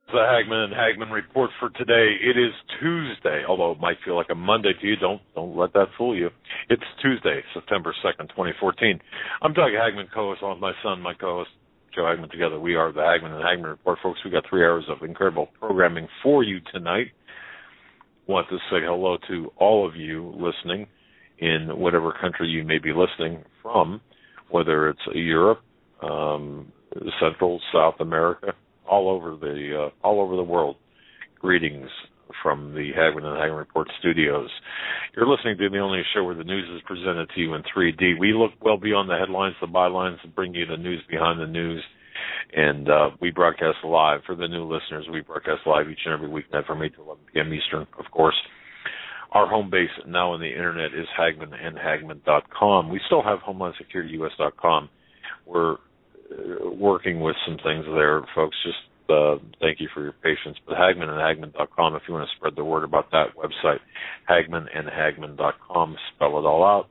The Hagmann and Hagmann report for today. It is Tuesday, although it might feel like a Monday to you. Don't let that fool you. It's Tuesday, September 2nd, 2014. I'm Doug Hagmann, co-host with my son, my co-host Joe Hagmann. Together we are the Hagmann and Hagmann report, folks. We got 3 hours of incredible programming for you tonight. Want to say hello to all of you listening in whatever country you may be listening from, whether it's Europe, Central, South America, all over the world. Greetings from the Hagmann and Hagmann Report studios. You're listening to the only show where the news is presented to you in 3D. We look well beyond the headlines, the bylines, and bring you the news behind the news. And we broadcast live. For the new listeners, we broadcast live each and every weeknight from 8 to 11 p.m. Eastern, of course. Our home base now on the internet is HagmannandHagmann.com. We still have HomelandSecurityUS.com. We're working with some things there, folks. Just thank you for your patience. But HagmannandHagmann.com, if you want to spread the word about that website, HagmannandHagmann.com, spell it all out.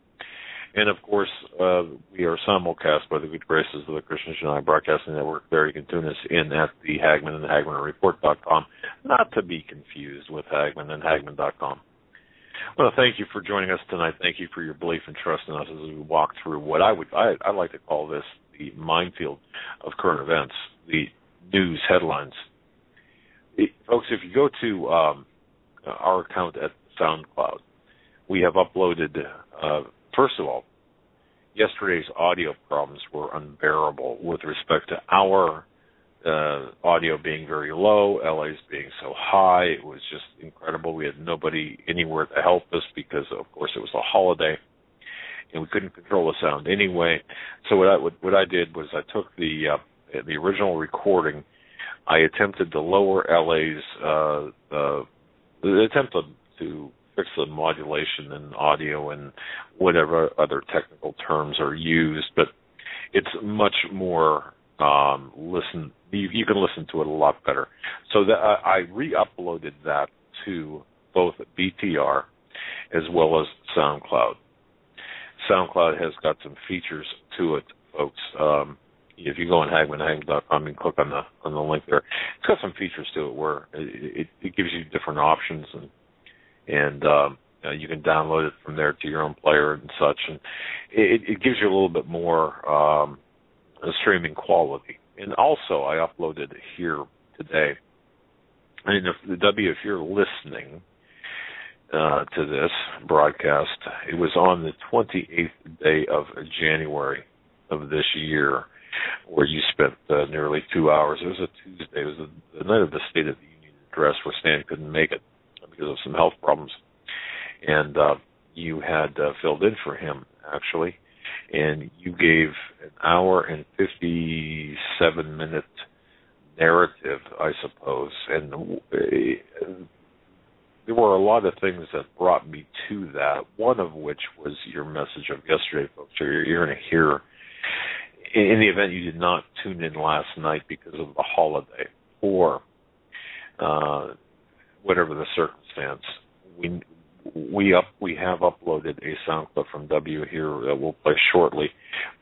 And, of course, we are simulcast by the good graces of the Christian United Broadcasting Network. There you can tune us in at the HagmannandHagmannReport.com, not to be confused with HagmannandHagmann.com. I want to thank you for joining us tonight. Thank you for your belief and trust in us as we walk through what I like to call this the minefield of current events, the news headlines. Folks, if you go to our account at SoundCloud, we have uploaded, first of all, yesterday's audio problems were unbearable with respect to our audio being very low, LA's being so high. It was just incredible. We had nobody anywhere to help us because, of course, it was a holiday, and we couldn't control the sound anyway. So what I did was I took the original recording. I attempted to lower LA's attempted to fix the modulation and audio and whatever other technical terms are used, but it's much more you can listen to it a lot better. So that I re-uploaded that to both BTR as well as SoundCloud. SoundCloud has got some features to it, folks. If you go on HagmannHagmann.com and click on the link there, it's got some features to it where it gives you different options, and you can download it from there to your own player and such, and it gives you a little bit more streaming quality. And also, I uploaded here today. And if you're listening to this broadcast, it was on the 28th day of January of this year, where you spent nearly 2 hours. It was a Tuesday. It was the night of the State of the Union address where Stan couldn't make it because of some health problems. And you had filled in for him, actually. And you gave an hour and 57-minute narrative, I suppose. And there were a lot of things that brought me to that, one of which was your message of yesterday, folks. You're going to hear, in the event you did not tune in last night because of the holiday or whatever the circumstance, we have uploaded a sound clip from W here that we'll play shortly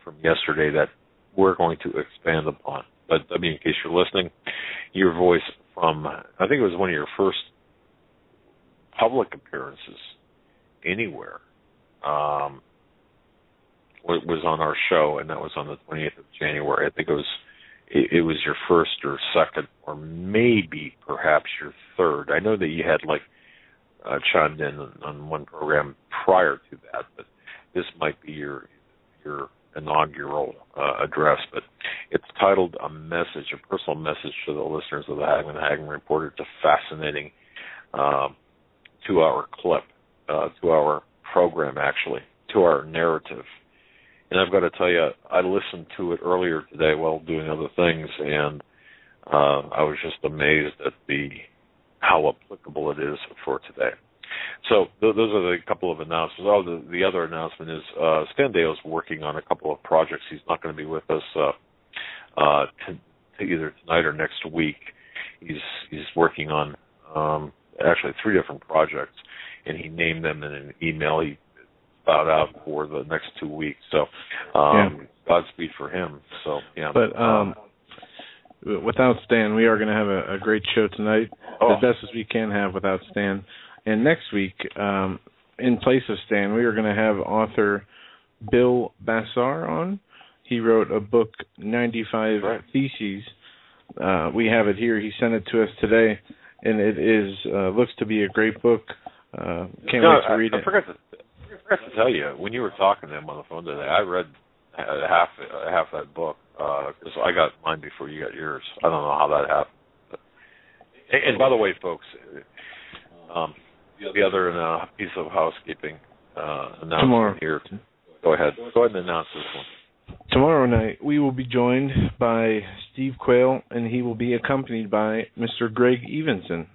from yesterday that we're going to expand upon. But, I mean, in case you're listening, your voice from, I think it was one of your first public appearances anywhere, was on our show, and that was on the 28th of January. I think it was your first or second or maybe perhaps your third. I know that you had, chimed in on one program prior to that, but this might be your inaugural address. But it's titled A Message, a personal message to the listeners of the Hagmann Hagmann Report. It's a fascinating 2-hour clip, 2-hour program, actually, 2-hour narrative. And I've got to tell you, I listened to it earlier today while doing other things, and I was just amazed at how applicable it is for today. So those are the couple of announcements. The other announcement is Stan Deo's working on a couple of projects. He's not going to be with us either tonight or next week. He's working on actually 3 different projects, and he named them in an email he spouted out for the next 2 weeks. So Godspeed for him. So yeah. But without Stan, we are going to have a great show tonight, as best as we can have without Stan. And next week, in place of Stan, we are going to have author Bill Bassar on. He wrote a book, 95 Theses. We have it here. He sent it to us today, and it is looks to be a great book. Can't wait to read it. I forgot to tell you, when you were talking to him on the phone today, I read half that book, because I got mine before you got yours. I don't know how that happened. And by the way, folks, the other piece of housekeeping announcement tomorrow here. Go ahead and announce this one. Tomorrow night, we will be joined by Steve Quayle, and he will be accompanied by Mr. Greg Evenson,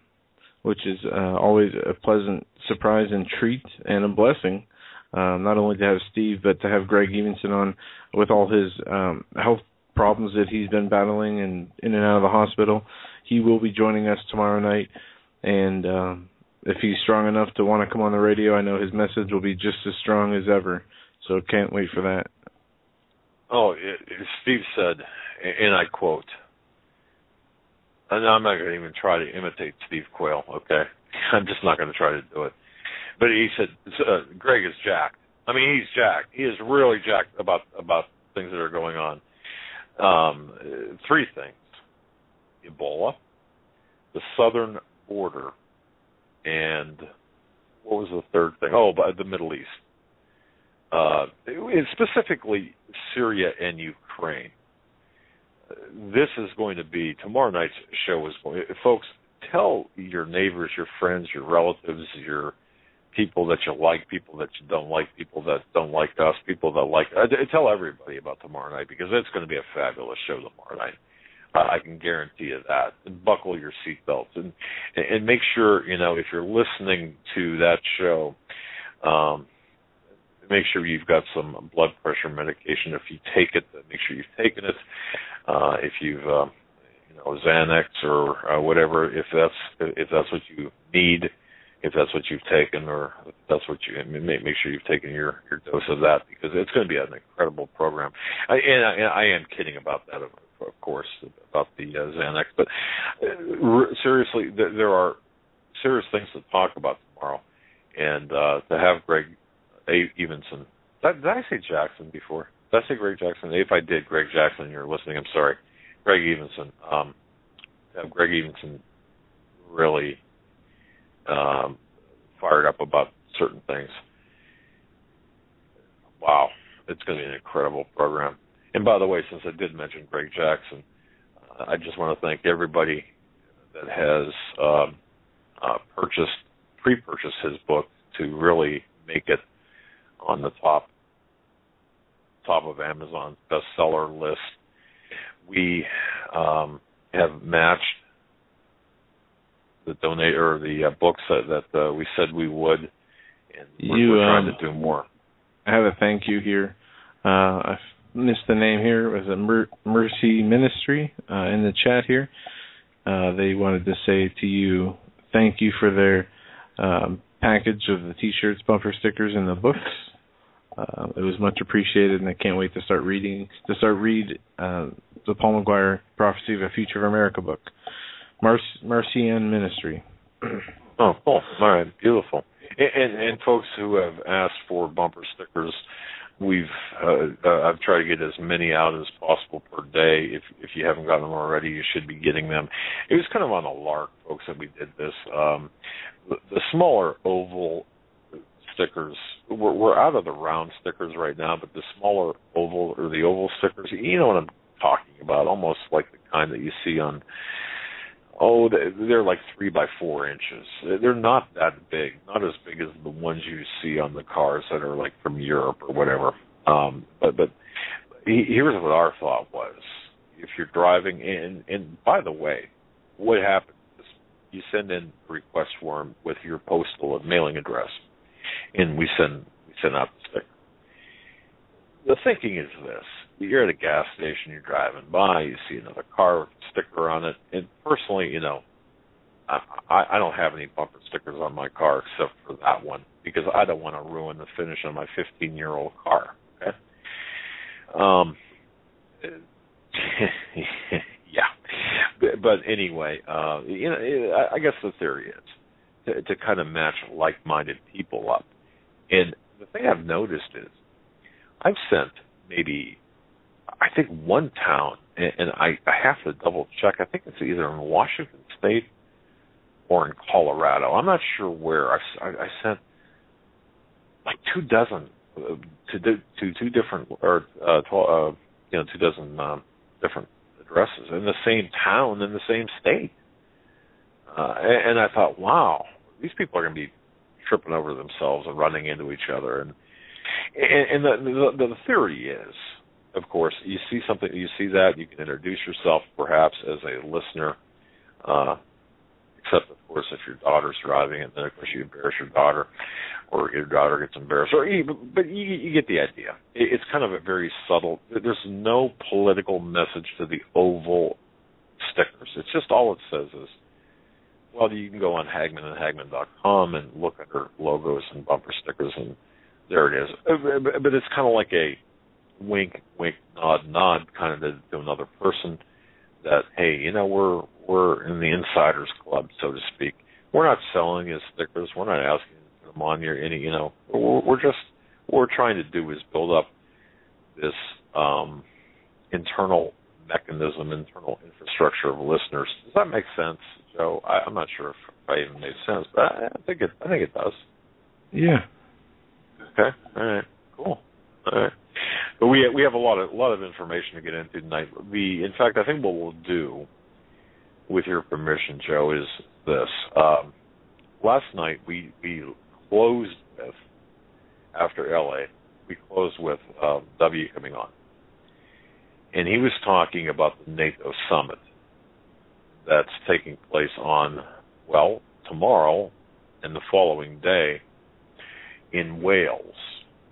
which is always a pleasant surprise and treat and a blessing, not only to have Steve, but to have Greg Evenson on with all his health problems that he's been battling and in and out of the hospital. He will be joining us tomorrow night, and if he's strong enough to want to come on the radio, I know his message will be just as strong as ever, so can't wait for that. Oh, Steve said, and I quote, and I'm not going to even try to imitate Steve Quayle, okay? I'm just not going to try to do it. But he said, Greg is jacked. I mean, he's jacked. He is really jacked about things that are going on. 3 things: Ebola, the southern border, and what was the third thing? Oh, the Middle East. Specifically Syria and Ukraine. This is going to be, tomorrow night's show is going, folks, tell your neighbors, your friends, your relatives, your people that you like, people that you don't like, people that don't like us, people that like, tell everybody about tomorrow night, because it's going to be a fabulous show tomorrow night. I can guarantee you that. And buckle your seatbelts and make sure, if you're listening to that show, make sure you've got some blood pressure medication. If you take it, make sure you've taken it. If you've, Xanax or whatever, if that's what you need, if that's what you've taken, or if that's what make sure you've taken your dose of that, because it's going to be an incredible program. I am kidding about that, of course, about the Xanax, but seriously, there are serious things to talk about tomorrow, and to have Greg Evenson. Did I say Jackson before? Did I say Greg Jackson? If I did, Greg Jackson, you're listening, I'm sorry. Greg Evenson. Have Greg Evenson really fired up about certain things. Wow. It's going to be an incredible program. And by the way, since I did mention Greg Jackson, I just want to thank everybody that has pre-purchased his book to really make it on the top of Amazon's bestseller list. We have matched the the books that we said we would, and we're trying to do more. I have a thank you here. I missed the name here. It was a Mercy Ministry in the chat here. They wanted to say to you, thank you for their package of the T-shirts, bumper stickers, and the books. It was much appreciated, and I can't wait to read the Paul McGuire Prophecy of a Future of America book. Mercy and Ministry. Oh, cool. All right, beautiful. And folks who have asked for bumper stickers, I've tried to get as many out as possible per day. If you haven't gotten them already, you should be getting them. It was kind of on a lark, folks, that we did this. The smaller oval stickers, we're out of the round stickers right now, but the smaller oval or the oval stickers, you know what I'm talking about, almost like the kind that you see on, they're like 3 by 4 inches. They're not that big, not as big as the ones you see on the cars that are like from Europe or whatever. But here's what our thought was. If you're driving in, and by the way, what happens is you send in a request form with your postal and mailing address, and we send out the sticker. The thinking is this. You're at a gas station, you're driving by, you see another car with a sticker on it, and personally, I don't have any bumper stickers on my car except for that one, because I don't want to ruin the finish on my 15-year-old car, okay? Yeah. But anyway, I guess the theory is to kind of match like-minded people up. And the thing I've noticed is I've sent maybe, I think, one town, and I have to double-check. I think it's either in Washington State or in Colorado. I'm not sure where. I sent like 24 to two different, or 24 different addresses in the same town in the same state. And I thought, wow, these people are going to be tripping over themselves and running into each other. And the theory is, of course, you see something, you see that, you can introduce yourself perhaps as a listener, except, of course, if your daughter's driving, and then, of course, you embarrass your daughter, or your daughter gets embarrassed. But you get the idea. It's kind of a very subtle, there's no political message to the oval stickers. It's just all it says is, well, you can go on Hagmann and Hagmann.com and look at her logos and bumper stickers, and there it is. But it's kind of like a wink, wink, nod, nod, kind of to another person that, hey, we're in the insiders club, so to speak. We're not selling you stickers. We're not asking you to put them on your what we're trying to do is build up this internal mechanism, internal infrastructure of listeners. Does that make sense, Joe? I'm not sure if I even made sense, but I think it does. Yeah. Okay. All right. Cool. All right. But we have a lot of information to get into tonight. In fact, I think what we'll do, with your permission, Joe, is this. Last night we closed with, after LA, we closed with W coming on. And he was talking about the NATO summit that's taking place on, well, tomorrow and the following day in Wales.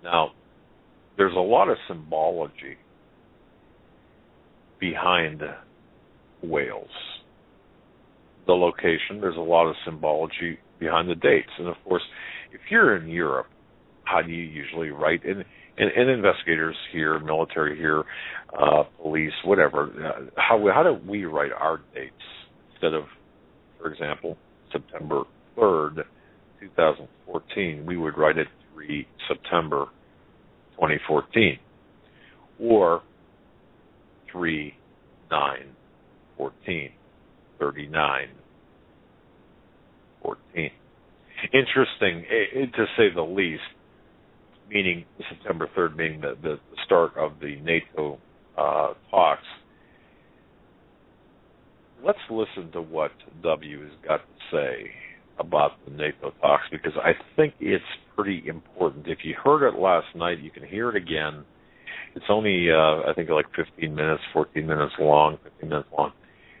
Now, there's a lot of symbology behind Wales. The location, there's a lot of symbology behind the dates. And, of course, if you're in Europe, how do you usually write? And investigators here, military here, police, whatever, how do we write our dates instead of, for example, September 3rd, 2014, we would write it 3 September 2014, or 3/9/14, 39/14. Interesting, to say the least, meaning September 3rd being the start of the NATO talks. Let's listen to what W has got to say about the NATO talks, because I think it's pretty important. If you heard it last night, you can hear it again. It's only, I think, like 15 minutes, 14 minutes long, 15 minutes long.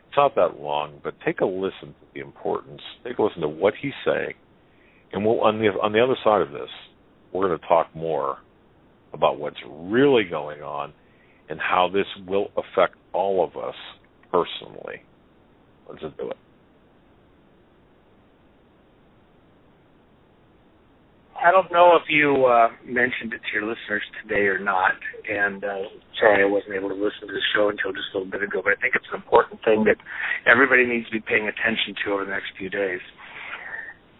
It's not that long, but take a listen to the importance. Take a listen to what he's saying. And we'll, on the other side of this, we're going to talk more about what's really going on and how this will affect all of us personally. Let's just do it. I don't know if you mentioned it to your listeners today or not, and sorry I wasn't able to listen to the show until just a little bit ago, but I think it's an important thing that everybody needs to be paying attention to over the next few days.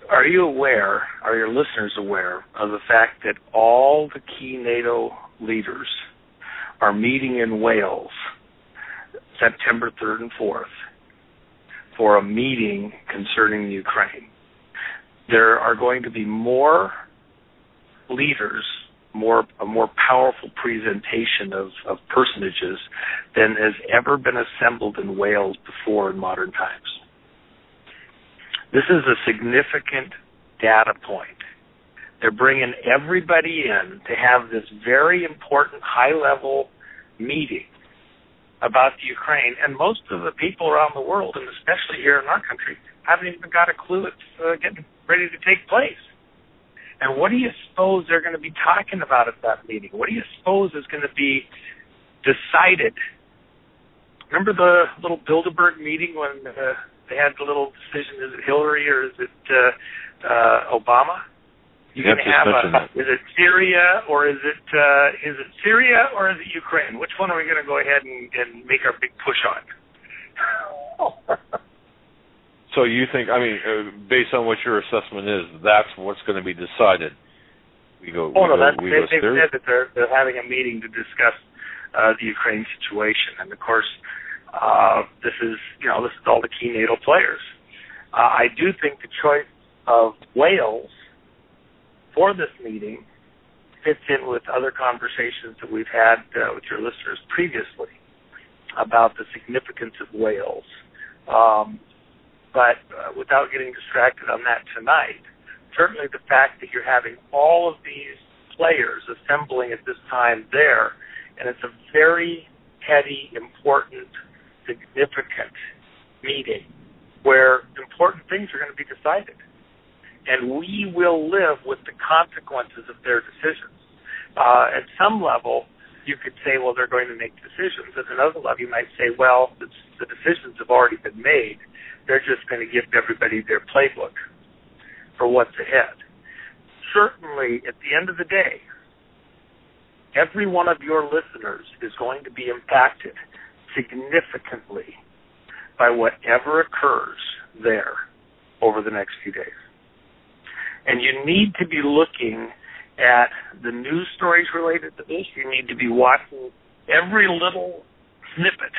Are you aware, are your listeners aware of the fact that all the key NATO leaders are meeting in Wales September 3rd and 4th for a meeting concerning Ukraine? There are going to be more leaders, a more powerful presentation of personages than has ever been assembled in Wales before in modern times. This is a significant data point. They're bringing everybody in to have this very important high-level meeting about the Ukraine, and most of the people around the world, and especially here in our country, haven't even got a clue it's getting ready to take place. And what do you suppose they're going to be talking about at that meeting? What do you suppose is going to be decided? Remember the little Bilderberg meeting when they had the little decision, is it Hillary or is it Obama? You're going to have is it Syria or is it Syria or is it Ukraine? Which one are we going to go ahead and make our big push on? So you think, I mean, based on what your assessment is, that's what's going to be decided? They said that they're having a meeting to discuss the Ukraine situation, and of course, this is all the key NATO players. I do think the choice of Wales for this meeting fits in with other conversations that we've had with your listeners previously about the significance of Wales. But without getting distracted on that tonight, certainly the fact that you're having all of these players assembling at this time there, and it's a very heady, important, significant meeting where important things are going to be decided. And we will live with the consequences of their decisions. At some level, you could say, well, they're going to make decisions. At another level, you might say, well, the decisions have already been made. They're just going to give everybody their playbook for what's ahead. Certainly, at the end of the day, every one of your listeners is going to be impacted significantly by whatever occurs there over the next few days. And you need to be looking at the news stories related to this. You need to be watching every little snippet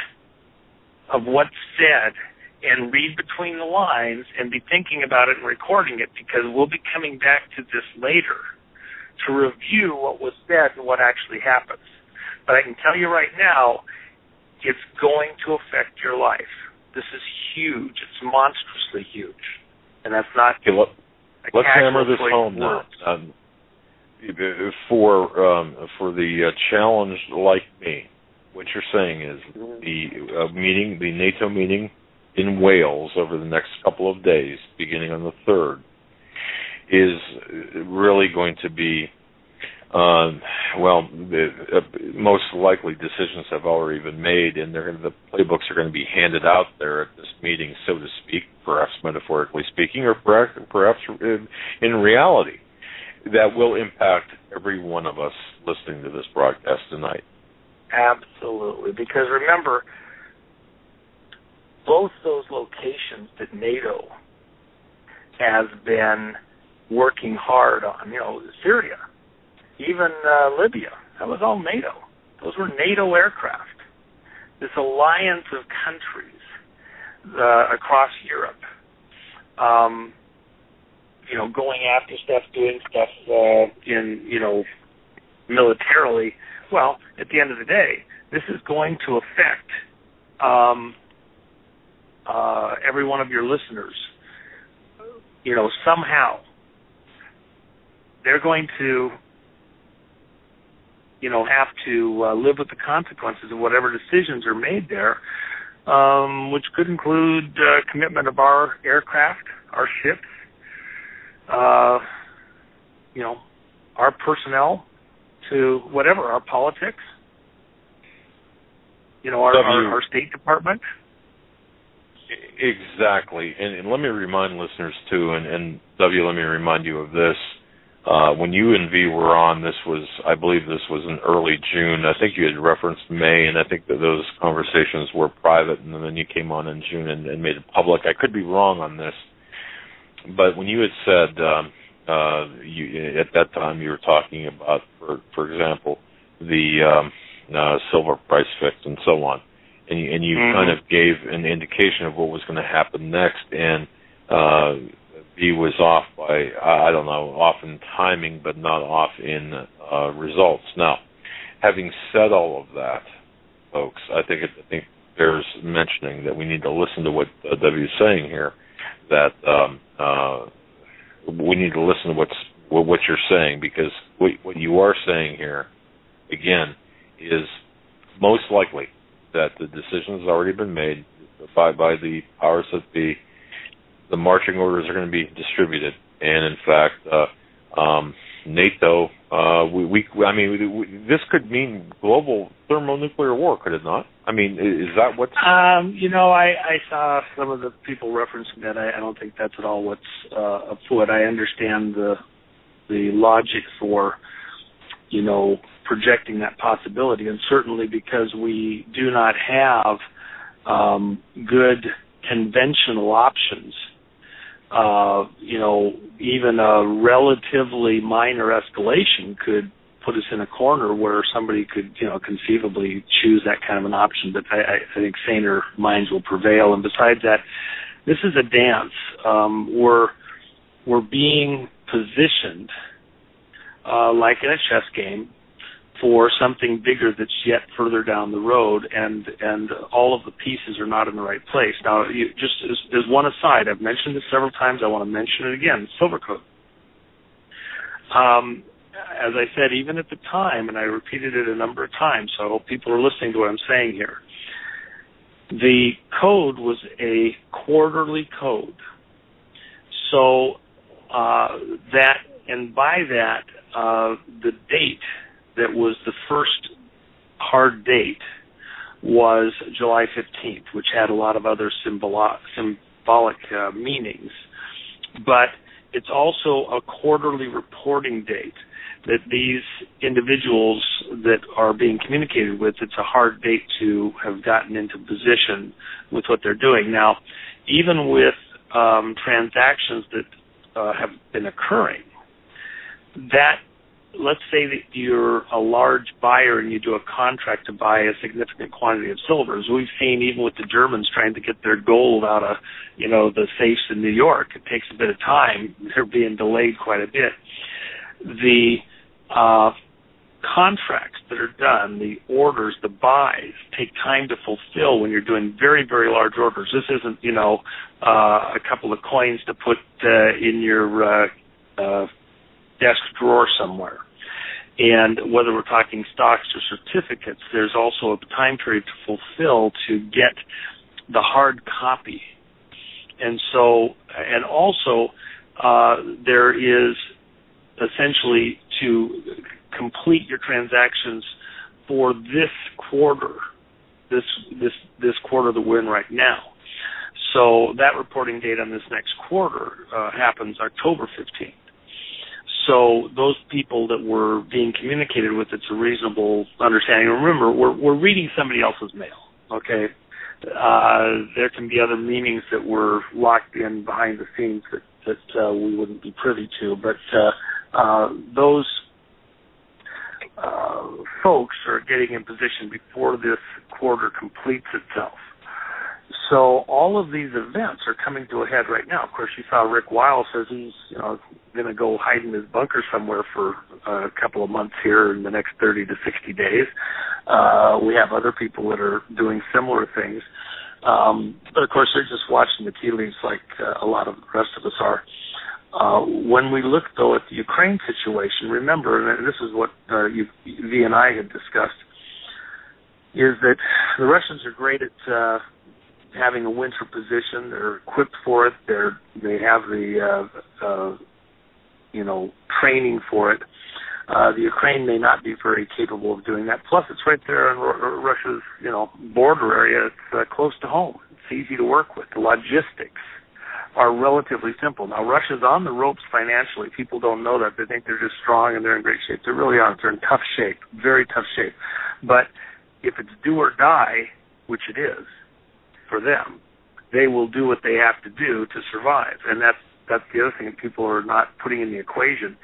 of what's said and read between the lines and be thinking about it and recording it, because we'll be coming back to this later to review what was said and what actually happens. But I can tell you right now, it's going to affect your life. This is huge. It's monstrously huge. And that's not... Let's hammer this home now. For the challenged like me, what you're saying is the NATO meeting in Wales over the next couple of days, beginning on the 3rd, is really going to be, most likely decisions have already been made, and the playbooks are going to be handed out there at this meeting, so to speak, perhaps metaphorically speaking, or perhaps in reality, that will impact every one of us listening to this broadcast tonight. Absolutely, because remember, both those locations that NATO has been working hard on, Syria, even Libya, that was all NATO. Those were NATO aircraft. This alliance of countries across Europe, going after stuff, doing stuff militarily. Well, at the end of the day, this is going to affect every one of your listeners. Somehow they're going to, have to live with the consequences of whatever decisions are made there, which could include commitment of our aircraft, our ships, our personnel, to whatever, our politics, our State Department. Exactly. And let me remind listeners, too, and W, let me remind you of this. When you and V were on, I believe this was in early June. I think you had referenced May, and I think that those conversations were private, and then you came on in June and made it public. I could be wrong on this, but when you had said, at that time you were talking about, for example, the silver price fix and so on, and you kind of gave an indication of what was going to happen next, and he was off by, I don't know, off in timing, but not off in results. Now, having said all of that, folks, I think there's mentioning that we need to listen to what W is saying here, that we need to listen to what you're saying, because what you are saying here, again, is most likely that the decision has already been made by the powers that be. The marching orders are going to be distributed, and in fact, NATO. This could mean global thermonuclear war, could it not? I mean, is that what's? I saw some of the people referencing that. I don't think that's at all what's afoot. I understand the logic for, projecting that possibility, and certainly because we do not have good conventional options, even a relatively minor escalation could put us in a corner where somebody could, conceivably choose that kind of an option. But I think saner minds will prevail. And besides that, this is a dance. We're being positioned like in a chess game for something bigger that's yet further down the road, and all of the pieces are not in the right place. Now, just as one aside, I've mentioned this several times. I want to mention it again. Silver Code. As I said, even at the time, and I repeated it a number of times, so I hope people are listening to what I'm saying here. The code was a quarterly code. So that, and by that, the date that was the first hard date was July 15th, which had a lot of other symbolic meanings. But it's also a quarterly reporting date that these individuals that are being communicated with, it's a hard date to have gotten into position with what they're doing. Now, even with transactions that have been occurring, that, let's say that you're a large buyer and you do a contract to buy a significant quantity of silver. As we've seen, even with the Germans trying to get their gold out of, the safes in New York, it takes a bit of time. They're being delayed quite a bit. The contracts that are done, the orders, the buys, take time to fulfill when you're doing very, very large orders. This isn't, a couple of coins to put in your desk drawer somewhere. And whether we're talking stocks or certificates, there's also a time period to fulfill to get the hard copy. And so, and also, there is essentially to complete your transactions for this quarter, this quarter that we're in right now. So that reporting date on this next quarter happens October 15th. So those people that were being communicated with, it's a reasonable understanding. Remember, we're reading somebody else's mail, okay? There can be other meanings that were locked in behind the scenes that we wouldn't be privy to, but those folks are getting in position before this quarter completes itself. So all of these events are coming to a head right now. Of course, you saw Rick Weil says he's going to go hide in his bunker somewhere for a couple of months here in the next 30 to 60 days. We have other people that are doing similar things. But, of course, they're just watching the tea leaves like a lot of the rest of us are. When we look, though, at the Ukraine situation, remember, and this is what V and I had discussed, is that the Russians are great at having a winter position. They're equipped for it. They have the training for it. The Ukraine may not be very capable of doing that. Plus, it's right there in Russia's border area. It's close to home. It's easy to work with. The logistics are relatively simple. Now, Russia's on the ropes financially. People don't know that. They think they're just strong and they're in great shape. They really aren't. They're in tough shape, very tough shape. But if it's do or die, which it is for them, they will do what they have to do to survive. And that's the other thing that people are not putting in the equation.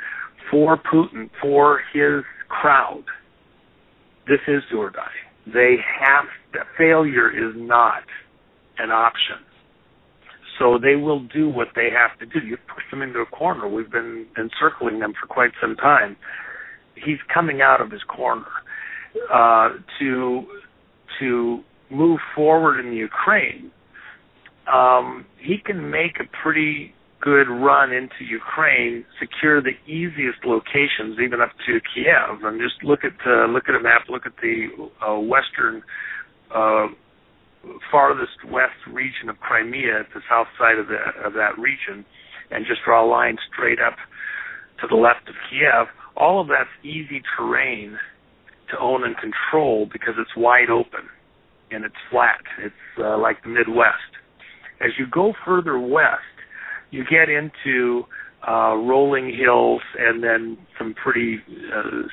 For Putin, for his crowd, this is do or die. Failure is not an option. So they will do what they have to do. You've pushed them into a corner. We've been encircling them for quite some time. He's coming out of his corner. To move forward in the Ukraine, he can make a pretty good run into Ukraine, secure the easiest locations, even up to Kiev. And just look at a map. Look at the western, farthest west region of Crimea, at the south side of that region, and just draw a line straight up to the left of Kiev. All of that's easy terrain to own and control because it's wide open and it's flat. It's like the Midwest. As you go further west, you get into rolling hills and then some pretty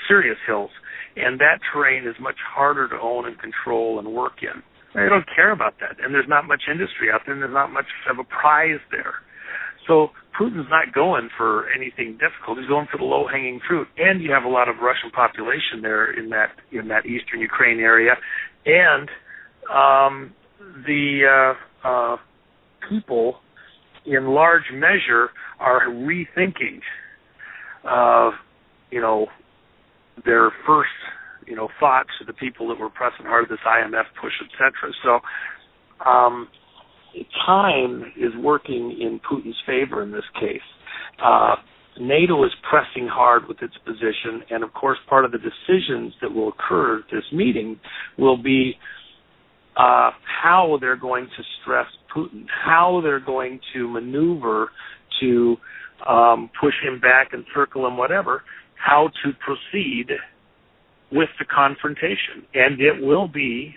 serious hills. And that terrain is much harder to own and control and work in. They don't care about that, and there's not much industry out there, and there's not much of a prize there. So Putin's not going for anything difficult. He's going for the low-hanging fruit, and you have a lot of Russian population there in that eastern Ukraine area, and the people, in large measure, are rethinking, their first, thoughts to the people that were pressing hard this IMF push, etc. So time is working in Putin's favor in this case. NATO is pressing hard with its position, and of course part of the decisions that will occur at this meeting will be how they're going to stress Putin, how they're going to maneuver to push him back and circle him, whatever, how to proceed with the confrontation. And it will be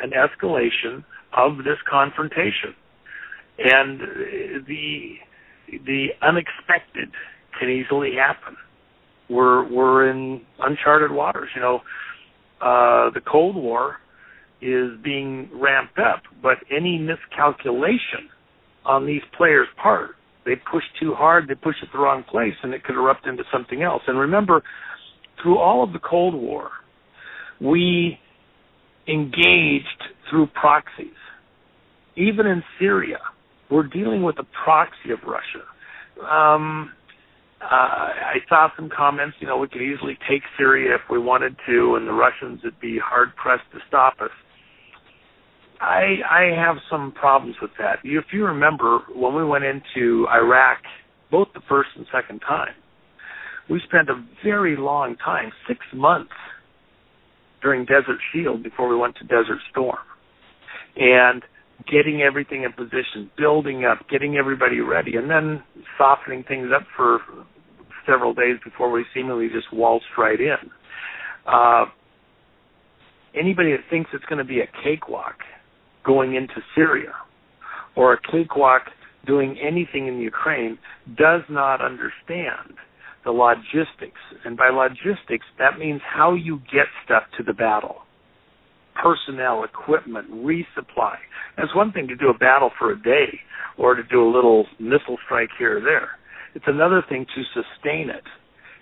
an escalation of this confrontation. And the unexpected can easily happen. We're in uncharted waters. The Cold War is being ramped up, but any miscalculation on these players' part, they push too hard, they push it the wrong place, and it could erupt into something else. And remember, through all of the Cold War, we engaged through proxies. Even in Syria, we're dealing with a proxy of Russia. I saw some comments, we could easily take Syria if we wanted to, and the Russians would be hard-pressed to stop us. I have some problems with that. If you remember, when we went into Iraq, both the first and second time, we spent a very long time, 6 months, during Desert Shield before we went to Desert Storm. And getting everything in position, building up, getting everybody ready, and then softening things up for several days before we seemingly just waltzed right in. Anybody that thinks it's going to be a cakewalk going into Syria or a cakewalk doing anything in Ukraine does not understand the logistics. And by logistics, that means how you get stuff to the battle. Personnel, equipment, resupply. And it's one thing to do a battle for a day or to do a little missile strike here or there. It's another thing to sustain it.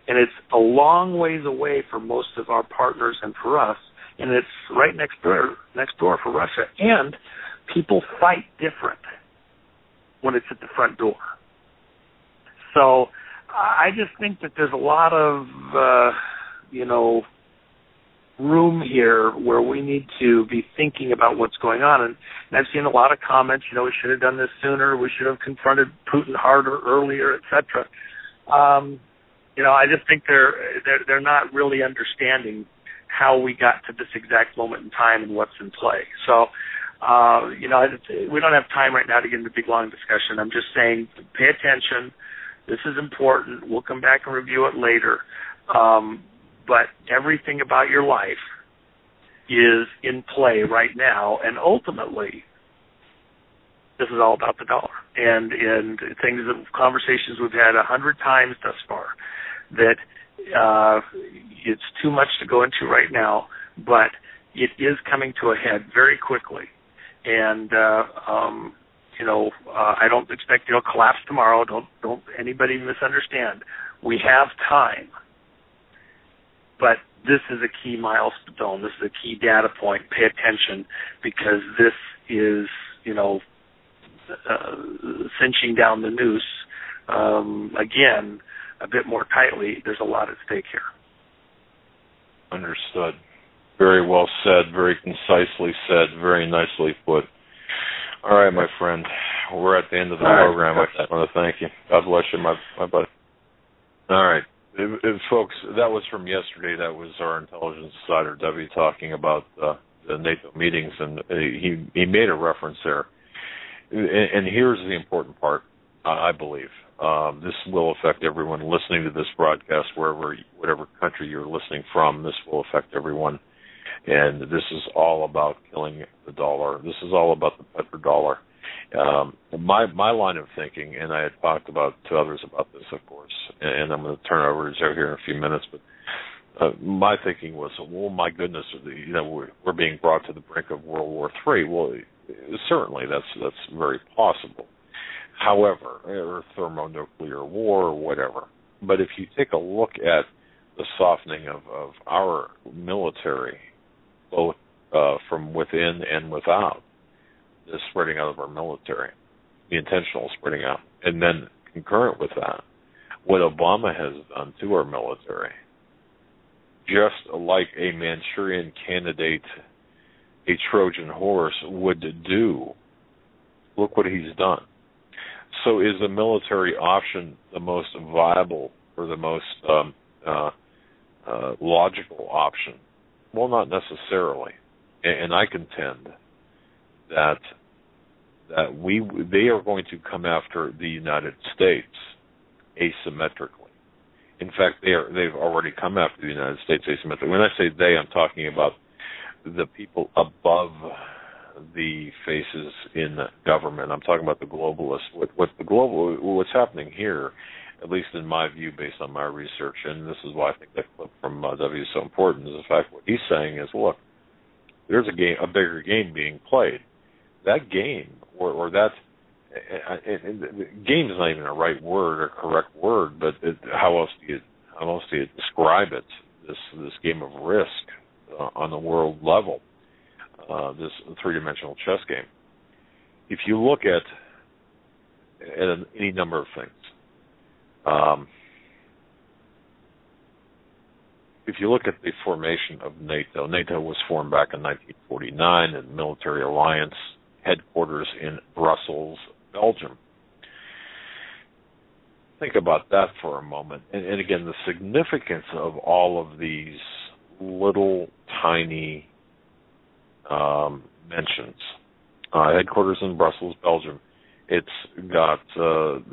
And it's a long ways away for most of our partners and for us. And it's right next door for Russia. And people fight different when it's at the front door. So I just think that there's a lot of, room here where we need to be thinking about what's going on. And I've seen a lot of comments, we should have done this sooner, we should have confronted Putin harder, earlier, etc. I just think they're not really understanding how we got to this exact moment in time and what's in play. So, we don't have time right now to get into a big, long discussion. I'm just saying, pay attention. This is important. We'll come back and review it later. But everything about your life is in play right now, and ultimately, this is all about the dollar. And things, conversations we've had 100 times thus far, that it's too much to go into right now, but it is coming to a head very quickly. And I don't expect it'll collapse tomorrow. Don't anybody misunderstand. We have time. But this is a key milestone. This is a key data point. Pay attention, because this is, cinching down the noose, again, a bit more tightly. There's a lot at stake here. Understood. Very well said, very concisely said, very nicely put. All right, my friend. We're at the end of the program. I just want to thank you. God bless you, my buddy. All right. Folks, that was from yesterday. That was our intelligence insider, Debbie, talking about the NATO meetings, and he made a reference there. And here's the important part, I believe. This will affect everyone listening to this broadcast, whatever country you're listening from. This will affect everyone. And this is all about killing the dollar. This is all about the petrodollar. My line of thinking, and I had talked to others about this, of course, and I'm going to turn it over to Joe here in a few minutes, but my thinking was, well, my goodness, we're being brought to the brink of World War III. Well, certainly that's very possible. However, or thermonuclear war or whatever. But if you take a look at the softening of our military, both from within and without, the spreading out of our military, the intentional spreading out, and then concurrent with that, what Obama has done to our military, just like a Manchurian candidate, a Trojan horse would do, look what he's done. So is the military option the most viable or the most logical option? Well, not necessarily. And I contend that they are going to come after the United States asymmetrically. In fact, they've already come after the United States asymmetrically. When I say they, I'm talking about the people above the faces in government. I'm talking about the globalists. What's happening here, at least in my view, based on my research, and this is why I think that clip from W is so important, is the fact what he's saying is, look, there's a bigger game being played. That game, or that, game is not even a right word or correct word, but how else do you describe it? This game of risk on the world level, this three-dimensional chess game. If you look at any number of things, if you look at the formation of NATO was formed back in 1949, a military alliance, headquarters in Brussels, Belgium. Think about that for a moment. And again, the significance of all of these little tiny mentions. Headquarters in Brussels, Belgium. It's got,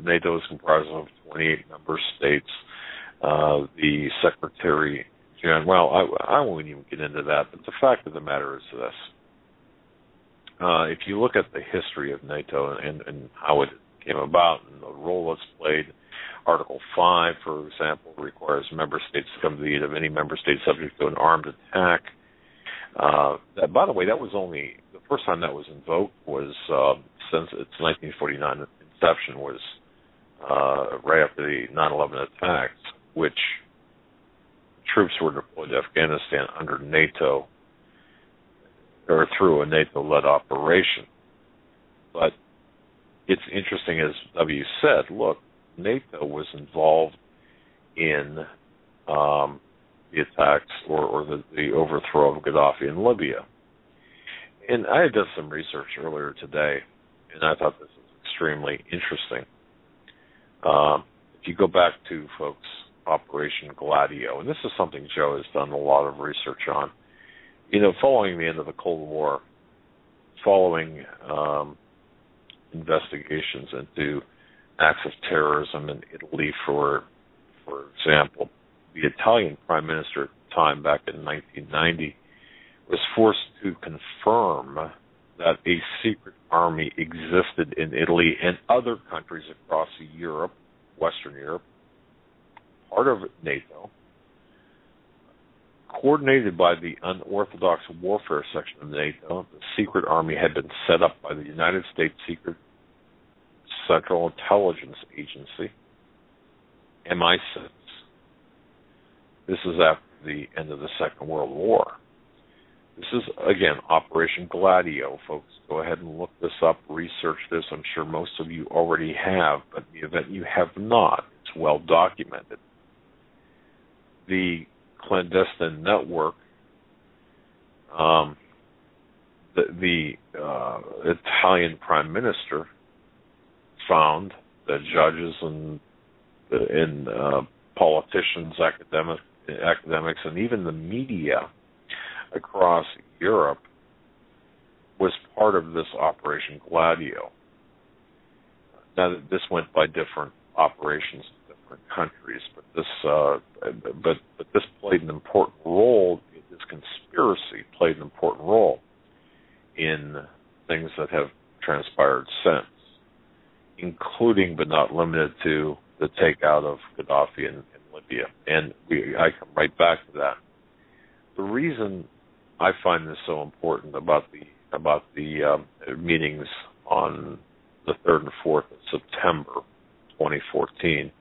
NATO is comprised of 28 member states. The Secretary General, well, I won't even get into that, but the fact of the matter is this. If you look at the history of NATO and how it came about and the role it's played, Article 5, for example, requires member states to come to the aid of any member state subject to an armed attack. That, by the way, that was only the first time that was invoked was since its 1949 inception was right after the 9/11 attacks, which troops were deployed to Afghanistan under NATO or through a NATO-led operation. But it's interesting, as W said, look, NATO was involved in the attacks or the overthrow of Gaddafi in Libya. And I had done some research earlier today, and I thought this was extremely interesting. If you go back to, folks, Operation Gladio, and this is something Joe has done a lot of research on, following the end of the Cold War, following investigations into acts of terrorism in Italy, for example, the Italian Prime Minister at the time, back in 1990, was forced to confirm that a secret army existed in Italy and other countries across Europe, Western Europe, part of NATO, coordinated by the Unorthodox Warfare Section of NATO. The secret army had been set up by the United States Secret Central Intelligence Agency, MI6. This is after the end of the Second World War. This is, again, Operation Gladio, folks. Go ahead and look this up, research this. I'm sure most of you already have, but in the event you have not, it's well documented. The clandestine network, the Italian Prime Minister found that judges and politicians, academics, and even the media across Europe was part of this Operation Gladio. Now, this went by different operations in different countries, but this played an important role. This conspiracy played an important role in things that have transpired since, including but not limited to the takeout of Gaddafi in Libya. utopia. And I come right back to that. The reason I find this so important about the meetings on the 3rd and 4th of September 2014,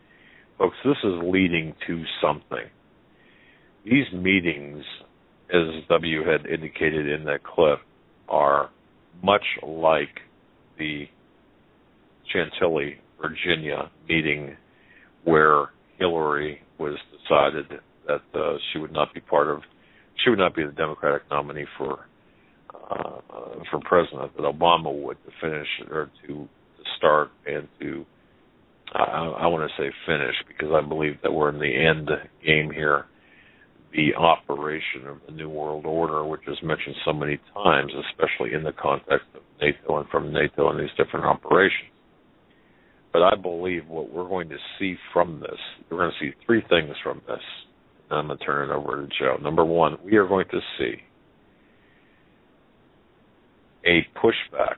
folks, this is leading to something. These meetings, as W had indicated in that clip, are much like the Chantilly, Virginia meeting where Hillary was decided that she would not be the Democratic nominee for president, that Obama would, to finish or to start and to I want to say finish, because I believe that we're in the end game here, the operation of the New World Order, which is mentioned so many times, especially in the context of NATO and from NATO and these different operations. But I believe what we're going to see from this, we're going to see three things from this. And I'm going to turn it over to Joe. Number one, we are going to see a pushback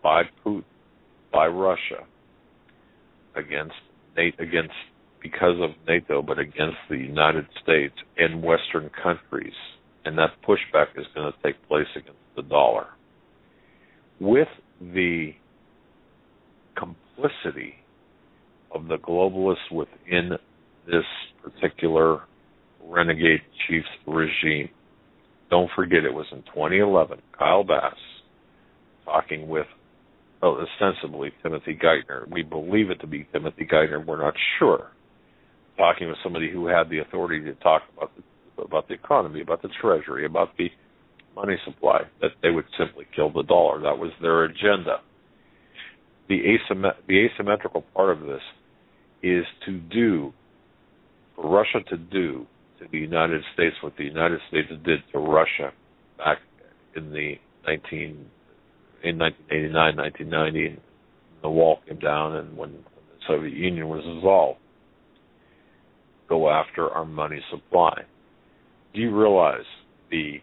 by Putin, by Russia, because of NATO, but against the United States and Western countries. And that pushback is going to take place against the dollar. With the complicity of the globalists within this particular renegade chief's regime. Don't forget, it was in 2011, Kyle Bass talking with, ostensibly Timothy Geithner. We believe it to be Timothy Geithner. We're not sure. Talking with somebody who had the authority to talk about the economy, about the treasury, about the money supply, that they would simply kill the dollar. That was their agenda. The asymmetrical part of this is for Russia to do to the United States what the United States did to Russia back in 1989, 1990, the wall came down, and when the Soviet Union was dissolved. Go after our money supply. Do you realize the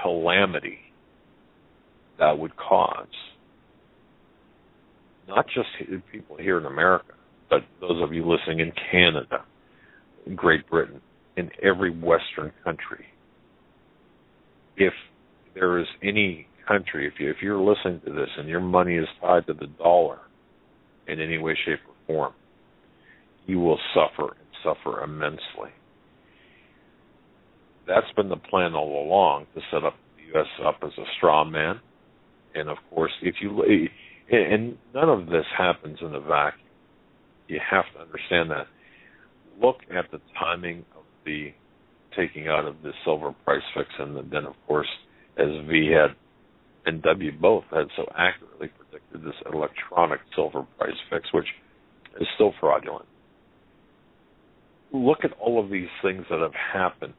calamity that would cause, not just people here in America, but those of you listening in Canada, Great Britain, in every Western country? If there is any country, if you're listening to this and your money is tied to the dollar in any way, shape, or form, you will suffer immensely. That's been the plan all along, to set up the U.S. up as a straw man. And of course, and none of this happens in a vacuum. You have to understand that. Look at the timing of the taking out of the silver price fix, and then, of course, as V had and W both had so accurately predicted, this electronic silver price fix, which is still fraudulent. Look at all of these things that have happened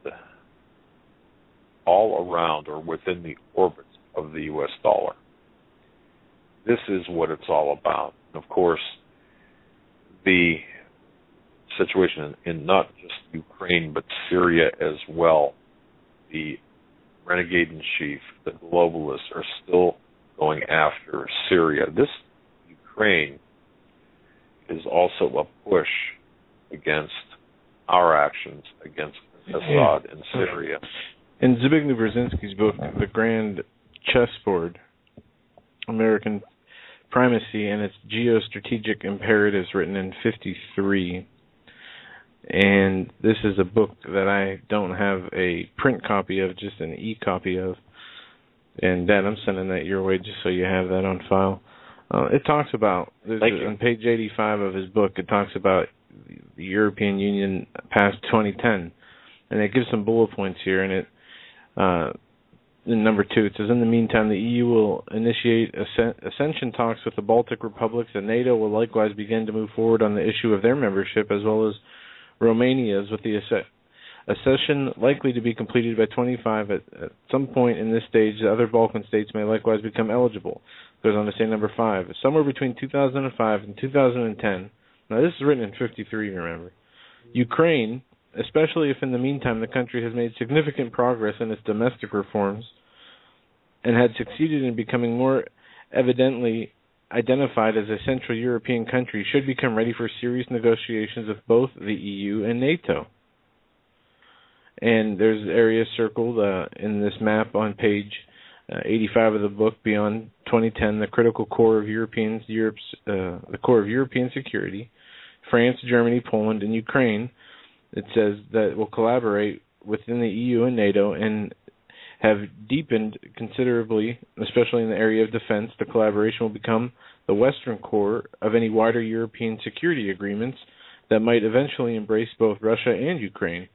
all around or within the orbit of the U.S. dollar. This is what it's all about. And of course, the situation in not just Ukraine, but Syria as well, the renegade in chief, the globalists are still going after Syria. This Ukraine is also a push against our actions against Assad in Syria. In Zbigniew Brzezinski's book, The Grand Chessboard, American Primacy and Its Geostrategic Imperatives, written in 1953, and this is a book that I don't have a print copy of, just an e-copy of, and Dad, I'm sending that your way just so you have that on file. It talks about, on page 85 of his book, it talks about the European Union past 2010, and it gives some bullet points here, and in number 2, it says, in the meantime, the EU will initiate accession talks with the Baltic republics, and NATO will likewise begin to move forward on the issue of their membership, as well as Romania's, with the accession likely to be completed by 25. At some point in this stage, the other Balkan states may likewise become eligible. Goes on to say number 5, somewhere between 2005 and 2010, now this is written in 1953, remember, Ukraine, especially if in the meantime the country has made significant progress in its domestic reforms and had succeeded in becoming more evidently identified as a Central European country should become ready for serious negotiations with both the EU and NATO. And there's areas circled in this map on page 85 of the book, Beyond 2010, the critical core of the core of European security, France, Germany, Poland, and Ukraine. It says that will collaborate within the EU and NATO and have deepened considerably, especially in the area of defense. The collaboration will become the western core of any wider European security agreements that might eventually embrace both Russia and Ukraine.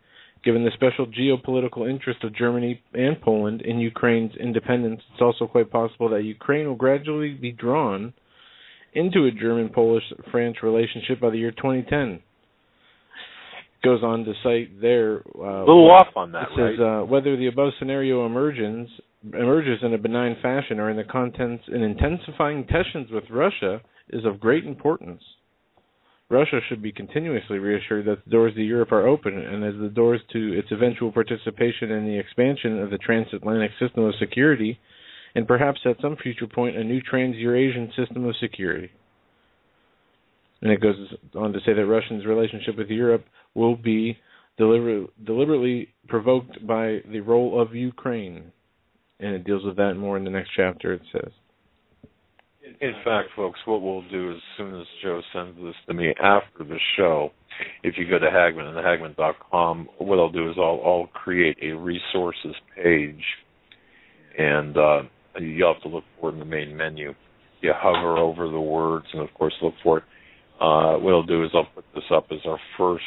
Given the special geopolitical interest of Germany and Poland in Ukraine's independence, it's also quite possible that Ukraine will gradually be drawn into a German-Polish-French relationship by the year 2010. Goes on to cite there. A little off on that, it says, whether the above scenario emerges in a benign fashion or in the contents and intensifying tensions with Russia is of great importance. Russia should be continuously reassured that the doors to Europe are open, and as the doors to its eventual participation in the expansion of the transatlantic system of security, and perhaps at some future point a new trans-Eurasian system of security. And it goes on to say that Russia's relationship with Europe will be deliberately provoked by the role of Ukraine. And it deals with that more in the next chapter, it says. In fact, folks, what we'll do as soon as Joe sends this to me after the show, if you go to Hagmann and Hagmann.com, what I'll do is I'll create a resources page, and you'll have to look for it in the main menu. You hover over the words and, of course, look for it. What I'll do is I'll put this up as our first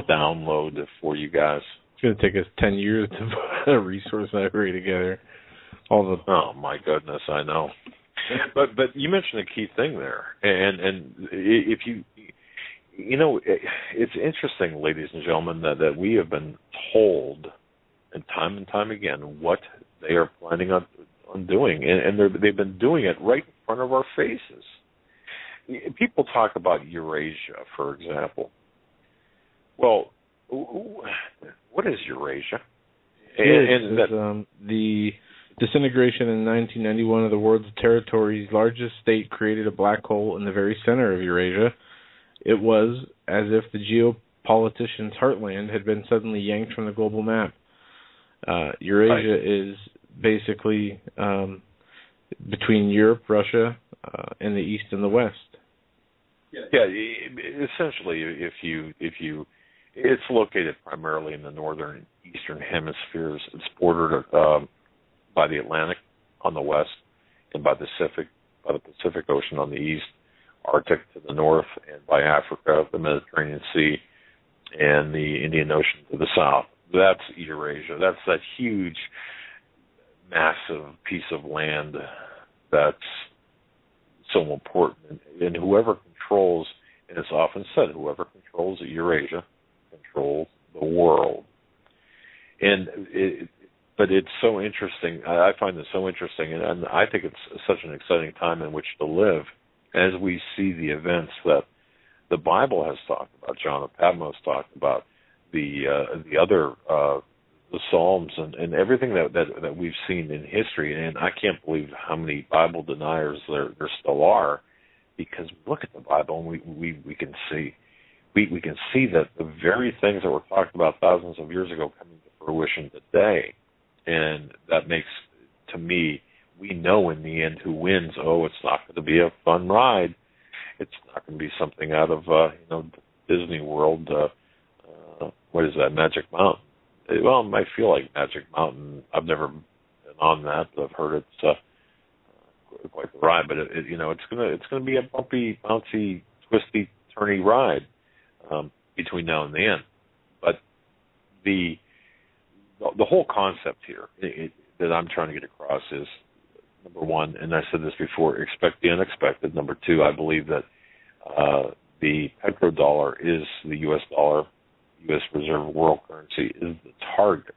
download for you guys. It's going to take us 10 years to put a resource library together. Oh, my goodness, I know. But you mentioned a key thing there, and if you know, it's interesting, ladies and gentlemen, that we have been told, and time again, what they are planning on doing, and they've been doing it right in front of our faces. People talk about Eurasia, for example. Well, what is Eurasia? The disintegration in 1991 of the world's territory's largest state created a black hole in the very center of Eurasia. It was as if the geopolitician's heartland had been suddenly yanked from the global map. Eurasia is basically between Europe, Russia, and the East and the West. Yeah, essentially, if you, it's located primarily in the northern eastern hemispheres. It's bordered by the Atlantic on the west, and by the Pacific Ocean on the east, Arctic to the north, and by Africa, the Mediterranean Sea, and the Indian Ocean to the south. That's Eurasia. That's that huge, massive piece of land that's so important. And whoever controls, and it's often said, whoever controls Eurasia controls the world. But it's so interesting. I find this so interesting, and I think it's such an exciting time in which to live as we see the events that the Bible has talked about, John of Patmos talked about, the other the Psalms and everything that we've seen in history. And I can't believe how many Bible deniers there still are, because we look at the Bible and we can see that the very things that were talked about thousands of years ago coming to fruition today. And that makes, to me, we know in the end who wins. Oh, it's not going to be a fun ride. It's not going to be something out of Disney World. What is that, Magic Mountain? Well, it might feel like Magic Mountain. I've never been on that. I've heard it's quite the ride, but it's going to be a bumpy, bouncy, twisty, turny ride between now and the end. But the whole concept here that I'm trying to get across is, number one, and I said this before, expect the unexpected. Number two, I believe that the petrodollar is the U.S. dollar, U.S. Reserve world currency, is the target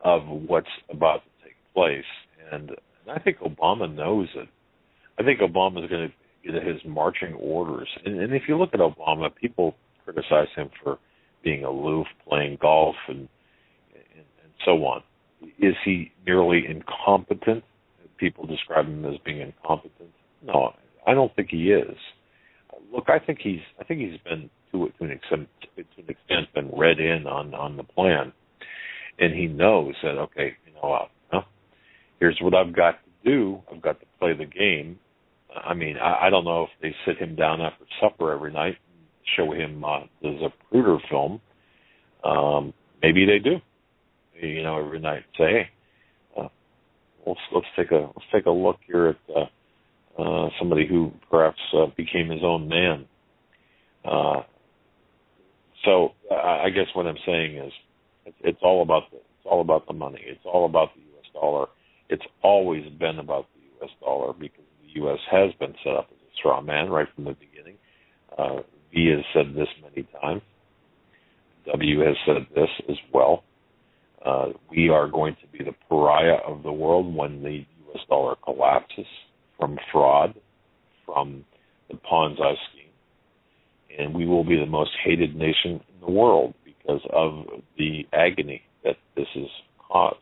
of what's about to take place. And I think Obama knows it. I think Obama is going to get his marching orders. And if you look at Obama, people criticize him for being aloof, playing golf, and so on. Is he merely incompetent? people describe him as being incompetent. No, I don't think he is. Look, I think he's been to an extent been read in on the plan, and he knows that here's what I've got to do. I've got to play the game. I mean, I don't know if they sit him down after supper every night and show him the Zapruder film. Maybe they do. Every night say, hey, let's take a look here at somebody who perhaps became his own man. So I guess what I'm saying is, it's all about the money. It's all about the U.S. dollar. It's always been about the U.S. dollar because the U.S. has been set up as a straw man right from the beginning. V has said this many times. W has said this as well. We are going to be the pariah of the world when the U.S. dollar collapses from fraud, from the Ponzi scheme, and we will be the most hated nation in the world because of the agony that this has caused.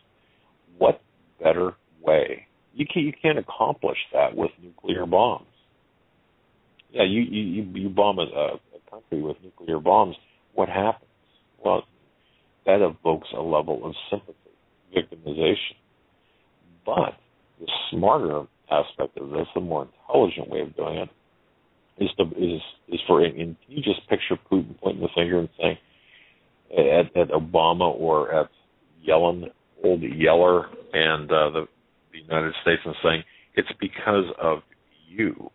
What better way? You can't accomplish that with nuclear bombs. Yeah, you bomb a country with nuclear bombs. What happens? Well, that evokes a level of sympathy, victimization. But the smarter aspect of this, the more intelligent way of doing it, is for. And can you just picture Putin pointing the finger and saying at Obama or at Yellen, old Yeller, and the United States, and saying it's because of you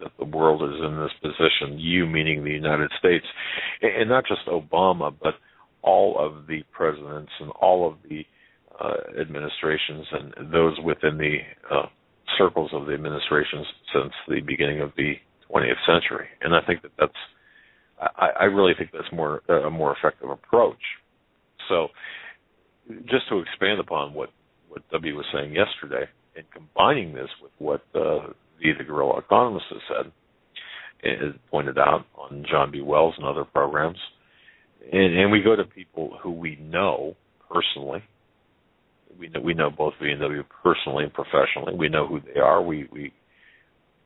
that the world is in this position. You meaning the United States, and not just Obama, but all of the presidents and all of the administrations and those within the circles of the administrations since the beginning of the 20th century. And I think I really think that's a more effective approach. So just to expand upon what W was saying yesterday, and combining this with what the guerrilla economist has said, and pointed out on John B. Wells and other programs, and we go to people who we know personally. We know both V and W personally and professionally. We know who they are. We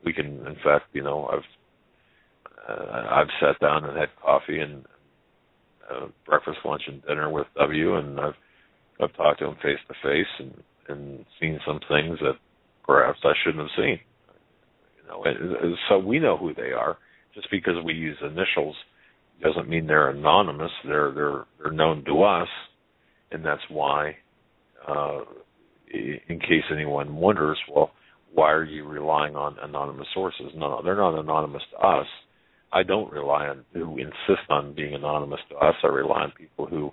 can, in fact, I've sat down and had coffee and breakfast, lunch, and dinner with W, and I've talked to him face to face and seen some things that perhaps I shouldn't have seen. So we know who they are. Just because we use initials doesn't mean they're anonymous. They're known to us, and that's why. In case anyone wonders, well, why are you relying on anonymous sources? No, they're not anonymous to us. I don't rely on who insist on being anonymous to us. I rely on people who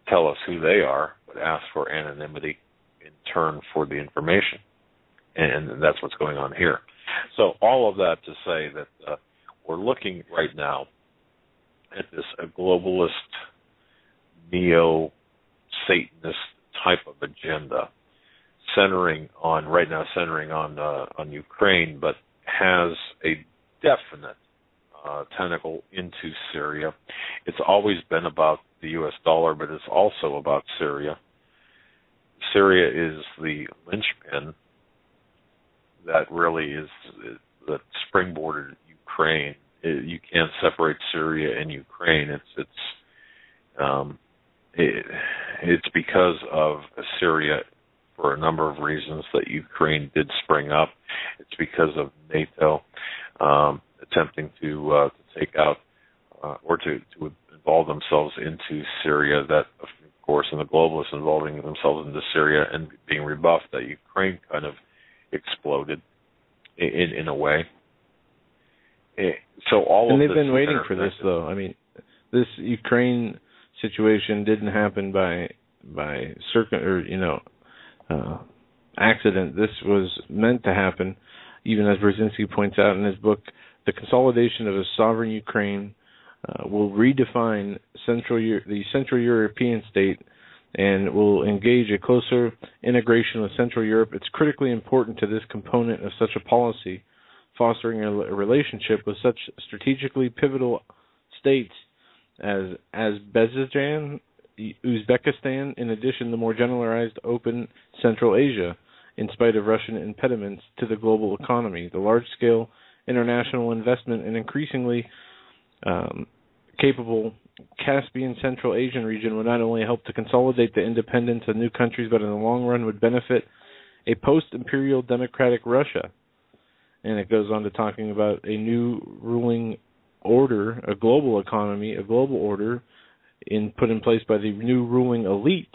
tell us who they are, but ask for anonymity in turn for the information. And that's what's going on here. So all of that to say that we're looking right now at this globalist, neo-Satanist type of agenda, centering on Ukraine, but has a definite tentacle into Syria. It's always been about the U.S. dollar, but it's also about Syria. Syria is the linchpin that really is that springboarded Ukraine. You can't separate Syria and Ukraine. It's because of Syria, for a number of reasons, that Ukraine did spring up. It's because of NATO attempting to take out or to involve themselves into Syria, that, of course, and the globalists involving themselves into Syria and being rebuffed, that Ukraine kind of exploded in a way. So and they've been waiting for this, though. I mean, this Ukraine situation didn't happen by accident. This was meant to happen, even as Brzezinski points out in his book. The consolidation of a sovereign Ukraine will redefine the Central European state and will engage a closer integration with Central Europe. It's critically important to this component of such a policy, fostering a relationship with such strategically pivotal states as Azerbaijan, Uzbekistan, in addition to more generalized open Central Asia. in spite of Russian impediments to the global economy. The large-scale international investment in increasingly capable Caspian Central Asian region would not only help to consolidate the independence of new countries, but in the long run would benefit a post-imperial democratic Russia. And it goes on to talking about a new ruling order, a global economy, a global order put in place by the new ruling elites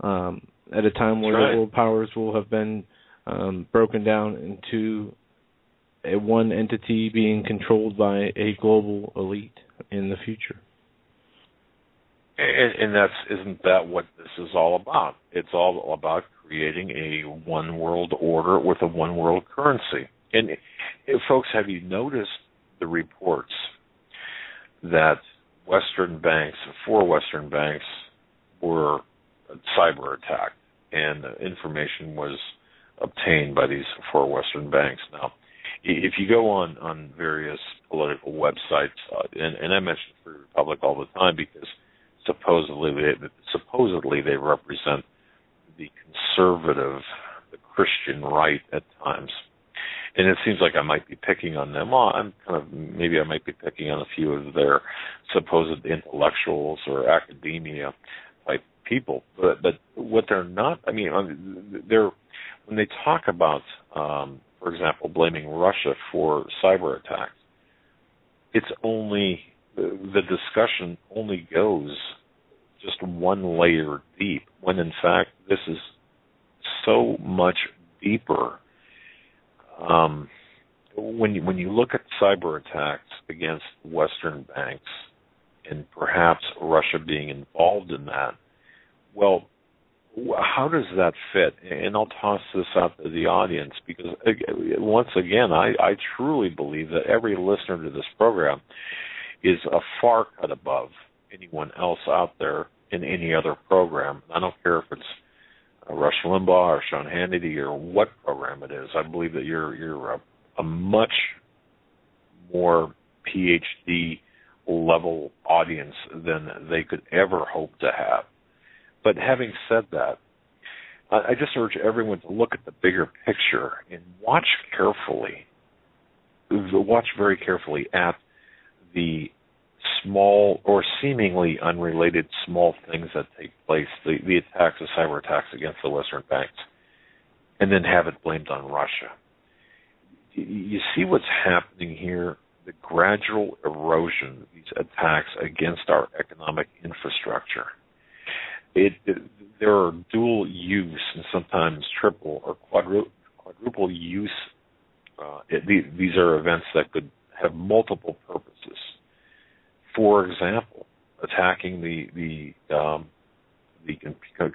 at a time where the world powers will have been broken down into one entity being controlled by a global elite in the future. And isn't that what this is all about? It's all about creating a one world order with a one world currency. And folks, have you noticed the reports that four Western banks were cyber attacked, and information was obtained by these four Western banks? Now, if you go on various political websites, and I mention Free Republic all the time because supposedly they represent the conservative, the Christian right at times. And it seems like I might be picking on them. Well, maybe I might be picking on a few of their supposed intellectuals or academia type people. But what they're not, when they talk about, for example, blaming Russia for cyber attacks, it's only, the discussion only goes just one layer deep, when in fact this is so much deeper. When you look at cyber attacks against Western banks, and perhaps Russia being involved in that, well, how does that fit? And I'll toss this out to the audience because, once again, I truly believe that every listener to this program is a far cut above anyone else out there in any other program. I don't care if it's Rush Limbaugh or Sean Hannity or what program it is. I believe that you're a much more PhD level audience than they could ever hope to have. But having said that, I just urge everyone to look at the bigger picture and watch very carefully at the small or seemingly unrelated small things that take place, the attacks, the cyber attacks against the Western banks, and then have it blamed on Russia. You see what's happening here? The gradual erosion, these attacks against our economic infrastructure. There are dual use and sometimes triple or quadruple use. These are events that could have multiple purposes. For example, attacking the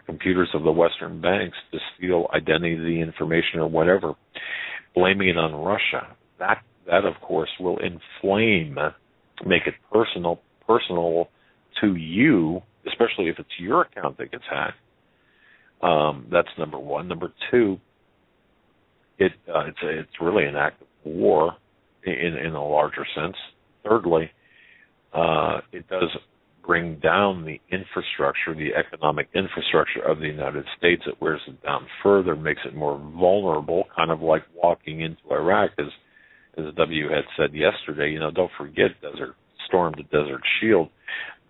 computers of the Western banks to steal identity information or whatever, blaming it on Russia. That of course will inflame, make it personal to you, especially if it's your account that gets hacked. That's number one. Number two, it's really an act of war in a larger sense. Thirdly, it does bring down the infrastructure, the economic infrastructure of the United States. It wears it down further, makes it more vulnerable, kind of like walking into Iraq, as W had said yesterday. Don't forget, stormed the Desert Shield.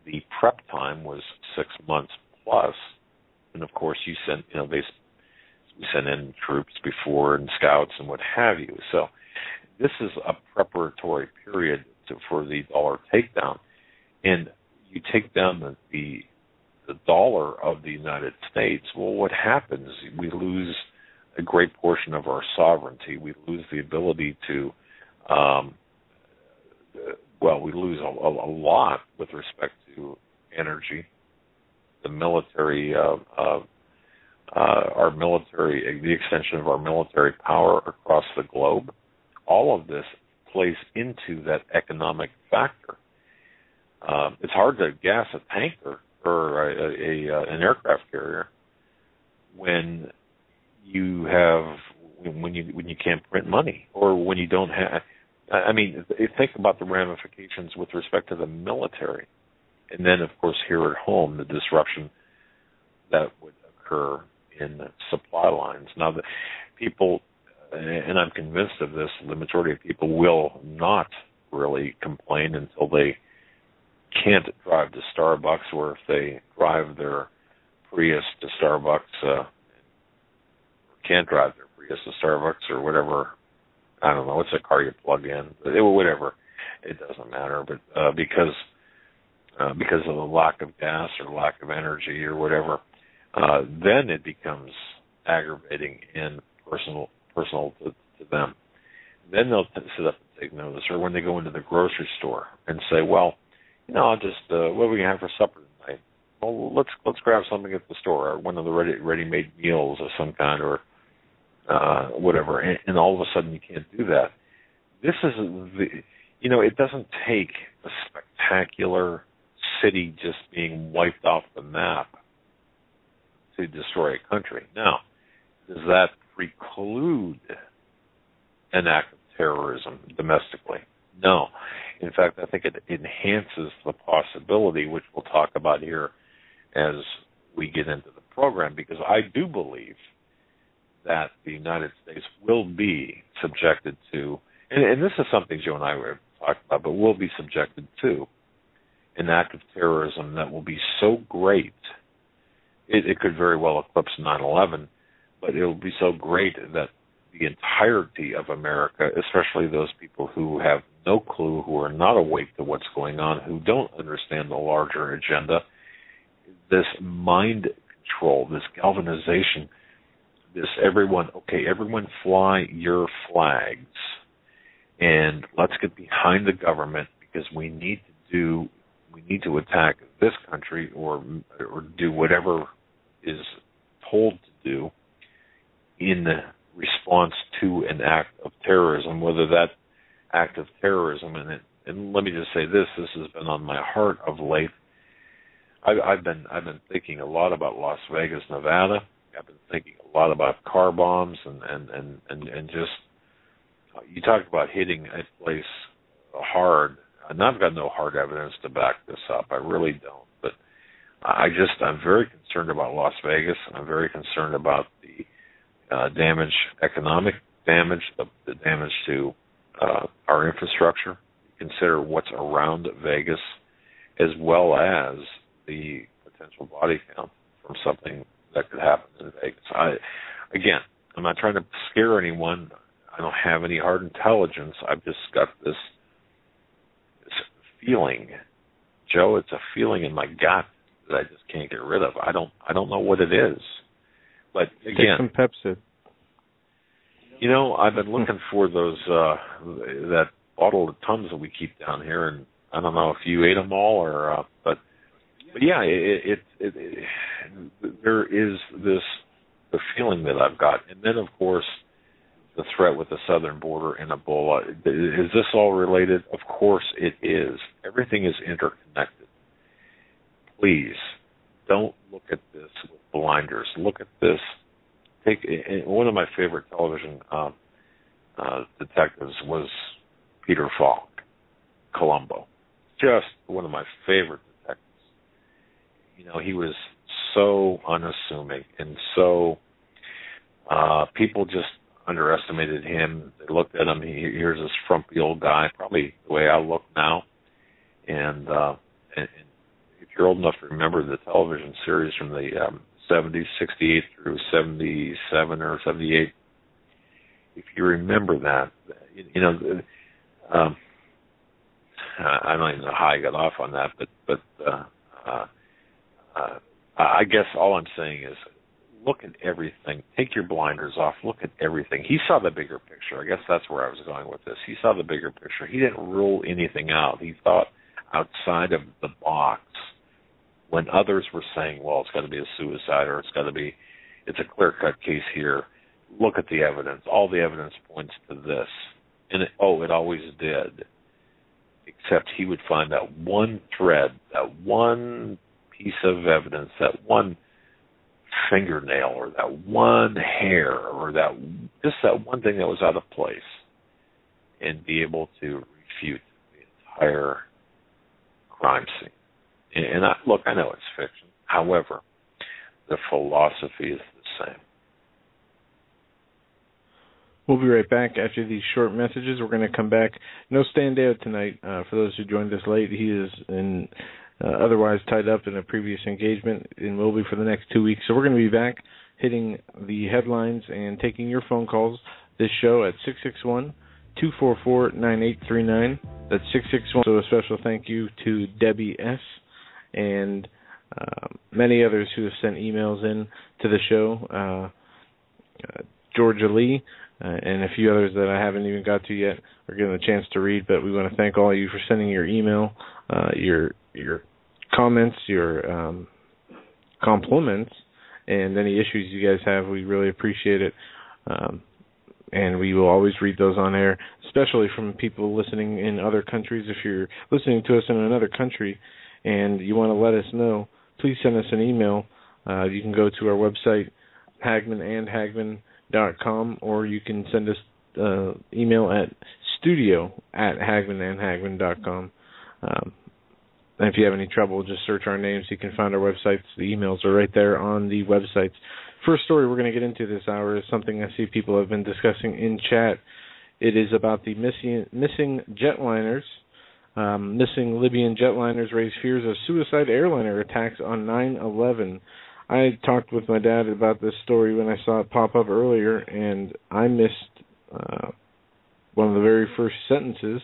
The prep time was 6 months plus, and of course we sent in troops before and scouts and what have you. So this is a preparatory period for the dollar takedown, and you take down the dollar of the United States. Well, what happens? We lose a great portion of our sovereignty. We lose the ability to, we lose a lot with respect to energy, the military, our military, the extension of our military power across the globe. All of this plays into that economic factor. It's hard to gas a tanker or an aircraft carrier when you can't print money, or when you don't have. Think about the ramifications with respect to the military, and then of course here at home, the disruption that would occur in supply lines. Now, the people, and I'm convinced of this, the majority of people will not really complain until they can't drive to Starbucks, or if they drive their Prius to Starbucks, or can't drive their Prius to Starbucks, or whatever. I don't know, what's a car you plug in? Whatever. It doesn't matter, but because of the lack of gas or lack of energy or whatever, then it becomes aggravating and personal to them. Then they'll sit up and take notice, or when they go into the grocery store and say, well, I'll just, what are we going to have for supper tonight? Well, let's grab something at the store, or one of the ready-made meals of some kind, or whatever, and all of a sudden you can't do that. This is it doesn't take a spectacular city just being wiped off the map to destroy a country. Now, does that preclude an act of terrorism domestically? No. In fact, I think it enhances the possibility, which we'll talk about here as we get into the program, because I do believe that the United States will be subjected to, and this is something Joe and I were talking about, but will be subjected to an act of terrorism that will be so great, it could very well eclipse 9/11, but it will be so great that the entirety of America, especially those people who have no clue, who are not awake to what's going on, who don't understand the larger agenda, this mind control, this galvanization, this everyone fly your flags, and let's get behind the government, because we need to attack this country or do whatever is told to do in response to an act of terrorism, whether that act of terrorism, and let me just say this has been on my heart of late. I've been thinking a lot about Las Vegas, Nevada. I've been thinking a lot about car bombs and just, you talked about hitting a place hard, and I've got no hard evidence to back this up. I really don't, but I'm very concerned about Las Vegas. I'm very concerned about the economic damage, the damage to our infrastructure. Consider what's around Vegas, as well as the potential body count from something that could happen in Vegas. I'm not trying to scare anyone. I don't have any hard intelligence. I've just got this feeling, Joe. It's a feeling in my gut that I just can't get rid of. I don't know what it is. But again, take some Pepsi. I've been looking for those that bottle of Tums that we keep down here, and I don't know if you ate them all or, but yeah, there is the feeling that I've got, and then of course the threat with the southern border and Ebola. Is this all related? Of course it is. Everything is interconnected. Please don't look at this with blinders. Look at this. One of my favorite television detectives was Peter Falk, Columbo. Just one of my favorite detectives. He was so unassuming, and so people just underestimated him. They looked at him. Here's this frumpy old guy, probably the way I look now. And if you're old enough to remember the television series from the 70s, 68 through 77 or 78, if you remember that, I don't even know how I got off on that, but I guess all I'm saying is look at everything. Take your blinders off. Look at everything. He saw the bigger picture. I guess that's where I was going with this. He saw the bigger picture. He didn't rule anything out. He thought outside of the box. When others were saying, well, it's got to be a suicide, or it's a clear-cut case here, look at the evidence. All the evidence points to this. And it always did. Except he would find that one thread, that one piece of evidence, that one fingernail, or that one hair, or that one thing that was out of place, and be able to refute the entire crime scene. And I know it's fiction. However, the philosophy is the same. We'll be right back after these short messages. We're going to come back. No standout tonight. For those who joined us late, he is otherwise tied up in a previous engagement and will be for the next 2 weeks. So we're going to be back hitting the headlines and taking your phone calls this show at 661-244-9839. That's 661. So a special thank you to Debbie S. and many others who have sent emails in to the show. Georgia Lee, and a few others that I haven't even got to yet are getting a chance to read, but we want to thank all of you for sending your email, your comments, your compliments, and any issues you guys have. We really appreciate it, and we will always read those on air, especially from people listening in other countries. If you're listening to us in another country and you want to let us know, please send us an email. You can go to our website, Hagmann.com, or you can send us email at studio@HagmannandHagmann.com. And if you have any trouble, just search our names. You can find our websites. The emails are right there on the websites. First story we're going to get into this hour is something I see people have been discussing in chat. It is about the missing jetliners. Missing Libyan jetliners raise fears of suicide airliner attacks on 9/11. I talked with my dad about this story when I saw it pop up earlier, and I missed one of the very first sentences,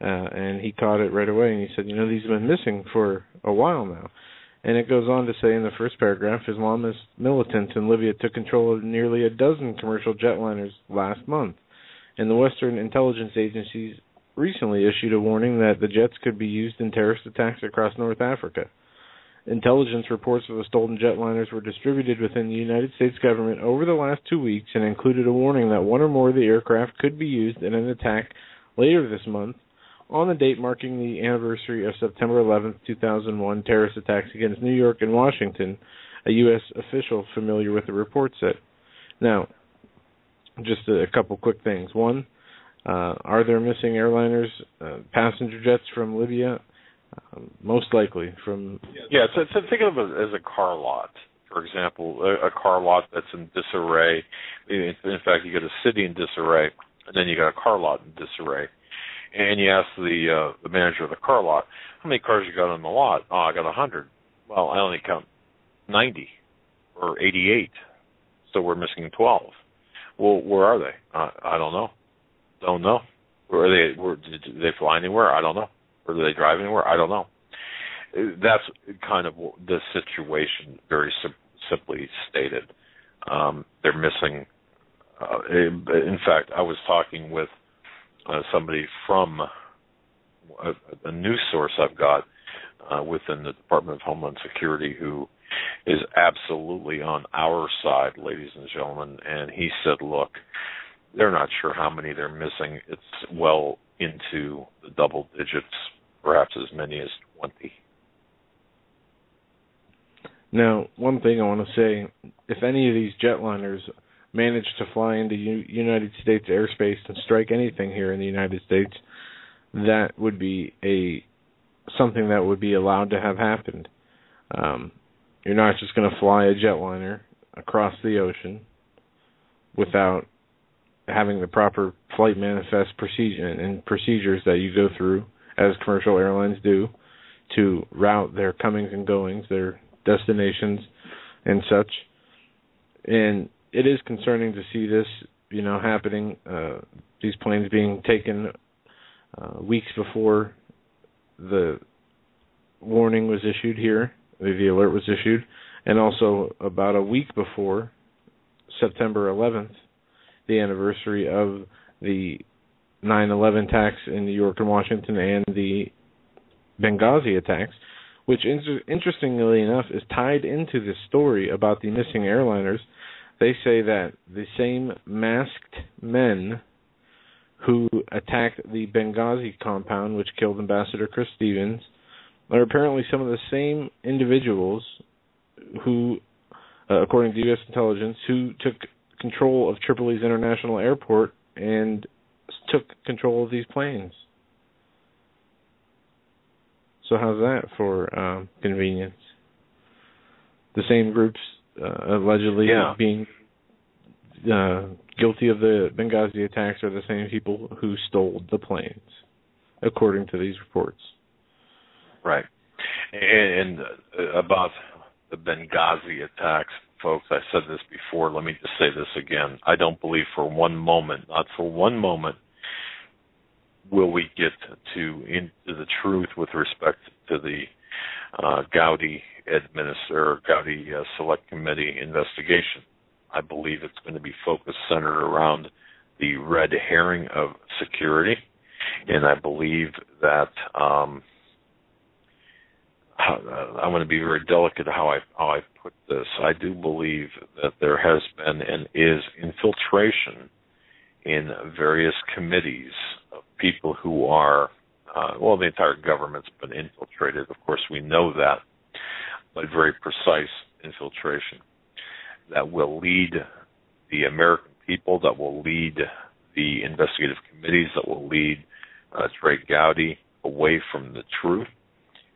and he caught it right away, and he said, these have been missing for a while now. And it goes on to say in the first paragraph, Islamist militants in Libya took control of nearly a dozen commercial jetliners last month, and the Western intelligence agencies recently issued a warning that the jets could be used in terrorist attacks across North Africa. Intelligence reports of the stolen jetliners were distributed within the United States government over the last 2 weeks and included a warning that one or more of the aircraft could be used in an attack later this month, on the date marking the anniversary of September 11, 2001 terrorist attacks against New York and Washington, a U.S. official familiar with the report said. Now, just a couple quick things. One, are there missing airliners, passenger jets from Libya? Most likely from... Yeah, so think of it as a car lot. For example, a car lot that's in disarray. In fact, you got a city in disarray, and then you got a car lot in disarray. And you ask the manager of the car lot, how many cars you got on the lot? Oh, I got 100. Well, I only count 90 or 88, so we're missing 12. Well, where are they? I don't know. Don't know. Did they fly anywhere? I don't know. Or do they drive anywhere? I don't know. That's kind of the situation, very simply stated. They're missing. In fact, I was talking with somebody from a news source I've got within the Department of Homeland Security who is absolutely on our side, ladies and gentlemen, and he said, look, they're not sure how many they're missing. It's well into the double digits, perhaps as many as 20. Now, one thing I want to say, if any of these jetliners manage to fly into United States airspace and strike anything here in the United States, that would be something that would be allowed to have happened. You're not just going to fly a jetliner across the ocean without having the proper flight manifest procedures that you go through, as commercial airlines do, to route their comings and goings, their destinations and such. And it is concerning to see this, happening, these planes being taken weeks before the warning was issued here, the alert was issued, and also about a week before September 11th, the anniversary of the 9/11 attacks in New York and Washington and the Benghazi attacks, which interestingly enough is tied into this story about the missing airliners. They say that the same masked men who attacked the Benghazi compound, which killed Ambassador Chris Stevens, are apparently some of the same individuals who, according to U.S. intelligence, who took control of Tripoli's international airport and took control of these planes. So how's that for convenience? The same groups allegedly being guilty of the Benghazi attacks are the same people who stole the planes, according to these reports. Right. And about the Benghazi attacks, folks, I said this before, let me just say this again. I don't believe for one moment, not for one moment, will we get into the truth with respect to the Gowdy Select Committee investigation. I believe it's going to be focused, centered around the red herring of security, and I believe that I want to be very delicate how I put this. I do believe that there has been and is infiltration in various committees of people who are, the entire government's been infiltrated. Of course, we know that, but very precise infiltration that will lead the American people, that will lead the investigative committees, that will lead Trey Gowdy away from the truth.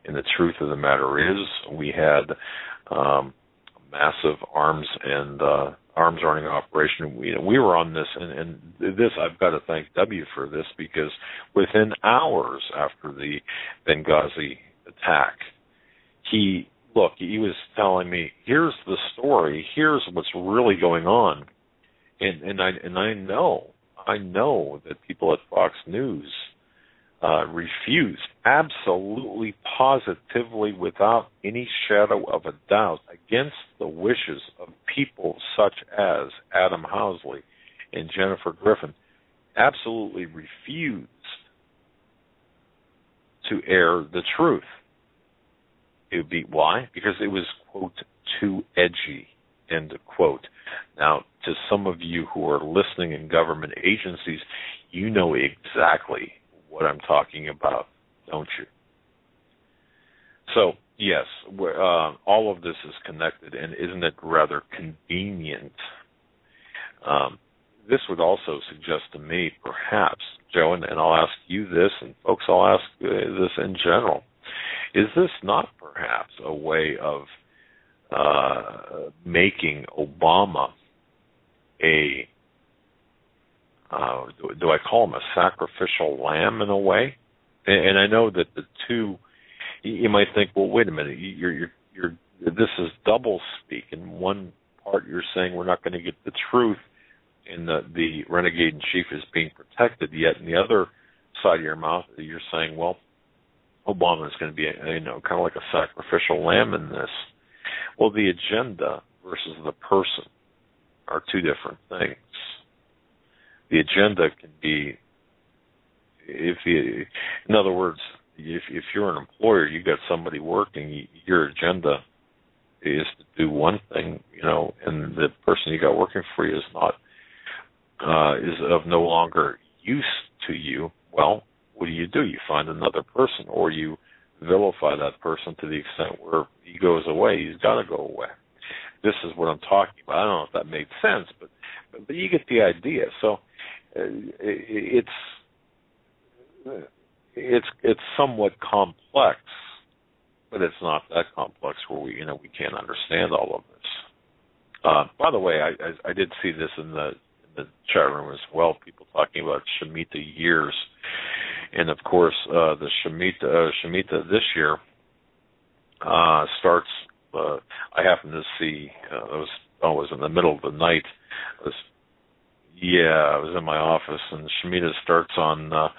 And the truth of the matter is, we had a massive arms running operation. We were on this, and this, I've got to thank W for this, because within hours after the Benghazi attack, he was telling me, here's the story, here's what's really going on. And I know that people at Fox News refused, absolutely, positively, without any shadow of a doubt, against the wishes of people such as Adam Housley and Jennifer Griffin, absolutely refused to air the truth. It would be, why? Because it was, quote, too edgy, end quote. Now, to some of you who are listening in government agencies, you know exactly what I'm talking about, don't you? So, yes, all of this is connected, and isn't it rather convenient? This would also suggest to me, perhaps, Joe, and I'll ask you this, and folks, I'll ask this in general, is this not perhaps a way of making Obama do I call him a sacrificial lamb in a way? And I know that the two, you might think, well, wait a minute, this is double speak. In one part, you're saying we're not going to get the truth, and the renegade in chief is being protected. Yet, in the other side of your mouth, you're saying, well, Obama is going to be, kind of like a sacrificial lamb in this. Well, the agenda versus the person are two different things. The agenda can be, in other words, if you're an employer, you got somebody working, your agenda is to do one thing, and the person you got working for you is of no longer use to you. Well, what do? You find another person, or you vilify that person to the extent where he goes away. He's got to go away. This is what I'm talking about. I don't know if that made sense, but you get the idea. So it's somewhat complex, but it's not that complex where we can't understand all of this. By the way, I did see this in the chat room as well. People talking about Shemitah years, and of course the Shemitah this year starts. I happened to see. I was in the middle of the night. I was in my office, and Shemitah starts on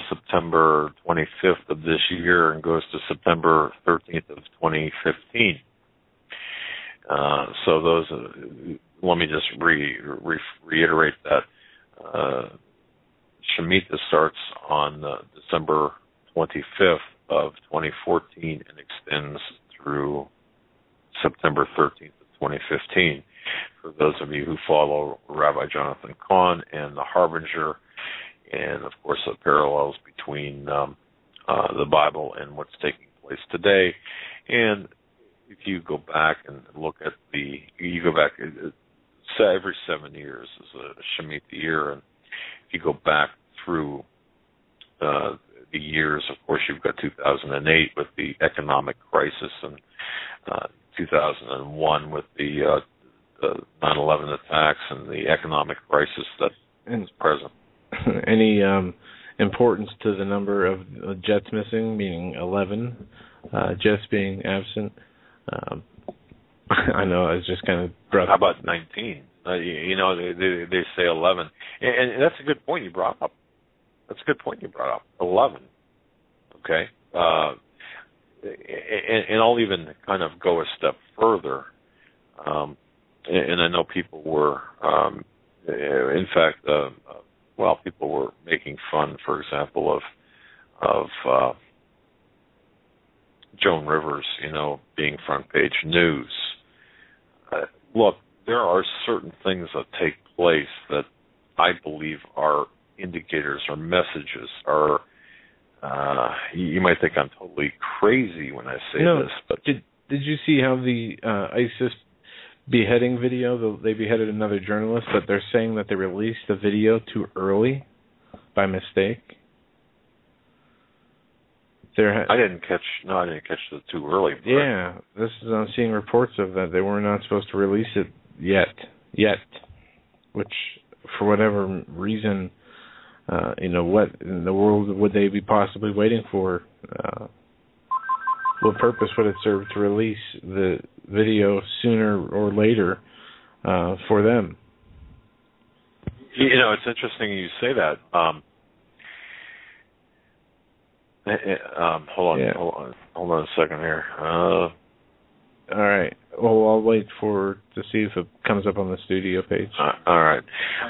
September 25th of this year and goes to September 13th of 2015. So those, let me just reiterate that. Shemitah starts on December 25th of 2014 and extends through September 13th of 2015. For those of you who follow Rabbi Jonathan Cahn and the Harbinger, and of course the parallels between the Bible and what's taking place today. And if you go back and look at every 7 years is a Shemitah year, and if you go back through the years, of course you've got 2008 with the economic crisis, and 2001 with the 9/11 attacks and the economic crisis that is present. Any importance to the number of jets missing, meaning 11 jets being absent? I know I was just kind of brought How about 19? They say 11, and that's a good point you brought up. 11. Okay, and I'll even kind of go a step further. And I know people were, in fact, people were making fun, for example, of Joan Rivers, being front page news. Look, there are certain things that take place that I believe are indicators or messages. Are you might think I'm totally crazy when I say this, but did you see how the ISIS beheading video? They beheaded another journalist, but they're saying that they released the video too early by mistake. I didn't catch the too early. Yeah, I'm seeing reports of that. They were not supposed to release it yet, which for whatever reason, what in the world would they be possibly waiting for? What purpose would it serve to release the video sooner or later for them? It's interesting you say that. Hold on a second here. All right. Well, I'll wait to see if it comes up on the studio page. All right.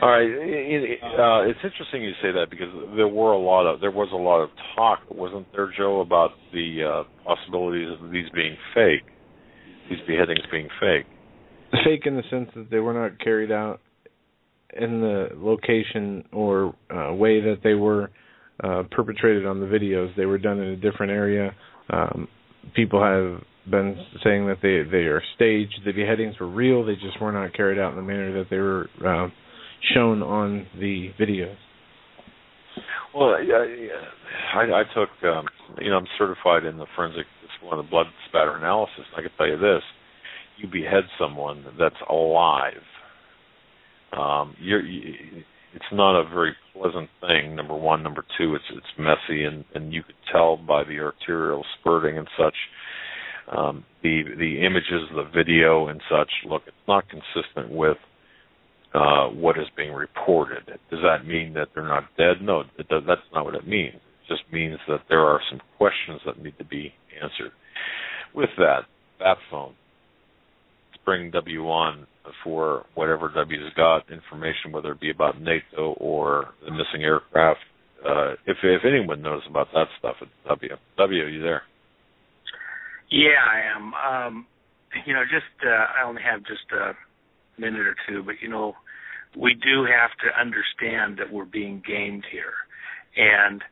It's interesting you say that because there was a lot of talk, wasn't there, Joe, about the possibilities of these being fake, these beheadings being fake. Fake in the sense that they were not carried out in the location or way that they were perpetrated on the videos. They were done in a different area. People have been saying that they are staged. The beheadings were real. They just were not carried out in the manner that they were shown on the videos. Well, I took, I'm certified in the forensic discipline of blood spatter analysis. I can tell you this: you behead someone that's alive. It's not a very pleasant thing. Number one, number two, it's messy, and you could tell by the arterial spurting and such. The images, the video, and such. Look, it's not consistent with what is being reported. Does that mean that they're not dead? No, that's not what it means. It just means that there are some questions that need to be answered. With that, bat phone. Bring W on for whatever W's got information, whether it be about NATO or the missing aircraft. If anyone knows about that stuff, it's W. W, are you there? Yeah, I am. I only have just a minute or two, but we do have to understand that we're being gamed here, and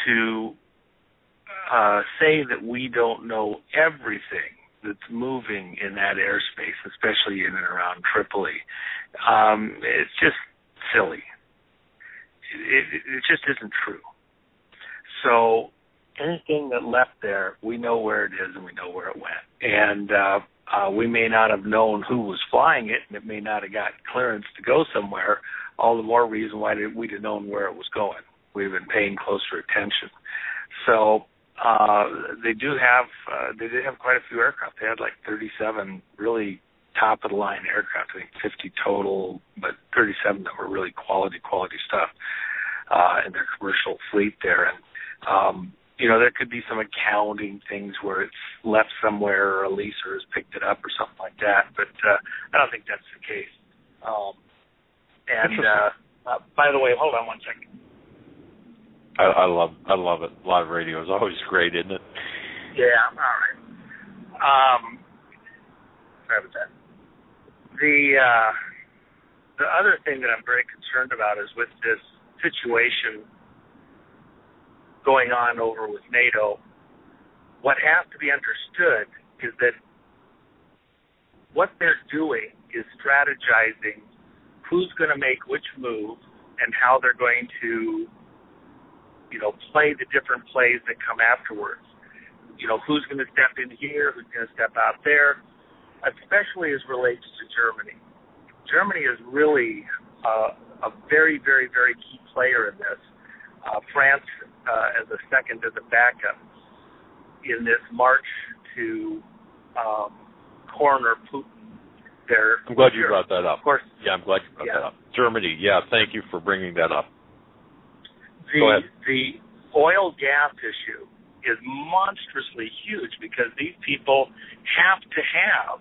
to say that we don't know everything that's moving in that airspace, especially in and around Tripoli, it's just silly. It just isn't true. So anything that left there, we know where it is and we know where it went. And we may not have known who was flying it, and it may not have got clearance to go somewhere. All the more reason why we'd have known where it was going. We've been paying closer attention. So they did have quite a few aircraft. They had like 37 really top of the line aircraft. I think 50 total, but 37 that were really quality stuff in their commercial fleet there. And there could be some accounting things where it's left somewhere or a leaser has picked it up or something like that. But I don't think that's the case. By the way, hold on one second. I love it. Live radio is always great, isn't it? Yeah, all right. Sorry about that. The other thing that I'm very concerned about is with this situation going on over with NATO, what has to be understood is that what they're doing is strategizing who's going to make which move and how they're going to play the different plays that come afterwards. who's going to step in here, who's going to step out there, especially as relates to Germany. Germany is really a very, very, very key player in this. France as a second, as a backup in this march to corner Putin. I'm glad you brought that up. Of course. Yeah, I'm glad you brought that up. Germany, thank you for bringing that up. Go ahead. The oil gas issue is monstrously huge because these people have to have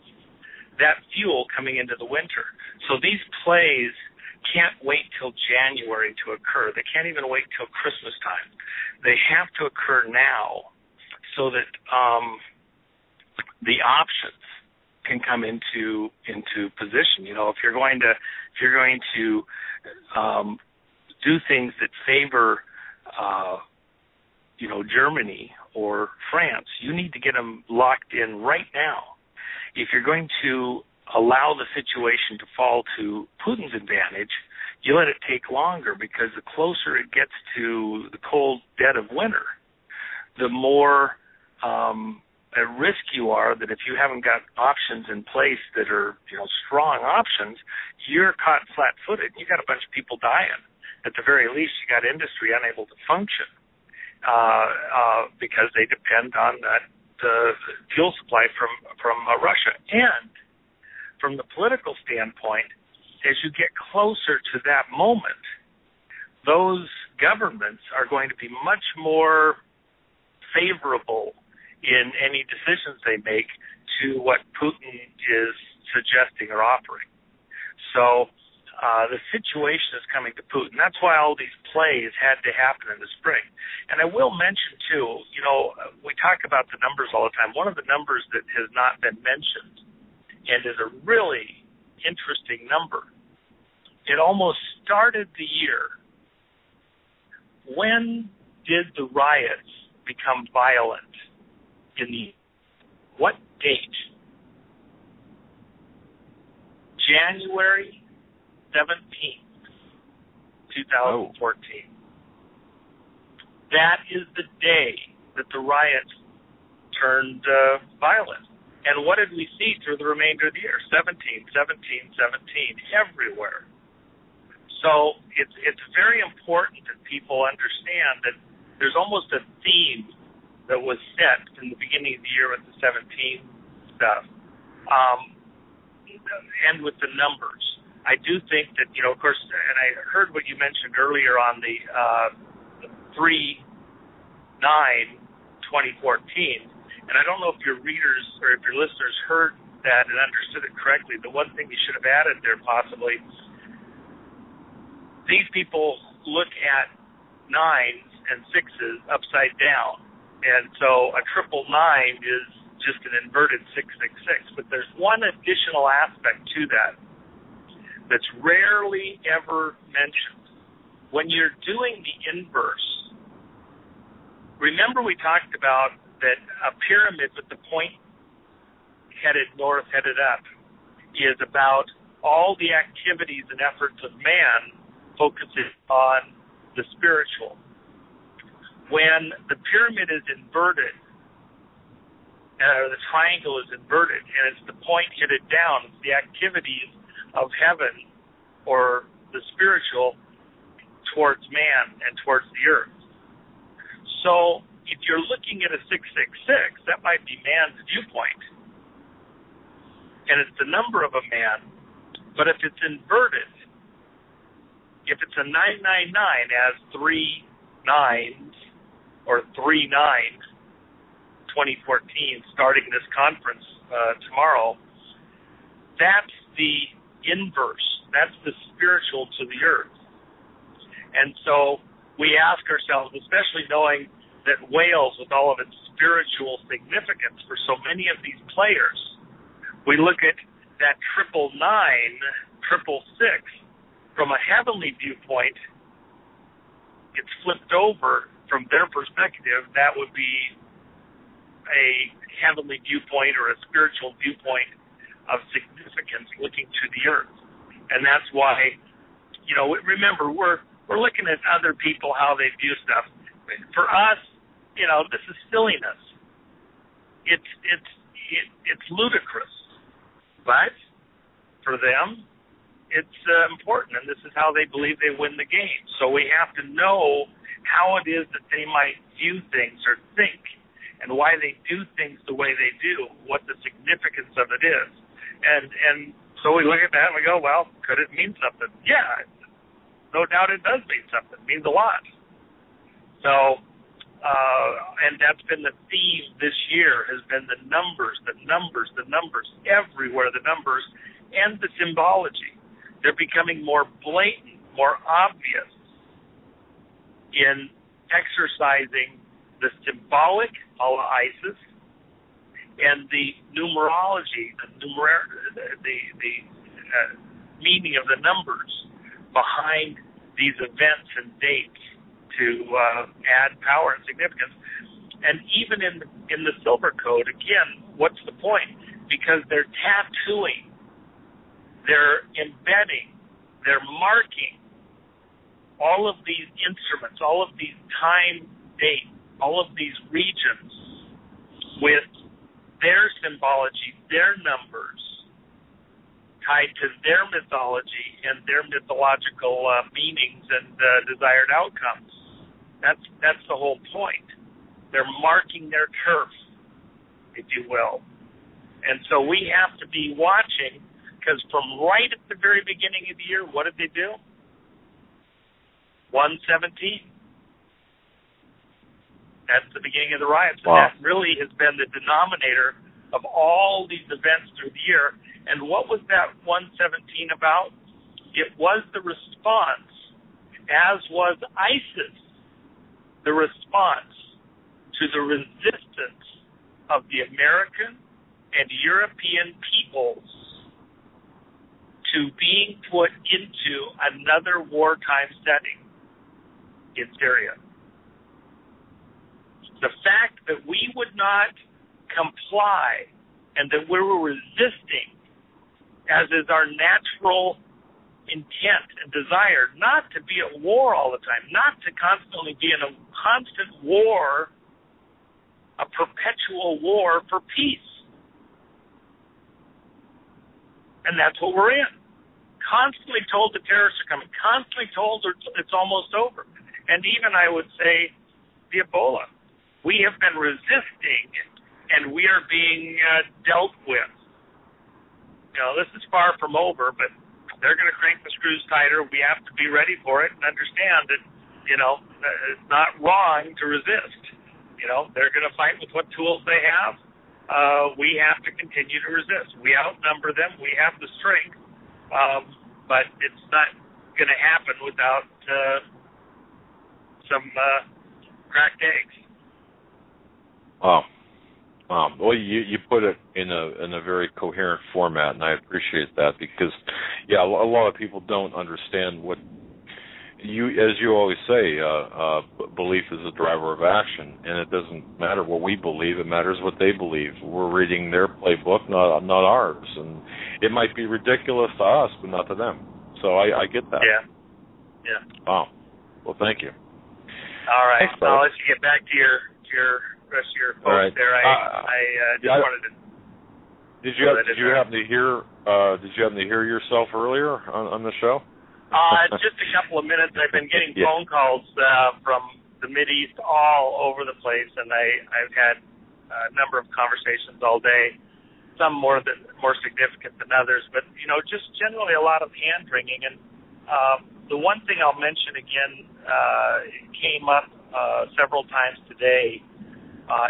that fuel coming into the winter. So these plays can't wait till January to occur. They can't even wait till Christmas time. They have to occur now so that the options can come into position. If you're going to do things that favor Germany or France, you need to get them locked in right now. If you're going to allow the situation to fall to Putin's advantage, you let it take longer, because the closer it gets to the cold dead of winter, the more at risk you are that if you haven't got options in place that are strong options, you're caught flat-footed. You got a bunch of people dying. At the very least, you got industry unable to function because they depend on that fuel supply from Russia. And from the political standpoint, as you get closer to that moment, those governments are going to be much more favorable in any decisions they make to what Putin is suggesting or offering. So the situation is coming to Putin. That's why all these plays had to happen in the spring. And I will mention, too, we talk about the numbers all the time. One of the numbers that has not been mentioned and is a really interesting number, it almost started the year. When did the riots become violent? What date? January 17th, 2014. That is the day that the riots turned violent. And what did we see through the remainder of the year? 17, everywhere. So it's very important that people understand that there's almost a theme that was set in the beginning of the year with the 17 stuff, and with the numbers. I do think that, of course, and I heard what you mentioned earlier on the 3/9/2014, and I don't know if your readers or if your listeners heard that and understood it correctly. The one thing you should have added there possibly, these people look at 9s and 6s upside down. And so a 999 is just an inverted 666. But there's one additional aspect to that that's rarely ever mentioned. When you're doing the inverse, remember we talked about that a pyramid with the point headed north, headed up, is about all the activities and efforts of man focusing on the spiritual. When the pyramid is inverted, or the triangle is inverted, and it's the point headed down, it's the activities of heaven or the spiritual towards man and towards the earth. So if you're looking at a 666, that might be man's viewpoint, and it's the number of a man. But if it's inverted, if it's a 999 as 3 9s, or 3/9/2014, starting this conference tomorrow, that's the inverse. That's the spiritual to the earth. And so we ask ourselves, especially knowing that Wales, with all of its spiritual significance for so many of these players, we look at that 999, 666, from a heavenly viewpoint, it's flipped over. From their perspective, that would be a heavenly viewpoint or a spiritual viewpoint of significance looking to the earth. And that's why, remember, we're looking at other people, how they view stuff. For us, this is silliness. it's ludicrous, but for them, it's important, and this is how they believe they win the game. So we have to know how it is that they might view things or think, and why they do things the way they do, what the significance of it is. And so we look at that and we go, well, could it mean something? Yeah, no doubt it does mean something. It means a lot. So, and that's been the theme this year, has been the numbers, everywhere, the numbers, and the symbology. They're becoming more blatant, more obvious in exercising the symbolic, a la ISIS, and the numerology, the meaning of the numbers behind these events and dates to add power and significance. And even in the Silver Code, again, what's the point? Because they're tattooing, they're embedding, they're marking all of these instruments, all of these time dates, all of these regions with their symbology, their numbers, tied to their mythology and their mythological meanings and desired outcomes. That's the whole point. They're marking their turf, if you will. And so we have to be watching, because from right at the very beginning of the year, what did they do? 117. That's the beginning of the riots. And that really has been the denominator of all these events through the year. And what was that 117 about? It was the response, as was ISIS, the response to the resistance of the American and European peoples to being put into another wartime setting in Syria. The fact that we would not comply and that we were resisting, as is our natural intent and desire, not to be at war all the time, not to constantly be in a constant war, a perpetual war for peace. And that's what we're in. Constantly told the terrorists are coming, constantly told it's almost over. And even, I would say, the Ebola. We have been resisting, and we are being dealt with. You know, this is far from over, but they're going to crank the screws tighter. We have to be ready for it and understand that, you know, it's not wrong to resist. You know, they're going to fight with what tools they have. We have to continue to resist. We outnumber them. We have the strength. But it's not going to happen without some cracked eggs. Wow. Well, you put it in a very coherent format, and I appreciate that, because, yeah, a lot of people don't understand what as you always say, belief is a driver of action, and it doesn't matter what we believe; it matters what they believe. We're reading their playbook, not ours, and it might be ridiculous to us, but not to them. So I get that. Yeah. Wow. Well, thank you. All right. Thanks, I'll let you get back to your rest of your folks right. there. I just wanted to. Did you happen to hear yourself earlier on the show? Just a couple of minutes. I've been getting phone calls from the Mideast all over the place, and I've had a number of conversations all day. Some more significant than others, but you know, just generally a lot of hand wringing. And the one thing I'll mention again, it came up several times today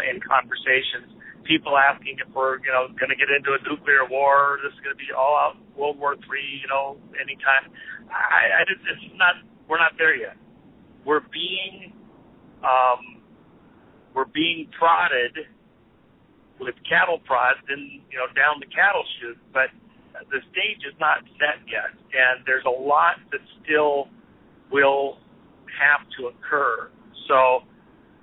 in conversations. People asking if we're, you know, going to get into a nuclear war. This is going to be all out World War III, you know, anytime. It's not. We're not there yet. We're being prodded with cattle prods and, you know, down the cattle chute, but the stage is not set yet, and there's a lot that still will have to occur. So,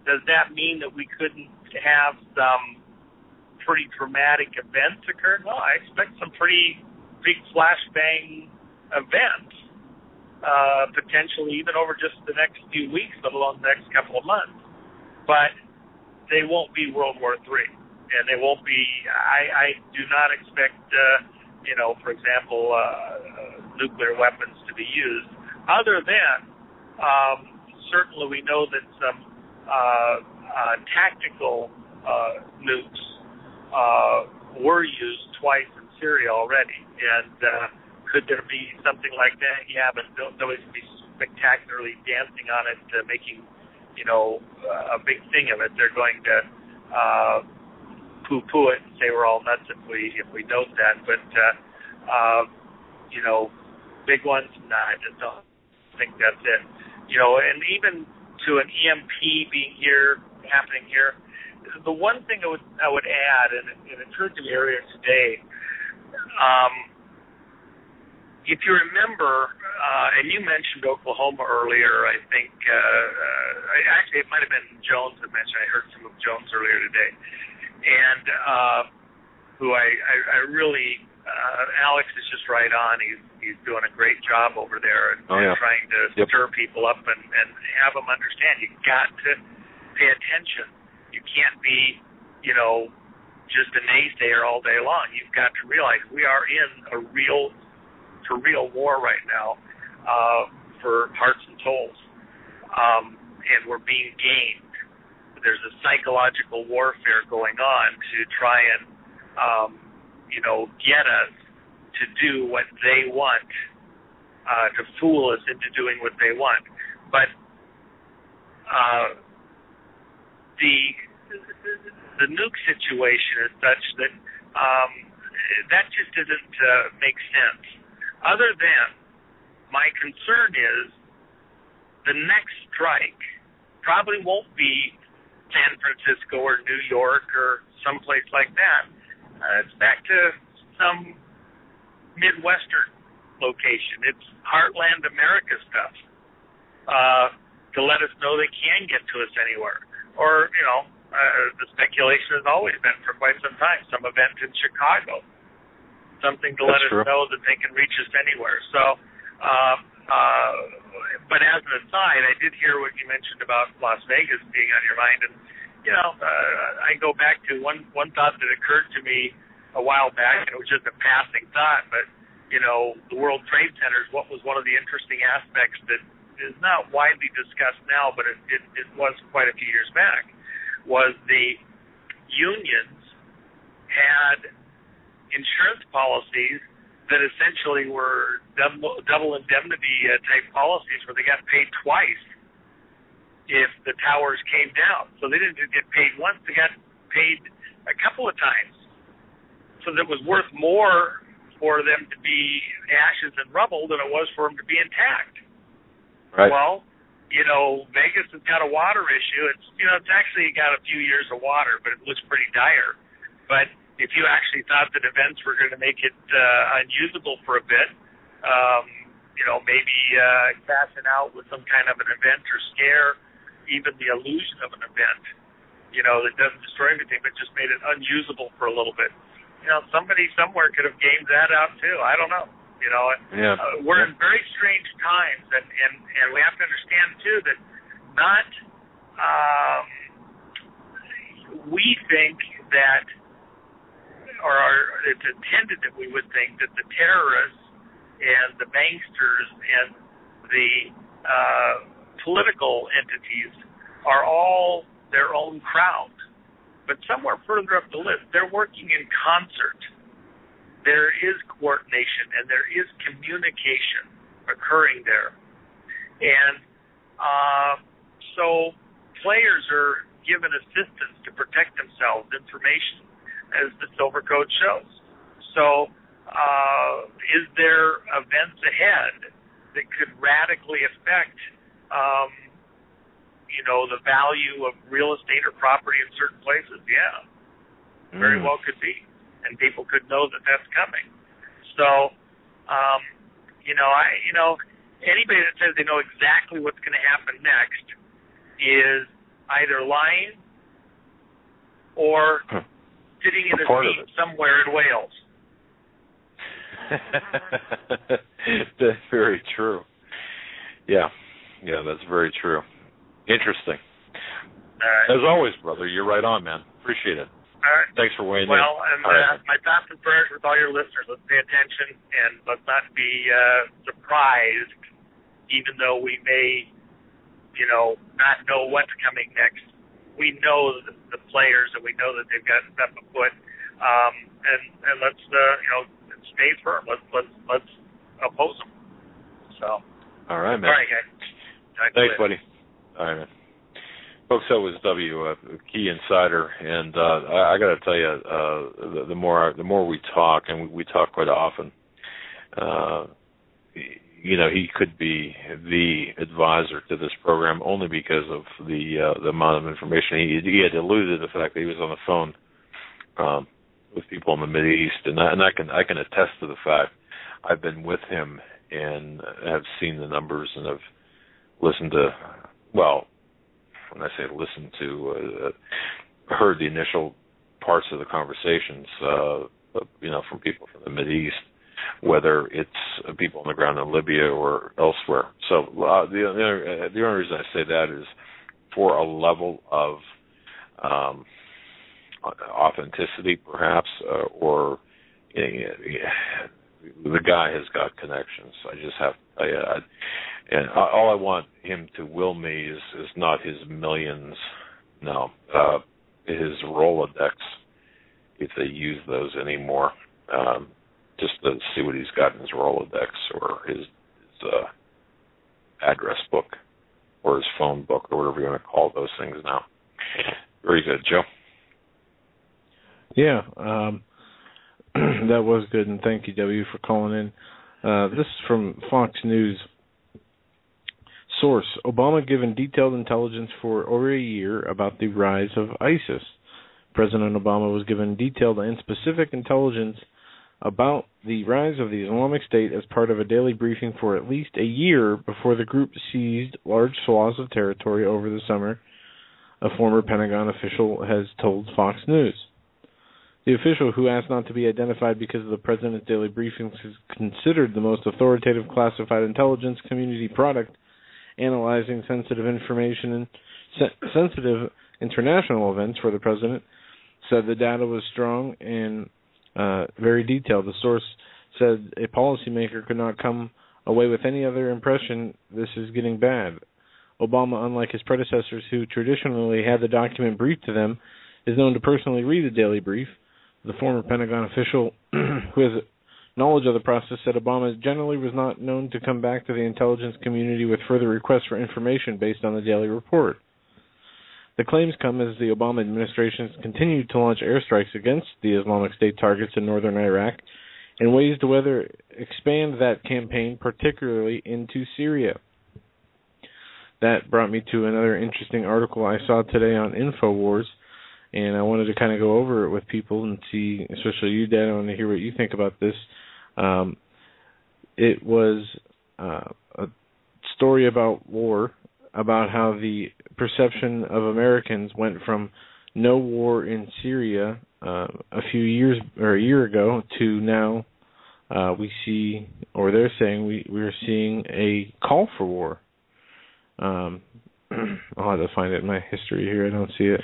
does that mean that we couldn't have some pretty dramatic events occur? No, I expect some pretty big flashbang events, potentially even over just the next few weeks, let alone the next couple of months. But they won't be World War III. and they won't be. I do not expect, for example, nuclear weapons to be used. Other than, certainly we know that some tactical nukes were used twice in Syria already, and could there be something like that? Yeah, but nobody's going to be spectacularly dancing on it, making a big thing of it. They're going to poo-poo it and say we're all nuts if we note that. But big ones, nah, I just don't think that's it. And even to an EMP being happening here, the one thing I would add, and it occurred to me earlier today, if you remember, and you mentioned Oklahoma earlier, I think, actually it might have been Jones that mentioned, I heard some of Jones earlier today, and who I really, Alex is just right on. He's doing a great job over there and trying to stir people up and have them understand. You've got to pay attention. You can't be, just a naysayer all day long. You've got to realize we are in a real war right now for hearts and souls, and we're being gamed. There's a psychological warfare going on to try and get us to do what they want, to fool us into doing what they want. But the nuke situation is such that that just doesn't make sense. Other than my concern is the next strike probably won't be San Francisco or New York or someplace like that. It's back to some Midwestern location. It's heartland America stuff to let us know they can get to us anywhere. Or, the speculation has always been for quite some time, some event in Chicago. Something to let us know that they can reach us anywhere. So, but as an aside, I did hear what you mentioned about Las Vegas being on your mind, and I go back to one thought that occurred to me a while back, and it was just a passing thought, but the World Trade Centers, what was one of the interesting aspects that is not widely discussed now, but it was quite a few years back, was the unions had insurance policies that essentially were double indemnity type policies where they got paid twice if the towers came down. So they didn't just get paid once, they got paid a couple of times. So that was worth more for them to be ashes and rubble than it was for them to be intact. Right. Well, Vegas has got a water issue. It's actually got a few years of water, but it looks pretty dire. But if you actually thought that events were going to make it unusable for a bit, maybe crashing out with some kind of an event or scare, even the illusion of an event, that doesn't destroy anything, but just made it unusable for a little bit. Somebody somewhere could have gamed that out too. I don't know. We're in very strange times, and we have to understand too that not we think that, or it's intended that we would think that the terrorists and the banksters and the political entities are all their own crowd. But somewhere further up the list, they're working in concert. There is coordination and there is communication occurring there. And so players are given assistance to protect themselves, information, as the Silver Code shows. So is there events ahead that could radically affect the value of real estate or property in certain places? Yeah, very well could be, and people could know that that's coming. So, anybody that says they know exactly what's going to happen next is either lying or sitting in a seat somewhere in Wales. That's very true. Yeah, that's very true. Interesting. All right. As always, brother, you're right on, man. Appreciate it. right. Thanks for weighing in. Well, and my thoughts and prayers with all your listeners. Let's pay attention, and let's not be surprised, even though we may, not know what's coming next. We know the players, and we know that they've got stuff afoot. And let's, stay firm. Let's oppose them. So. All right, man. All right, guys. Thanks, buddy. All right, man. Folks, that was W, Key Insider, and I got to tell you, the more we talk, and we talk quite often, he could be the advisor to this program only because of the amount of information. He had alluded to the fact that he was on the phone with people in the Mideast, and I can attest to the fact. I've been with him and have seen the numbers and have listened to, well, when I say listen to, heard the initial parts of the conversations, from people from the Mideast, whether it's people on the ground in Libya or elsewhere. So the only reason I say that is for a level of authenticity, perhaps, or the guy has got connections. I just have to tell you, and all I want him to will me is not his millions, no, his Rolodex, if they use those anymore, just to see what he's got in his Rolodex or his address book or his phone book or whatever you want to call those things now. Very good, Joe. Yeah, that was good, and thank you, W, for calling in. This is from Fox News. Source: Obama given detailed intelligence for over a year about the rise of ISIS. President Obama was given detailed and specific intelligence about the rise of the Islamic State as part of a daily briefing for at least a year before the group seized large swaths of territory over the summer, a former Pentagon official has told Fox News. The official, who asked not to be identified because of the president's daily briefings, is considered the most authoritative classified intelligence community product analyzing sensitive information and sensitive international events for the president, said the data was strong and very detailed. The source said a policymaker could not come away with any other impression. This is getting bad. Obama, unlike his predecessors who traditionally had the document briefed to them, is known to personally read the daily brief. The former Pentagon official who has knowledge of the process said Obama generally was not known to come back to the intelligence community with further requests for information based on the daily report. The claims come as the Obama administration continued to launch airstrikes against the Islamic State targets in northern Iraq and ways to whether expand that campaign, particularly into Syria. That brought me to another interesting article I saw today on InfoWars, and I wanted to kind of go over it with people and see, especially you, Dad, I want to hear what you think about this. It was a story about war, about how the perception of Americans went from no war in Syria a year ago to now we see, or they're saying we're seeing a call for war. I'll have to find it in my history here. I don't see it.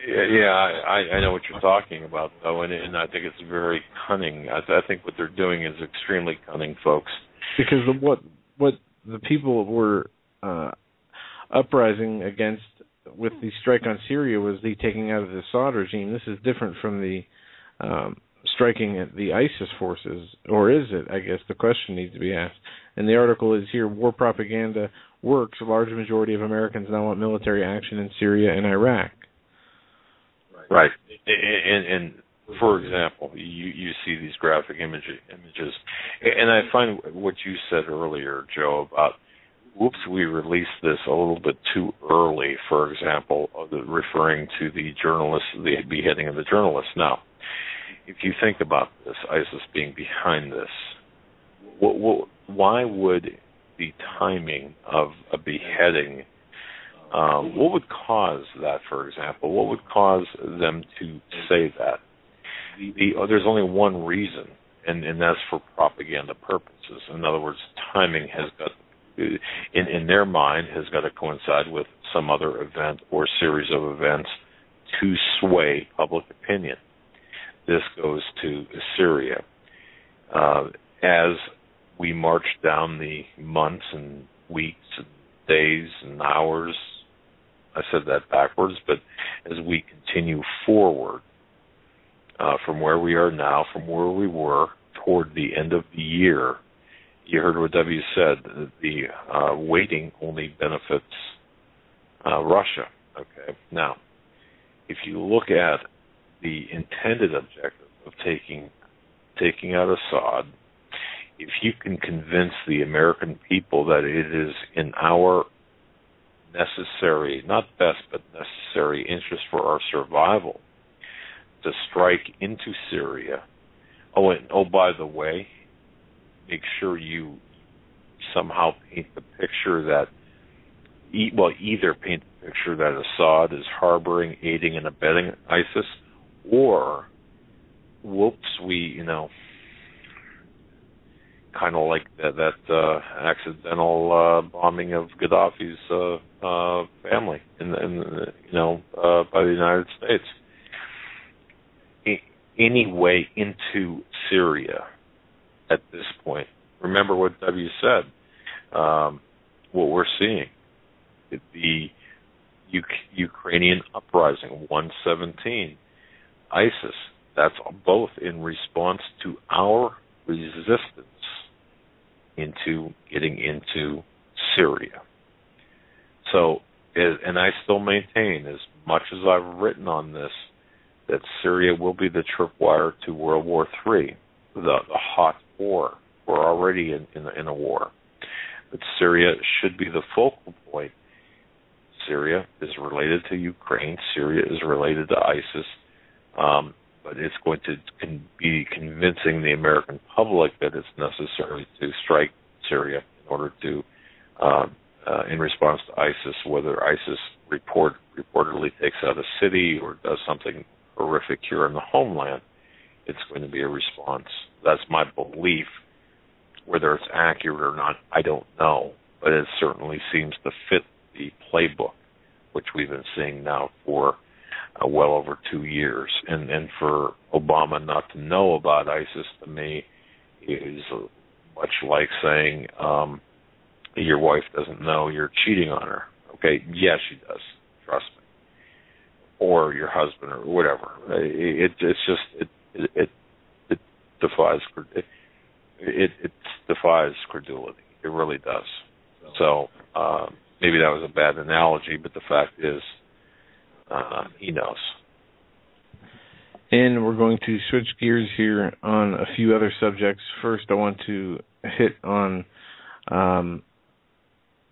Yeah, I know what you're talking about, though, and I think it's very cunning. I think what they're doing is extremely cunning, folks. Because what the people were uprising against with the strike on Syria was the taking out of the Assad regime. This is different from the striking at the ISIS forces, or is it? I guess the question needs to be asked. And the article is here: war propaganda works. A large majority of Americans now want military action in Syria and Iraq. Right. And for example, you see these graphic images, and I find what you said earlier, Joe, about, whoops, we released this a little bit too early, for example, referring to the journalist, the beheading of the journalist. Now, if you think about this, ISIS being behind this, why would the timing of a beheading, what would cause that, for example? What would cause them to say that? There's only one reason, and that's for propaganda purposes. In other words, timing has got, in their mind, has got to coincide with some other event or series of events to sway public opinion. This goes to Syria. As we march down the months and weeks and days and hours, I said that backwards, but as we continue forward from where we are now, from where we were toward the end of the year, you heard what W said, the waiting only benefits Russia. Okay. Now, if you look at the intended objective of taking out Assad, if you can convince the American people that it is in our necessary, not best, but necessary interest for our survival to strike into Syria. By the way, make sure you somehow paint the picture that, either paint the picture that Assad is harboring, aiding, and abetting ISIS, or, kind of like that accidental bombing of Gaddafi's family, by the United States. Any way into Syria at this point. Remember what W said. What we're seeing, the Ukrainian uprising, 117, ISIS. That's both in response to our resistance into getting into Syria. So, and I still maintain, as much as I've written on this, that Syria will be the tripwire to World War III, the hot war. We're already in a war. But Syria should be the focal point. Syria is related to Ukraine. Syria is related to ISIS. But it's going to be convincing the American public that it's necessary to strike Syria in order to, in response to ISIS, whether ISIS reportedly takes out a city or does something horrific here in the homeland, it's going to be a response. That's my belief. Whether it's accurate or not, I don't know, but it certainly seems to fit the playbook, which we've been seeing now for well over 2 years. And for Obama not to know about ISIS, to me, is much like saying your wife doesn't know you're cheating on her. Okay, yes, she does. Trust me. Or your husband, or whatever. It defies credulity. It really does. So maybe that was a bad analogy, but the fact is, he knows. And we're going to switch gears here on a few other subjects. First, I want to hit on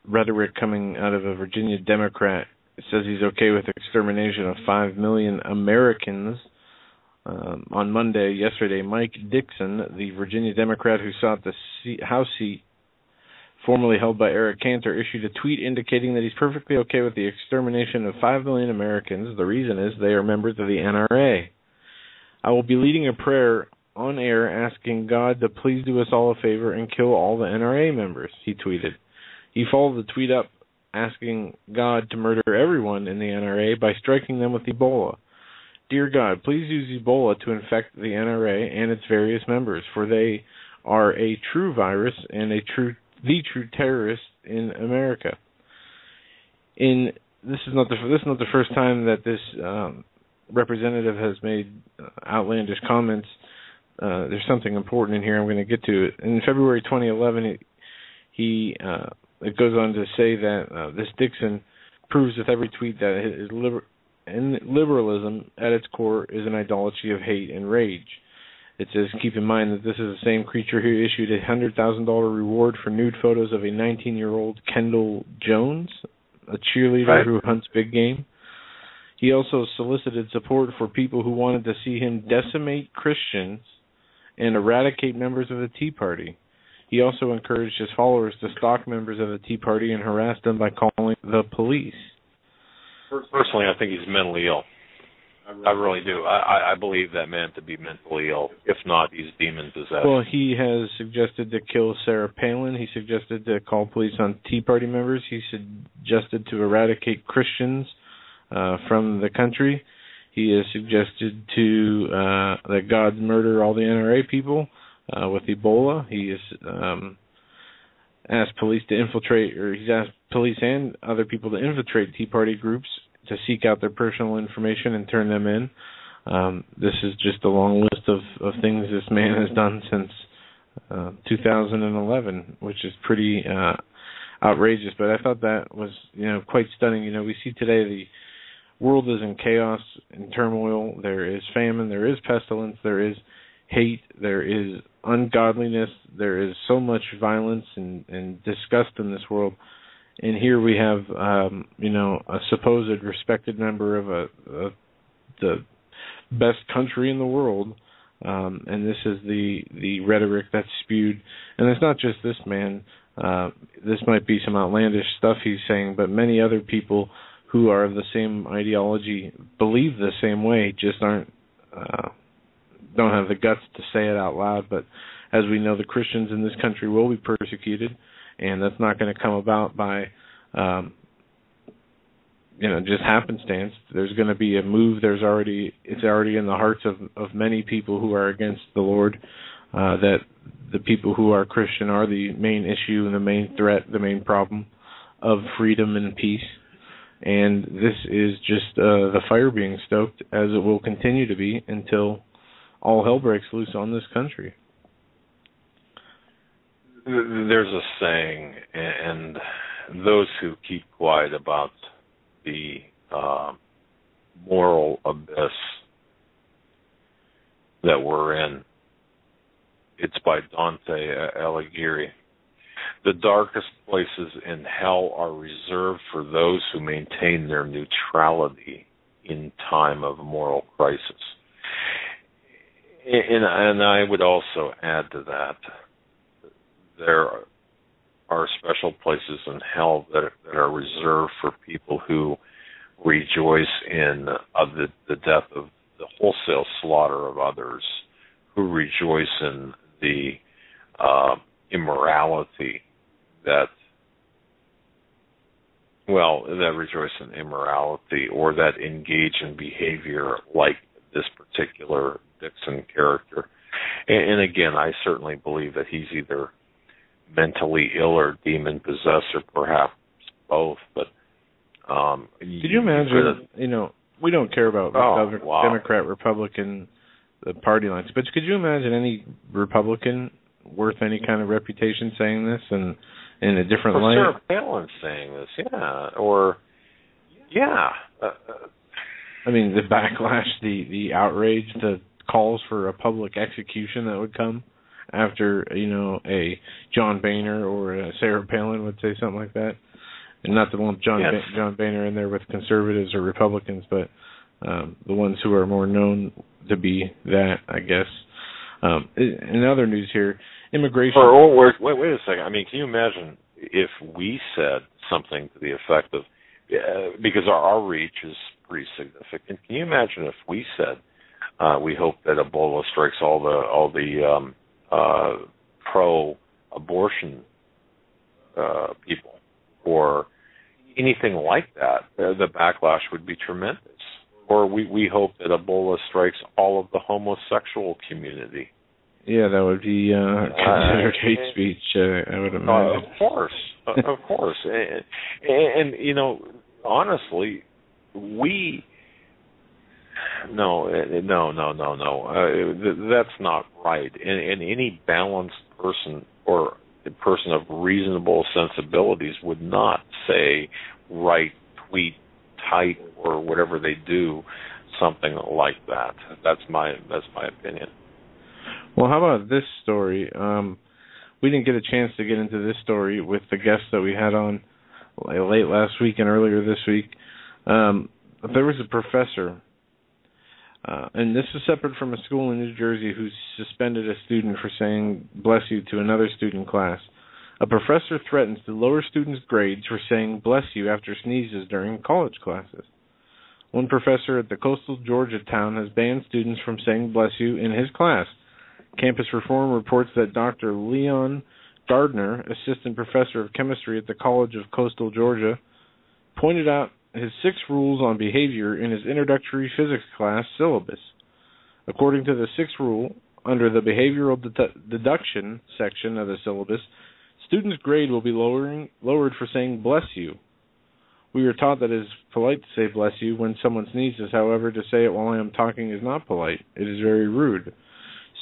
rhetoric coming out of a Virginia Democrat. It says he's okay with extermination of 5 million Americans. On yesterday, Mike Dixon, the Virginia Democrat who sought the House seat formerly held by Eric Cantor, issued a tweet indicating that he's perfectly okay with the extermination of 5 million Americans. The reason is they are members of the NRA. I will be leading a prayer on air asking God to please do us all a favor and kill all the NRA members, he tweeted. He followed the tweet up asking God to murder everyone in the NRA by striking them with Ebola. Dear God, please use Ebola to infect the NRA and its various members, for they are a true virus and the true terrorist in America. This is not the first time that this representative has made outlandish comments. There's something important in here. I'm going to get to it. In February 2011, it goes on to say that this Dixon proves with every tweet that liberalism at its core is an idolatry of hate and rage. It says, keep in mind that this is the same creature who issued a $100,000 reward for nude photos of a 19-year-old Kendall Jones, a cheerleader who hunts big game. He also solicited support for people who wanted to see him decimate Christians and eradicate members of the Tea Party. He also encouraged his followers to stalk members of the Tea Party and harass them by calling the police. Personally, I think he's mentally ill. I really do. I believe that man to be mentally ill. If not, he's demon-possessed. Well, he has suggested to kill Sarah Palin. He suggested to call police on Tea Party members. He suggested to eradicate Christians from the country. He has suggested that God murder all the NRA people with Ebola. He has asked police to infiltrate, or he's asked police and other people to infiltrate Tea Party groups to seek out their personal information and turn them in. This is just a long list of things this man has done since 2011, which is pretty outrageous. But I thought that was, quite stunning. We see today the world is in chaos and turmoil. There is famine, there is pestilence, there is hate, there is ungodliness, there is so much violence and disgust in this world. And here we have, a supposed respected member of the best country in the world, and this is the rhetoric that's spewed. And it's not just this man. This might be some outlandish stuff he's saying, but many other people who are of the same ideology believe the same way, just don't have the guts to say it out loud. But as we know, the Christians in this country will be persecuted, and that's not going to come about by just happenstance. There's going to be a move. It's already in the hearts of many people who are against the Lord, that the people who are Christian are the main issue and the main threat, the main problem of freedom and peace. And this is just the fire being stoked, as it will continue to be until all hell breaks loose on this country. There's a saying, and those who keep quiet about the moral abyss that we're in, it's by Dante Alighieri. The darkest places in hell are reserved for those who maintain their neutrality in time of moral crisis. And I would also add to that, there are special places in hell that are reserved for people who rejoice in the death of the wholesale slaughter of others, who rejoice in the immorality that rejoice in immorality or that engage in behavior like this particular Dixon character. And again, I certainly believe that he's either mentally ill or demon possessed, or perhaps both. But could you imagine? We don't care about Democrat, Republican, the party lines, but could you imagine any Republican worth any kind of reputation saying this and in a different light? Sarah Palin saying this, the backlash, the outrage, the calls for a public execution that would come after, a John Boehner or a Sarah Palin would say something like that. And not to lump John Boehner in there with conservatives or Republicans, but the ones who are more known to be that, I guess. In other news here, immigration... Wait a second. Can you imagine if we said something to the effect of... because our reach is pretty significant. Can you imagine if we said we hope that Ebola strikes all the pro-abortion people or anything like that? The backlash would be tremendous. Or we hope that Ebola strikes all of the homosexual community. Yeah, that would be considered hate speech, I would imagine. Of course. And honestly, No. That's not right. And any balanced person or a person of reasonable sensibilities would not say, write, tweet, type, or whatever they do, something like that. That's my opinion. Well, how about this story? We didn't get a chance to get into this story with the guests that we had on late last week and earlier this week. There was a professor, and this is separate from a school in New Jersey, who suspended a student for saying "bless you" to another student class. A professor threatens to lower students' grades for saying "bless you" after sneezes during college classes. One professor at the coastal Georgia town has banned students from saying "bless you" in his class. Campus Reform reports that Dr. Leon Gardner, assistant professor of chemistry at the College of Coastal Georgia, pointed out his 6 rules on behavior in his introductory physics class syllabus. According to the 6th rule, under the behavioral deduction section of the syllabus, students' grade will be lowered for saying bless you. We are taught that it is polite to say bless you when someone sneezes. However, to say it while I am talking is not polite. It is very rude.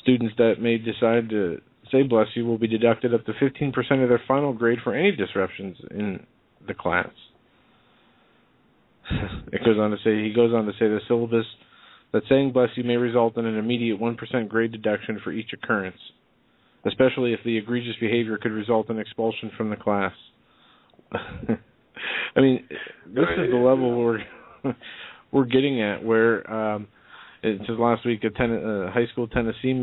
Students that may decide to say bless you will be deducted up to 15% of their final grade for any disruptions in the class. He goes on to say the syllabus that saying bless you may result in an immediate 1% grade deduction for each occurrence, especially if the egregious behavior could result in expulsion from the class. I mean, this is the level we're getting at, where it says last week a high school Tennessee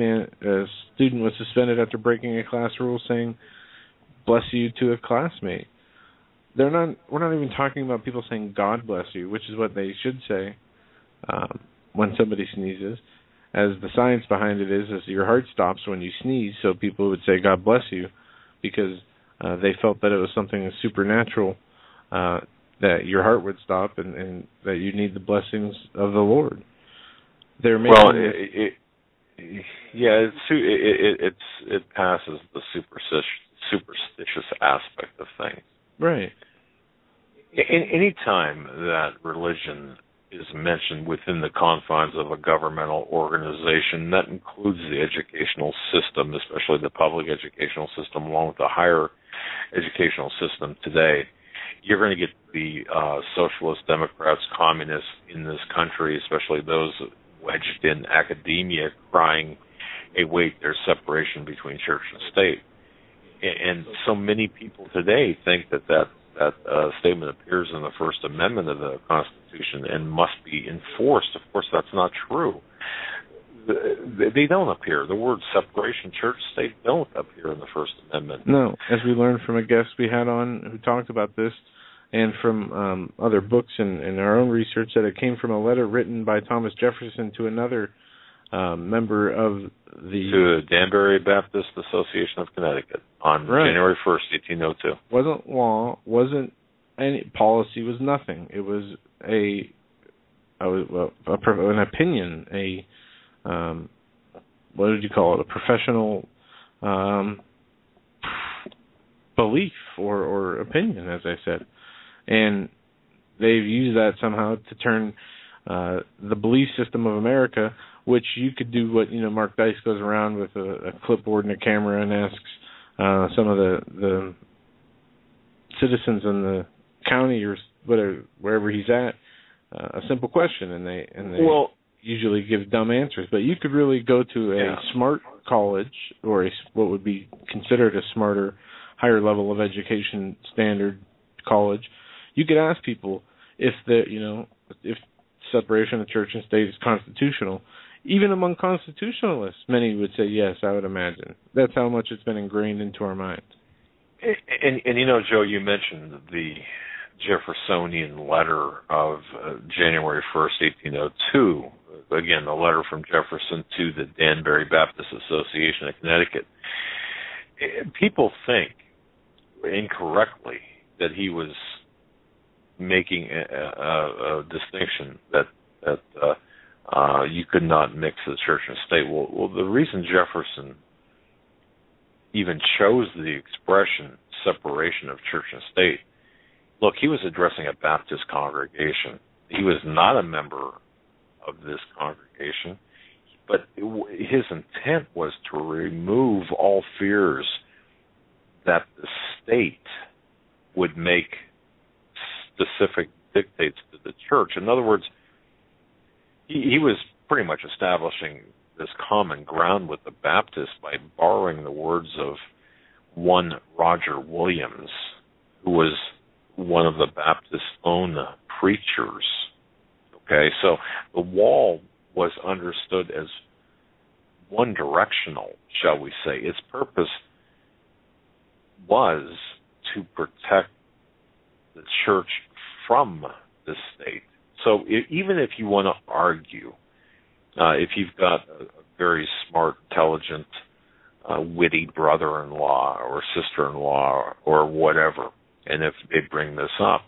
student was suspended after breaking a class rule saying bless you to a classmate. We're not even talking about people saying God bless you, which is what they should say when somebody sneezes. As the science behind it is your heart stops when you sneeze, so people would say God bless you because they felt that it was something supernatural, that your heart would stop and that you need the blessings of the Lord. It passes the superstitious aspect of things. Right. Any time that religion is mentioned within the confines of a governmental organization, that includes the educational system, especially the public educational system, along with the higher educational system today, you're going to get the socialists, Democrats, communists in this country, especially those wedged in academia, crying, hey, wait, there's separation between church and state. And so many people today think that statement appears in the First Amendment of the Constitution and must be enforced. Of course, that's not true. They don't appear. The words separation, church-state, don't appear in the First Amendment. No, as we learned from a guest we had on who talked about this, and from other books and our own research, that it came from a letter written by Thomas Jefferson to another member of the Danbury Baptist Association of Connecticut on January 1st, 1802. Wasn't law, wasn't any policy, was nothing. It was an opinion, what did you call it? A professional belief or opinion, as I said. And they've used that somehow to turn the belief system of America, which you could do what, Mark Dice goes around with a clipboard and a camera and asks some of the citizens in the county or wherever he's at a simple question, and they usually give dumb answers. But you could really go to a smart college or what would be considered a smarter, higher level of education standard college. You could ask people if separation of church and state is constitutional. Even among constitutionalists, many would say yes, I would imagine. That's how much it's been ingrained into our minds. And Joe, you mentioned the Jeffersonian letter of January 1st, 1802. Again, the letter from Jefferson to the Danbury Baptist Association of Connecticut. People think incorrectly that he was making a distinction that you could not mix the church and state. Well, the reason Jefferson even chose the expression separation of church and state, look, he was addressing a Baptist congregation. He was not a member of this congregation, but his intent was to remove all fears that the state would make specific dictates to the church. In other words, he was pretty much establishing this common ground with the Baptists by borrowing the words of one Roger Williams, who was one of the Baptists' own preachers. Okay, so the wall was understood as one directional, shall we say. Its purpose was to protect the church from the state. So even if you want to argue, if you've got a very smart, intelligent, witty brother-in-law or sister-in-law or whatever, and if they bring this up,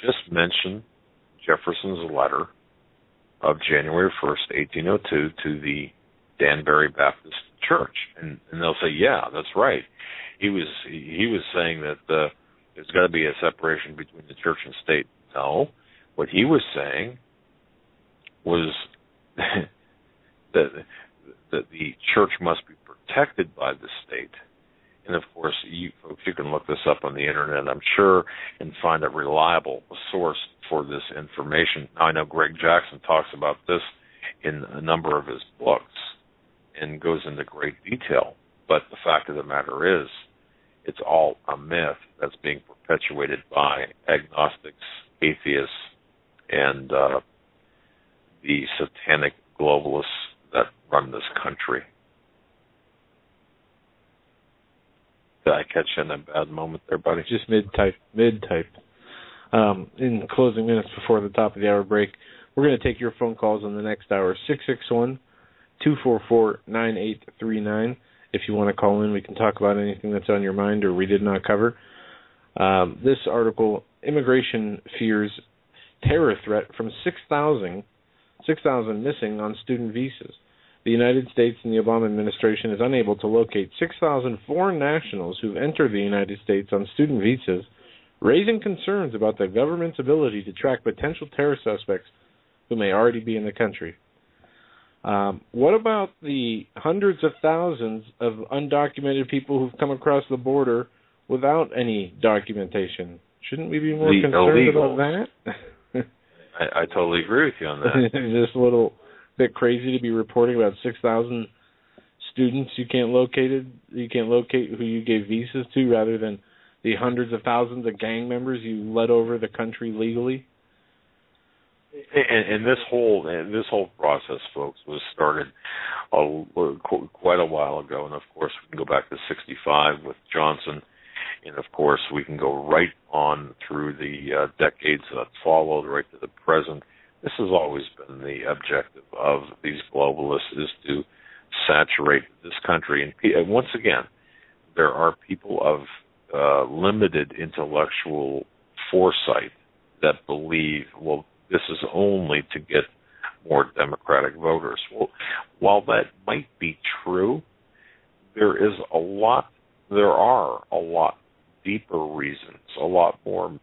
just mention Jefferson's letter of January 1st, 1802, to the Danbury Baptist Church, and they'll say, yeah, that's right. He was saying that there's got to be a separation between the church and state. No, what he was saying was that the church must be protected by the state. And of course, you folks, you can look this up on the internet, I'm sure, and find a reliable source for this information. Now, I know Greg Jackson talks about this in a number of his books and goes into great detail. But the fact of the matter is, it's all a myth that's being perpetuated by agnostics, atheists, and the satanic globalists that run this country. Did I catch you in a bad moment there, buddy? Just mid-type. In closing minutes before the top of the hour break, we're going to take your phone calls in the next hour, 661-244-9839. If you want to call in, we can talk about anything that's on your mind or we did not cover. This article, Immigration Fears Terror Threat from 6,000 missing on student visas. The United States and the Obama administration is unable to locate 6,000 foreign nationals who've entered the United States on student visas, raising concerns about the government's ability to track potential terror suspects who may already be in the country. What about the hundreds of thousands of undocumented people who've come across the border without any documentation? Shouldn't we be more concerned about that? I totally agree with you on that. Just a little bit crazy to be reporting about 6,000 students you can't locate who you gave visas to, rather than the hundreds of thousands of gang members you led over the country legally. And this whole process, folks, was started quite a while ago, and of course we can go back to '65 with Johnson, and of course we can go right on through the decades that followed, right to the present. This has always been the objective of these globalists, is to saturate this country. And once again, there are people of limited intellectual foresight that believe, well, this is only to get more Democratic voters. Well, while that might be true, there are a lot deeper reasons, a lot more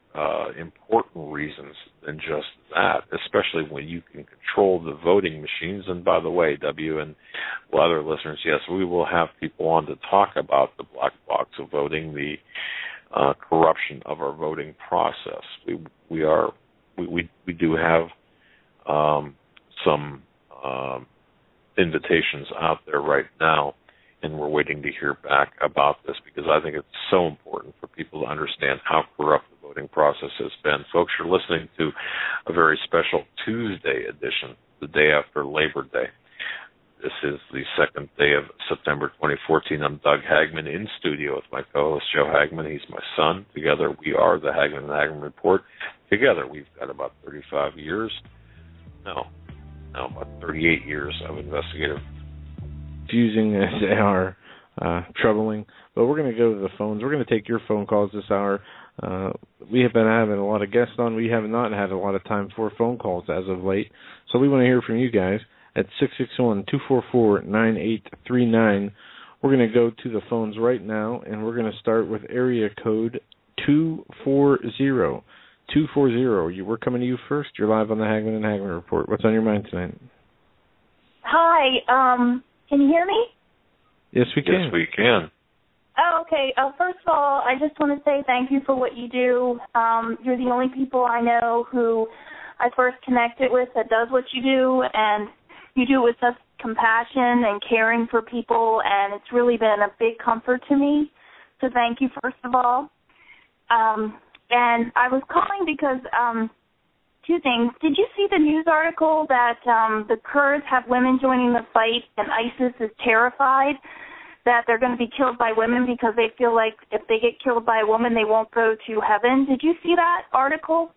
important reasons than just that, especially when you can control the voting machines. And by the way, W and other listeners, yes, we will have people on to talk about the black box of voting, the corruption of our voting process. We do have some invitations out there right now, and we're waiting to hear back about this, because I think it's so important for people to understand how corrupt the voting process has been. Folks, you're listening to a very special Tuesday edition, the day after Labor Day. This is the second day of September 2014. I'm Doug Hagmann in studio with my co-host Joe Hagmann. He's my son. Together we are the Hagmann Hagmann Report. Together we've got about 35 years. No, about 38 years of investigative. Confusing as they are, troubling. But we're going to go to the phones. We're going to take your phone calls this hour. We have been having a lot of guests on. We have not had a lot of time for phone calls as of late. So we want to hear from you guys at 661-244-9839. We're going to go to the phones right now, and we're going to start with area code 240. 240. We're coming to you first. You're live on the Hagmann and Hagmann Report. What's on your mind tonight? Hi. Can you hear me? Yes, we can. Yes, we can. Oh, okay. First of all, I just want to say thank you for what you do. You're the only people I know who I first connected with that does what you do, and you do it with such compassion and caring for people, and it's really been a big comfort to me. So thank you, first of all. And I was calling because two things. Did you see the news article that the Kurds have women joining the fight, and ISIS is terrified that they're going to be killed by women because they feel like if they get killed by a woman, they won't go to heaven? Did you see that article?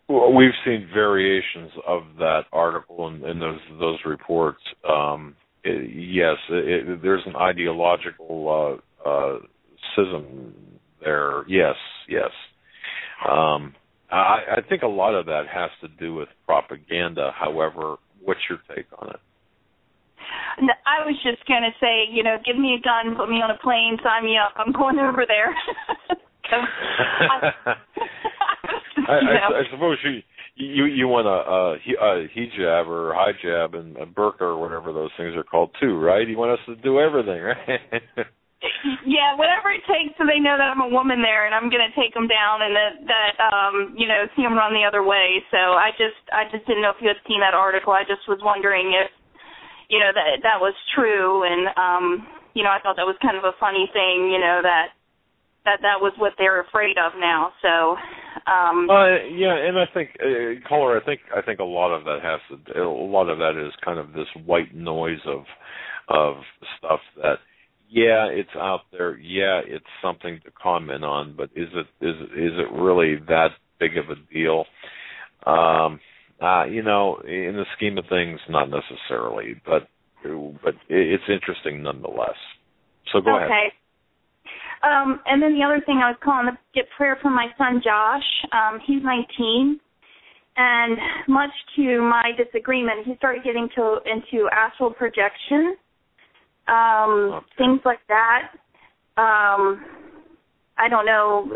Well, we've seen variations of that article and those reports. Yes, there's an ideological schism there. Yes. I think a lot of that has to do with propaganda. However, what's your take on it? No, I was just going to say, give me a gun, put me on a plane, sign me up. I'm going over there. I suppose you want a hijab or hijab and a burqa or whatever those things are called too, right? You want us to do everything, right? Yeah, whatever it takes so they know that I'm a woman there and I'm going to take them down and that see them run the other way. So I just didn't know if you had seen that article. I just was wondering if, that was true. And, I thought that was kind of a funny thing, that was what they're afraid of now. So, yeah, and I think, caller, I think a lot of that is kind of this white noise of stuff that, yeah, it's out there. Yeah, it's something to comment on, but is it really that big of a deal? In the scheme of things, not necessarily, but it's interesting nonetheless. So go ahead. Okay. And then the other thing I was calling to get prayer for my son Josh. He's 19, and much to my disagreement, he started getting into astral projection. Things like that. I don't know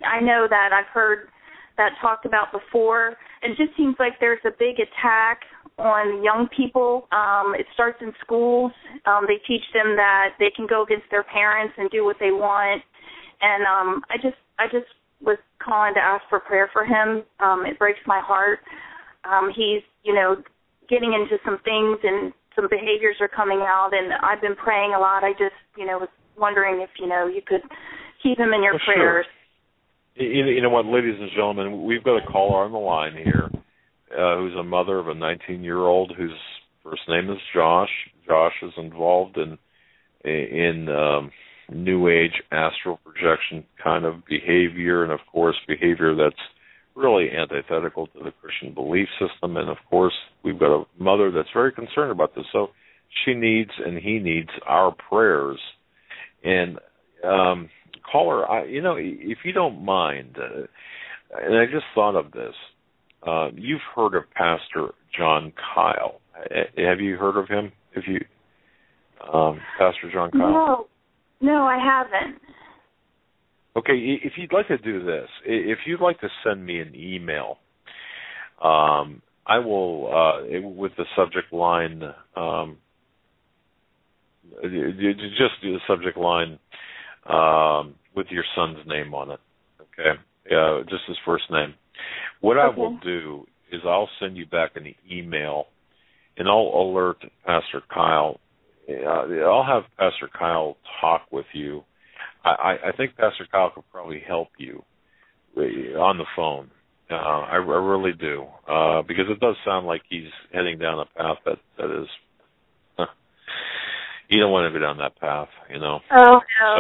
I know that I've heard that talked about before. It just seems like there's a big attack on young people. It starts in schools. They teach them that they can go against their parents and do what they want. And I just was calling to ask for prayer for him. It breaks my heart. He's, getting into some things and some behaviors are coming out, and I've been praying a lot. I just, was wondering if, you could keep him in your prayers. Sure. You know what, ladies and gentlemen, we've got a caller on the line here who's a mother of a 19-year-old whose first name is Josh. Josh is involved in New Age astral projection kind of behavior, and, of course, behavior that's really antithetical to the Christian belief system. And, of course, we've got a mother that's very concerned about this. So she needs and he needs our prayers. And, caller, if you don't mind, and I just thought of this, you've heard of Pastor John Kyle. Have you heard of him? Pastor John Kyle? No, I haven't. Okay, if you'd like to do this, if you'd like to send me an email, I will, with the subject line, just do the subject line with your son's name on it, okay? Just his first name. What I will do is I'll send you back an email, and I'll alert Pastor Kyle. I'll have Pastor Kyle talk with you. I think Pastor Kyle could probably help you on the phone. I really do, because it does sound like he's heading down a path that is. You don't want to go down that path, Oh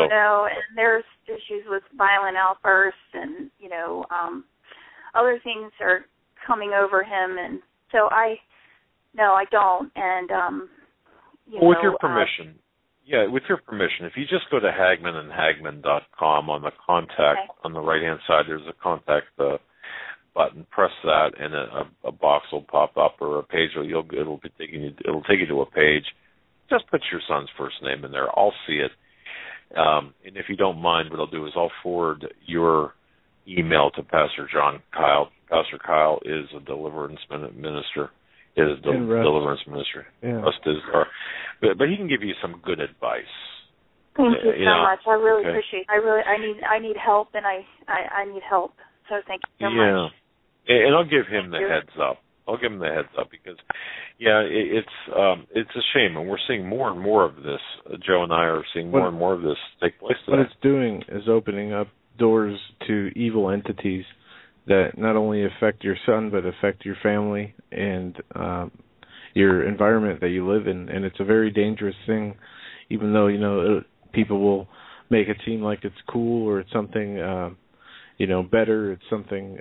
no, and there's issues with violent outbursts, and other things are coming over him, and so I don't, and with your permission. Yeah, with your permission, if you just go to HagmannandHagmann.com on the contact, on the right-hand side, there's a contact button. Press that, and a box will pop up, or a page, or it'll take you to a page. Just put your son's first name in there. I'll see it. And if you don't mind, what I'll do is I'll forward your email to Pastor John Kyle. Pastor Kyle is a deliverance minister. Deliverance ministry. Yeah. But he can give you some good advice. Thank you so much. I really appreciate it. I need help, and I need help. So thank you so much. Yeah. And I'll give him the heads up. Because, it's a shame, and we're seeing more and more of this. Joe and I are seeing more and more of this take place today. What it's doing is opening up doors to evil entities that not only affect your son, but affect your family and your environment that you live in. And it's a very dangerous thing, even though, people will make it seem like it's cool, or it's something, better, it's something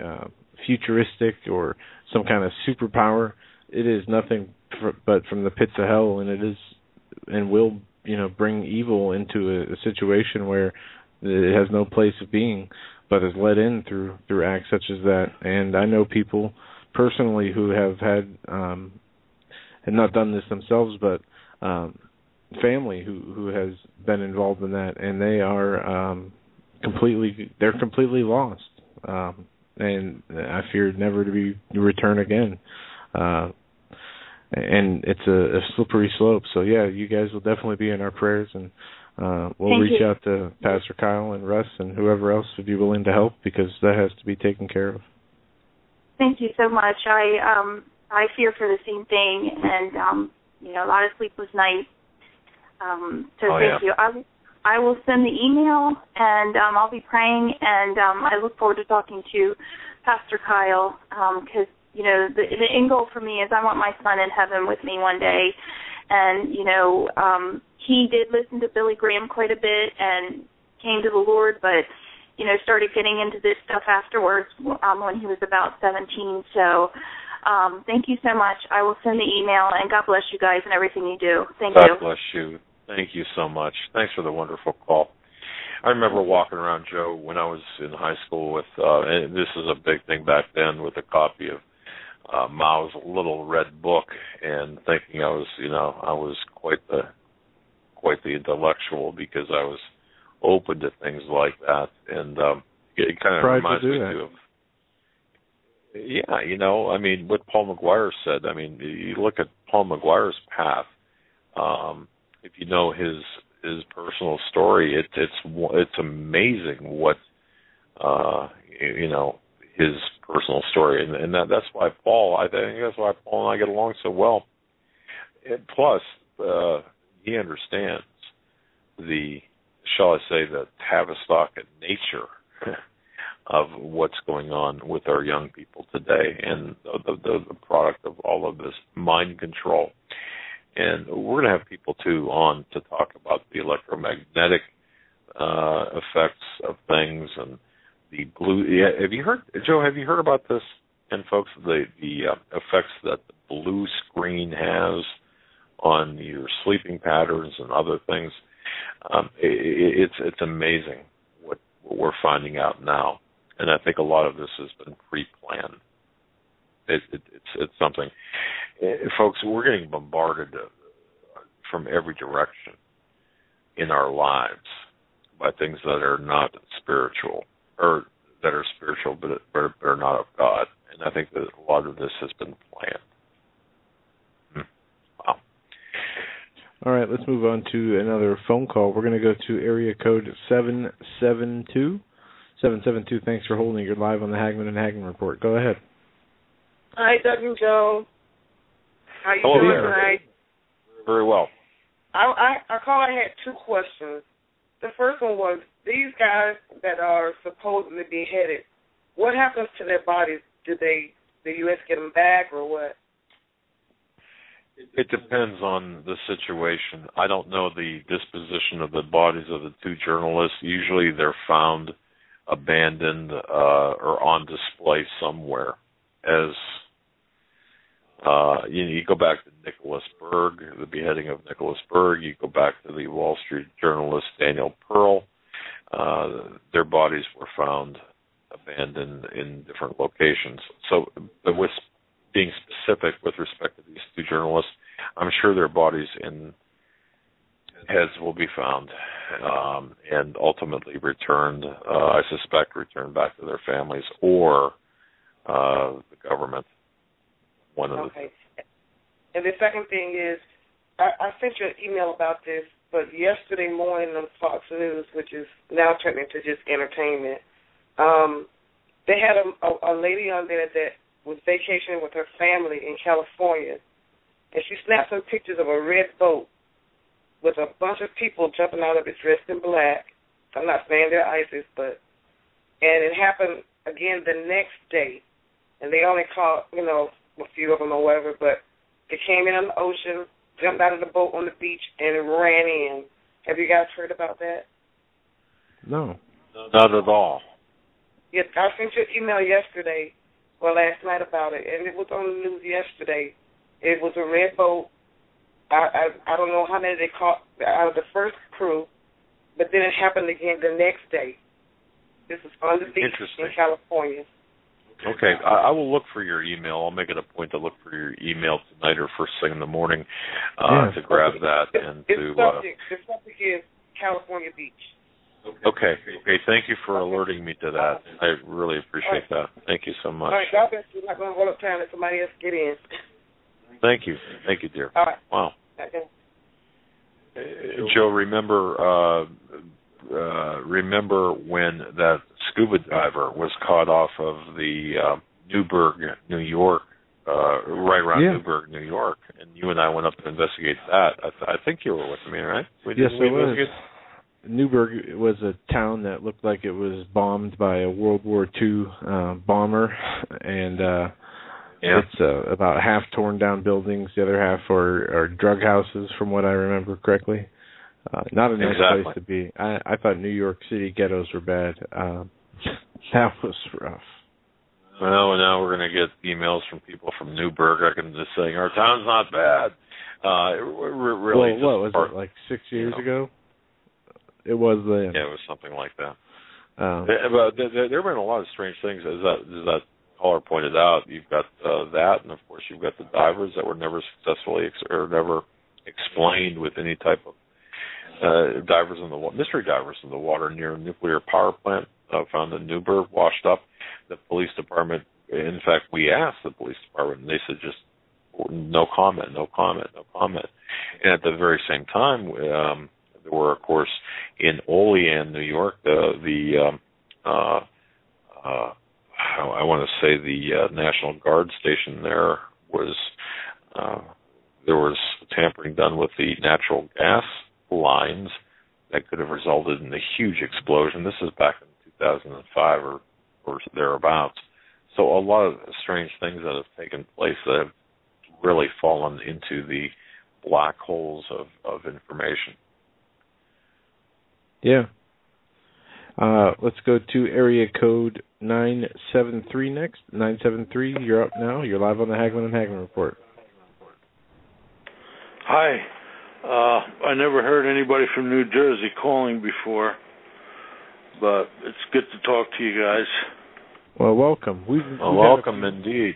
futuristic or some kind of superpower. It is nothing but from the pits of hell, and it is and will, bring evil into a situation where it has no place of being. but is let in through acts such as that. And I know people personally who have had not done this themselves, but family who has been involved in that, and they are completely lost, and I fear never to return again. And it's a slippery slope. So yeah, you guys will definitely be in our prayers, and we'll reach out to Pastor Kyle and Russ and whoever else would be willing to help, because that has to be taken care of. Thank you so much. I fear for the same thing, and a lot of sleepless nights. Thank you. I will send the email, and I'll be praying, and I look forward to talking to Pastor Kyle, because the end goal for me is I want my son in heaven with me one day, and he did listen to Billy Graham quite a bit and came to the Lord, but started getting into this stuff afterwards when he was about 17. So thank you so much. I will send the email, and God bless you guys and everything you do. Thank you. God bless you. Thank you so much. Thanks for the wonderful call. I remember walking around, Joe, when I was in high school with, and this is a big thing back then, with a copy of Mao's Little Red Book, and thinking I was quite the intellectual, because I was open to things like that, and it kind of reminds me too of, what Paul McGuire said. I mean, you look at Paul McGuire's path. If you know his personal story, it's amazing what his personal story, and that's why Paul. I think that's why Paul and I get along so well. And plus, he understands shall I say, the Tavistock nature of what's going on with our young people today, and the product of all of this mind control. And we're going to have people, too, on to talk about the electromagnetic effects of things and the blue. Yeah, have you heard, Joe? Have you heard about this? And folks, the effects that the blue screen has on your sleeping patterns and other things. It's amazing what we're finding out now, and I think a lot of this has been pre-planned. It's something, folks. We're getting bombarded from every direction in our lives by things that are not spiritual, or that are spiritual but are not of God. And I think that a lot of this has been planned. Wow. All right, let's move on to another phone call. We're going to go to area code 772. 772, thanks for holding. You're live on the Hagmann Hagmann Report. Go ahead. Hi, Doug and Joe. How you Hello doing there. tonight? Very well. I had two questions. The first one was, these guys that are supposedly beheaded, what happens to their bodies? Do the U.S. get them back or what? It depends on the situation. I don't know the disposition of the bodies of the two journalists. Usually they're found abandoned or on display somewhere. As you go back to Nicholas Berg, the beheading of Nicholas Berg. You go back to the Wall Street journalist Daniel Pearl. Their bodies were found abandoned in different locations. So, with being specific with respect to these two journalists, I'm sure their bodies and heads will be found and ultimately returned, I suspect, returned back to their families or the government. One of okay. And the second thing is, I sent you an email about this, but yesterday morning on Fox News, which is now turned into just entertainment, they had a lady on there that was vacationing with her family in California, and she snapped some pictures of a red boat with a bunch of people jumping out of it dressed in black. I'm not saying they're ISIS, and it happened again the next day, and they only caught, a few of them or whatever, but they came in on the ocean, jumped out of the boat on the beach, and ran in. Have you guys heard about that? No. Not at all. Yes, I sent you an email last night about it, and it was on the news yesterday. It was a red boat. I don't know how many they caught out of the first crew, but then it happened again the next day. This is on the beach in California. Okay, I will look for your email. I'll make it a point to look for your email tonight or first thing in the morning to grab that and to. The subject is California Beach. Okay. Thank you for alerting me to that. I really appreciate that. Thank you so much. All right, God bless you. I'm not going to hold up time. Let somebody else get in. Thank you, dear. All right. Wow. Okay. Joe, remember when that scuba diver was caught off of the Newburgh, New York, right around Newburgh, New York, and you and I went up to investigate that. I think you were with me, right? Yes, I was. Newburgh was a town that looked like it was bombed by a World War II bomber, and it's about half torn down buildings. The other half are drug houses, from what I remember correctly. Not a nice place to be. I thought New York City ghettos were bad. That was rough. Well, now we're going to get emails from people from Newburgh. I can just saying our town's not bad. Really, what was it, like 6 years ago? It was then. Yeah, it was something like that. But there have been a lot of strange things, as that caller pointed out. You've got that, and of course you've got the divers that were never successfully never explained with any type of mystery divers in the water near a nuclear power plant found in Newburgh, washed up. The police department, in fact, we asked the police department, and they said just no comment. And at the very same time, there were, of course, in Olean, New York, I want to say the National Guard station there was tampering done with the natural gas lines that could have resulted in a huge explosion. This is back in 2005 or thereabouts. So a lot of strange things that have taken place that have really fallen into the black holes of information. Yeah. Let's go to area code 973 next. 973, you're up now. You're live on the Hagmann Hagmann Report. Hi. I never heard anybody from New Jersey calling before, but it's good to talk to you guys. Well, welcome. Welcome indeed.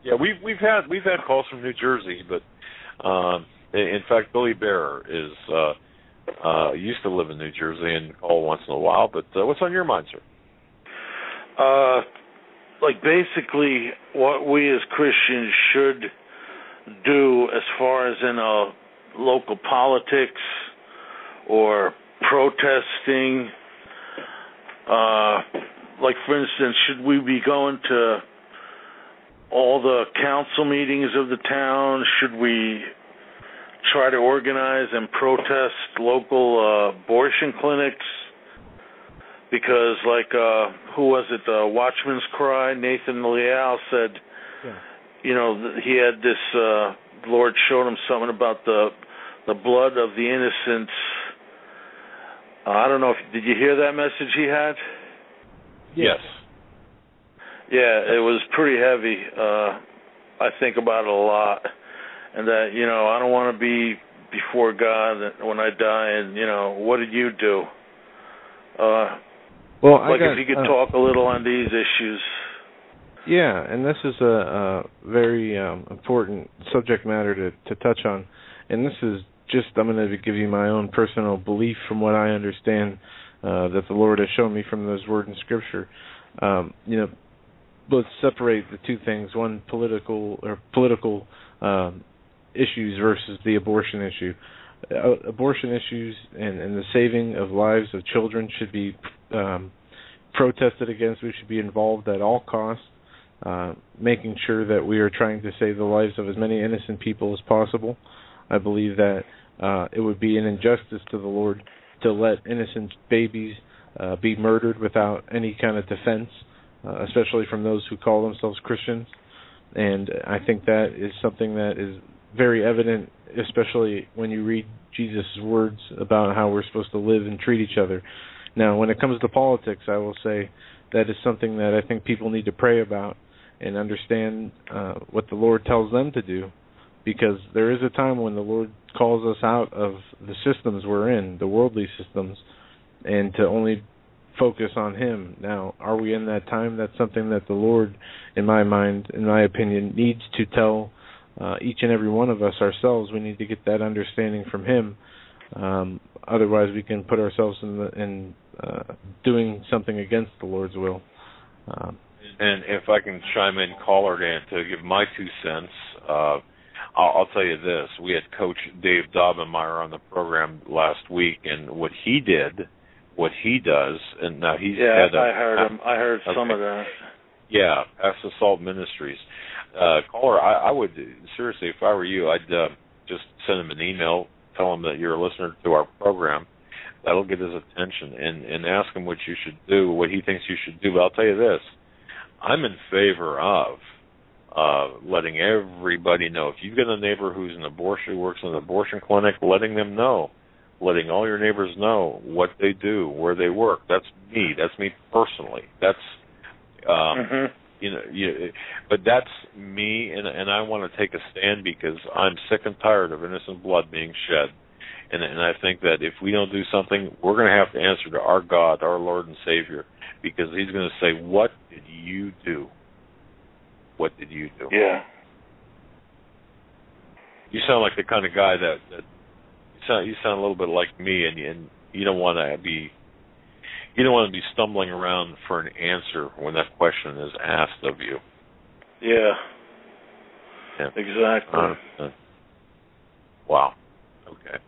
Yeah, we've had calls from New Jersey, but in fact, Billy Bear used to live in New Jersey and call once in a while. But what's on your mind, sir? Basically, what we as Christians should do as far as in local politics or protesting. For instance, should we be going to all the council meetings of the town? Should we try to organize and protest local abortion clinics? Because, who was it? Watchman's Cry, Nathan Leal said, he had this, the Lord showed him something about the blood of the innocents. I don't know did you hear that message he had? Yes. Yeah, it was pretty heavy. I think about it a lot. And that, I don't want to be before God when I die and, what did you do? If you could talk a little on these issues. Yeah, and this is a very important subject matter to touch on. And this is I'm going to give you my own personal belief from what I understand that the Lord has shown me from those words in Scripture. Let's separate the two things. One, political issues versus the abortion issue. Abortion issues and the saving of lives of children should be protested against. We should be involved at all costs, making sure that we are trying to save the lives of as many innocent people as possible. I believe that it would be an injustice to the Lord to let innocent babies be murdered without any kind of defense, especially from those who call themselves Christians. And I think that is something that is very evident, especially when you read Jesus' words about how we're supposed to live and treat each other. Now, when it comes to politics, I will say that is something that I think people need to pray about and understand what the Lord tells them to do, because there is a time when the Lord calls us out of the systems we're in, the worldly systems, and to only focus on Him. Now, are we in that time? That's something that the Lord, in my mind, in my opinion, needs to tell each and every one of us ourselves. We need to get that understanding from Him. Otherwise, we can put ourselves in doing something against the Lord's will. And if I can chime in, caller Dan, to give my 2 cents, I'll tell you this. We had Coach Dave Daubenmeier on the program last week, and what he does, and now he's had I heard him. I heard some of that. Yeah, Pass the Salt Ministries. Caller, I would, seriously, if I were you, I'd just send him an email, tell him that you're a listener to our program. That'll get his attention, and ask him what you should do, what he thinks you should do. But I'll tell you this. I'm in favor of letting everybody know. If you've got a neighbor who's an abortion, who works in an abortion clinic, letting them know, letting all your neighbors know what they do, where they work. That's me. That's me personally. That's but that's me, and I want to take a stand because I'm sick and tired of innocent blood being shed. And I think that if we don't do something, we're going to have to answer to our God, our Lord and Savior, because He's going to say, "What did you do? What did you do?" Yeah. You sound like the kind of guy that you sound a little bit like me, and you don't want to be stumbling around for an answer when that question is asked of you. Yeah. Yeah. Exactly. Wow. Okay.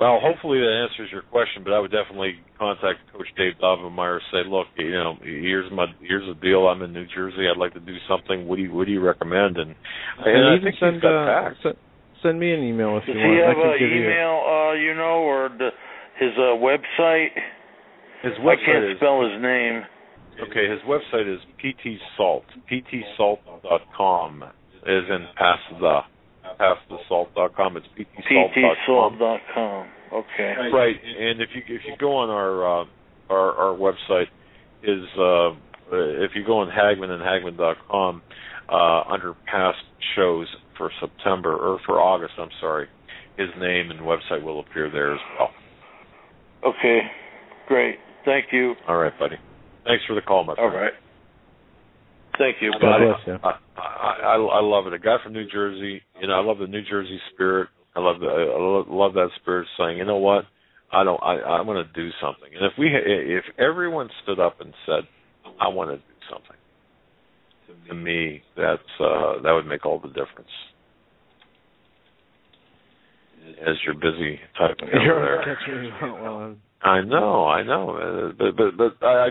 Well, hopefully that answers your question, but I would definitely contact Coach Dave Daubenmeier. Say, look, here's the deal. I'm in New Jersey. I'd like to do something. What do you recommend? And I think he's got back. Send me an email if you want. Does he have an email, or his website? His website I can't spell his name. Okay, his website is ptsalt, ptsalt.com, as in passthesalt.com. It's ptsalt.com. Okay. Right, and if you go on our website, if you go on Hagmann and Hagmann.com, under past shows for September, or for August, I'm sorry, his name and website will appear there as well. Okay, great. Thank you. All right, buddy. Thanks for the call, my friend. All right. Thank you. God bless you. I love it. A guy from New Jersey. I love the New Jersey spirit. I love that spirit saying, you know what? I'm going to do something. And if everyone stood up and said, I want to do something, to me, that would make all the difference. As you're busy typing over there. I know, but I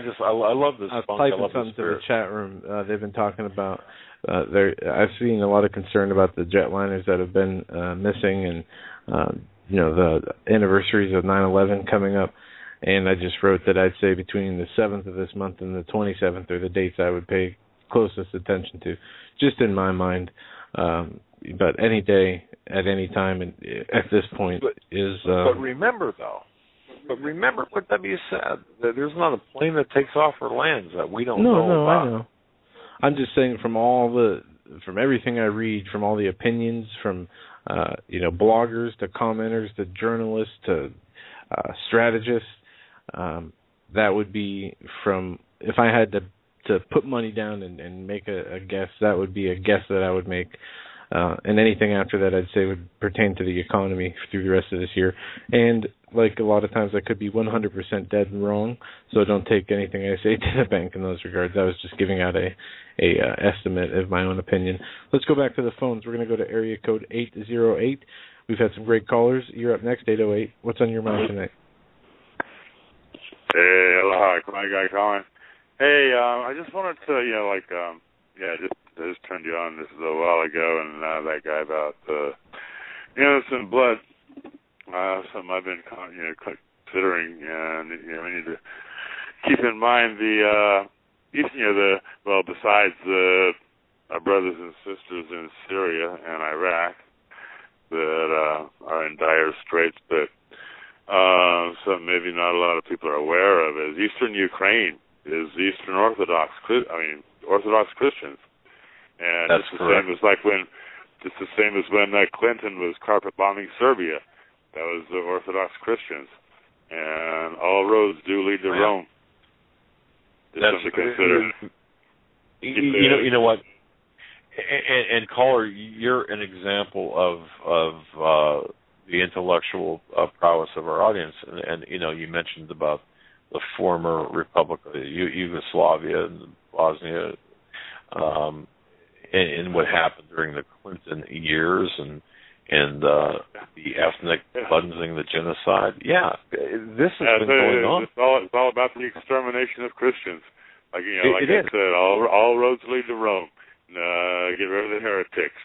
love this. I was typing something to the chat room. They've been talking about. I've seen a lot of concern about the jetliners that have been missing, and the anniversaries of 9/11 coming up. And I just wrote that I'd say between the 7th of this month and the 27th are the dates I would pay closest attention to, just in my mind. But any day, at any time, at this point is. But remember, though. What that being said, there's not a plane that takes off or lands that we don't know about. No, I know. I'm just saying from everything I read, from all the opinions, from bloggers to commenters to journalists to strategists, that would be from, if I had to put money down and make a guess, that would be a guess that I would make. And anything after that, I'd say, would pertain to the economy through the rest of this year. And like a lot of times, I could be 100% dead and wrong, so don't take anything I say to the bank in those regards. I was just giving out a estimate of my own opinion. Let's go back to the phones. We're going to go to area code 808. We've had some great callers. You're up next, 808. What's on your mind tonight? Hey, aloha, my guy calling. Hey, I just wanted to, I just turned you on this a little while ago, and that guy about innocent blood, something I've been considering, and we need to keep in mind besides our brothers and sisters in Syria and Iraq that are in dire straits, but something maybe not a lot of people are aware of is Eastern Ukraine is Eastern Orthodox Christians. And that's it's the same as when Clinton was carpet bombing Serbia. That was the Orthodox Christians. and all roads do lead to Rome. Just something to consider. You know what? And caller, you're an example of the intellectual prowess of our audience, and you know, you mentioned about the former Republic of Yugoslavia and Bosnia, and what happened during the Clinton years, and the ethnic cleansing, the genocide. Yeah, this has been going on. It's all about the extermination of Christians. Like I said, all roads lead to Rome. Get rid of the heretics.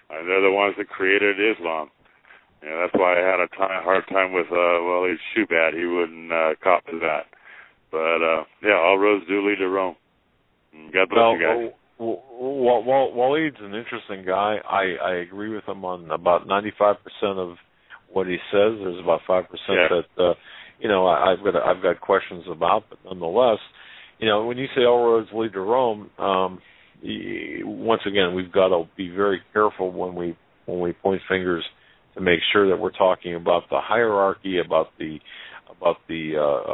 They're the ones that created Islam. That's why I had a hard time with he's Shubat. He wouldn't copy that. But all roads do lead to Rome. God bless you guys. Waleed's an interesting guy. I agree with him on about 95% of what he says. There's about 5% that I've got questions about, but nonetheless, when you say all roads lead to Rome, once again, we've got to be very careful when we point fingers to make sure that we're talking about the hierarchy, about the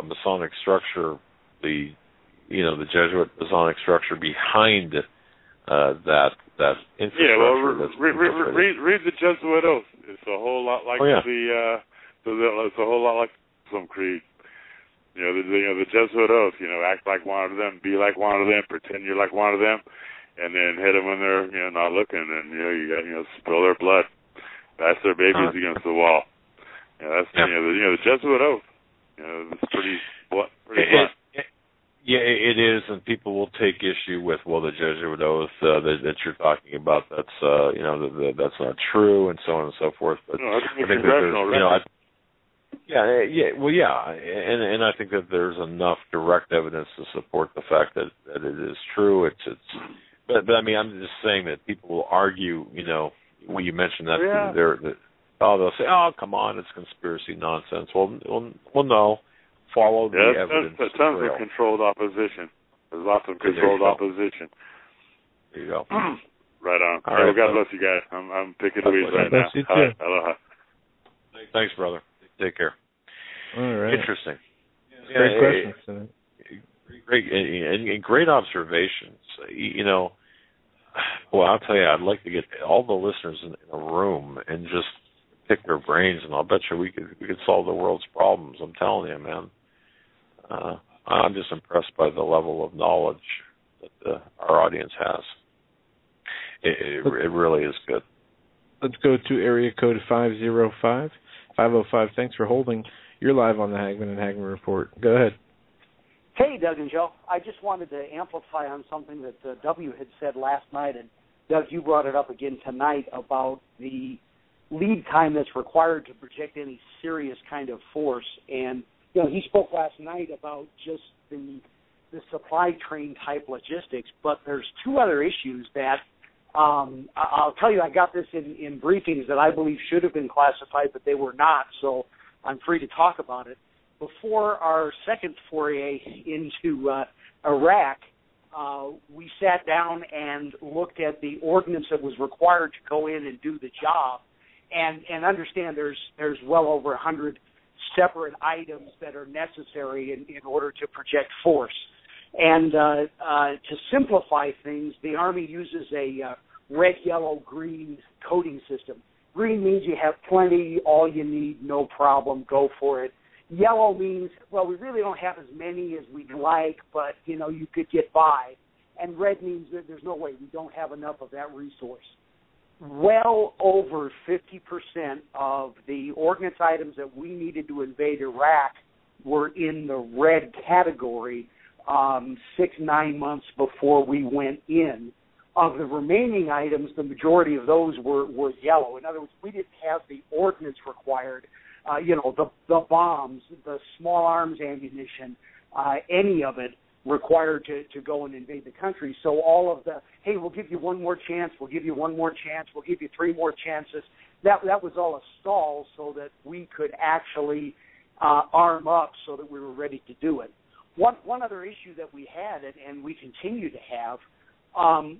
Masonic structure, the Jesuit Masonic structure behind that infrastructure. Yeah, well, read the Jesuit Oath. It's a whole lot like it's a whole lot like some creed. The Jesuit Oath. Act like one of them, be like one of them, pretend you're like one of them, and then hit them when they're not looking, and you spill their blood. That's their babies against the wall. That's the Jesuit Oath. It's pretty blunt. Yeah, it is, and people will take issue with the Jesuit Oath that you're talking about. That's that's not true, and so on and so forth. But I think there's and I think that there's enough direct evidence to support the fact that it is true. But I mean, I'm just saying that people will argue. When you mention that, they'll say, "Oh, come on, it's conspiracy nonsense." Well, no. Follow the evidence. There's tons of controlled opposition. There's lots of controlled opposition. There you go. Right on. All right, God bless you guys. I'm picking weeds right now. Hi. Aloha. Thanks, brother. Take care. All right. Interesting. Great questions. Great and great observations. I'll tell you, I'd like to get all the listeners in a room and just pick their brains, and I'll bet you we could solve the world's problems. I'm telling you, man. I'm just impressed by the level of knowledge that our audience has. It really is good. Let's go to area code 505. 505, thanks for holding. You're live on the Hagmann and Hagmann Report. Go ahead. Hey, Doug and Joe. I just wanted to amplify on something that W had said last night, and Doug, you brought it up again tonight about the lead time that's required to project any serious kind of force. And he spoke last night about just the supply train type logistics, but there's two other issues that I'll tell you. I got this in briefings that I believe should have been classified, but they were not, so I'm free to talk about it. Before our second foray into Iraq, we sat down and looked at the ordnance that was required to go in and do the job, and understand there's well over 100 separate items that are necessary in order to project force. And to simplify things, the Army uses a red, yellow, green coding system. Green means you have plenty, all you need, no problem, go for it. Yellow means, well, we really don't have as many as we'd like, but, you could get by. And red means that there's no way, we don't have enough of that resource. Well over 50% of the ordnance items that we needed to invade Iraq were in the red category 6-9 months before we went in. Of the remaining items, the majority of those were yellow. In other words, we didn't have the ordnance required, the bombs, the small arms ammunition, any of it required to go and invade the country. So all of the, hey, we'll give you one more chance, we'll give you one more chance, we'll give you 3 more chances, that was all a stall so that we could actually arm up so that we were ready to do it. One other issue that we had, and we continue to have,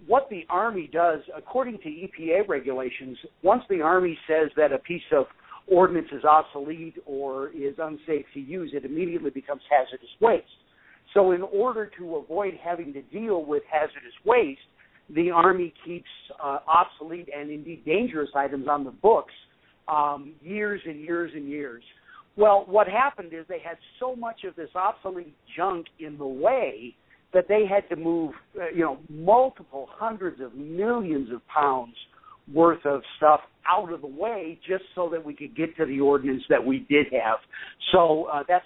what the Army does, according to EPA regulations, once the Army says that a piece of ordinance is obsolete or is unsafe to use, it immediately becomes hazardous waste. So in order to avoid having to deal with hazardous waste, the Army keeps obsolete and indeed dangerous items on the books years and years and years. Well, what happened is they had so much of this obsolete junk in the way that they had to move, multiple hundreds of millions of pounds worth of stuff out of the way just so that we could get to the ordinance that we did have. So that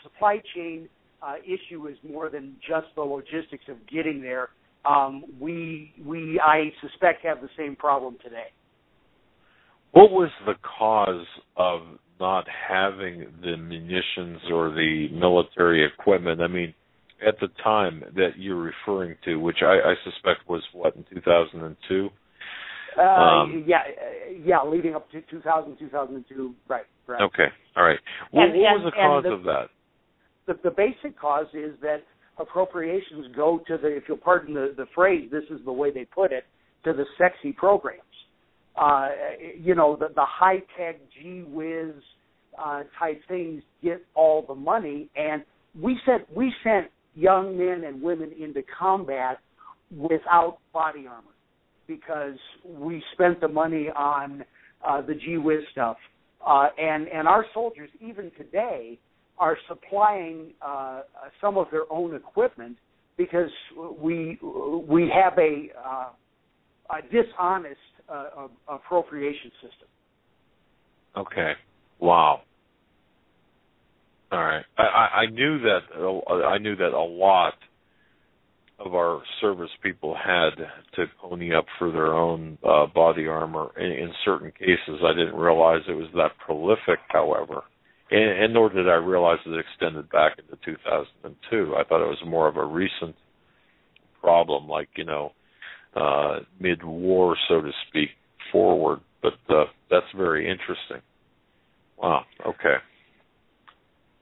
supply chain issue is more than just the logistics of getting there. I suspect, have the same problem today. What was the cause of not having the munitions or the military equipment? I mean, at the time that you're referring to, which I suspect was, what, in 2002? Leading up to 2000, 2002, right. Okay, all right. What was the cause of that? The basic cause is that appropriations go to the, if you'll pardon the phrase, this is the way they put it, to the sexy programs. The high-tech, gee-whiz type things get all the money, and we sent young men and women into combat without body armor because we spent the money on the gee-whiz stuff. And our soldiers, even today, are supplying some of their own equipment because we have a dishonest appropriation system. Okay. Wow. All right. I knew that a lot of our service people had to pony up for their own body armor in certain cases. I didn't realize it was that prolific, however. And nor did I realize it extended back into 2002. I thought it was more of a recent problem, like, mid-war, so to speak, forward. But that's very interesting. Wow, okay.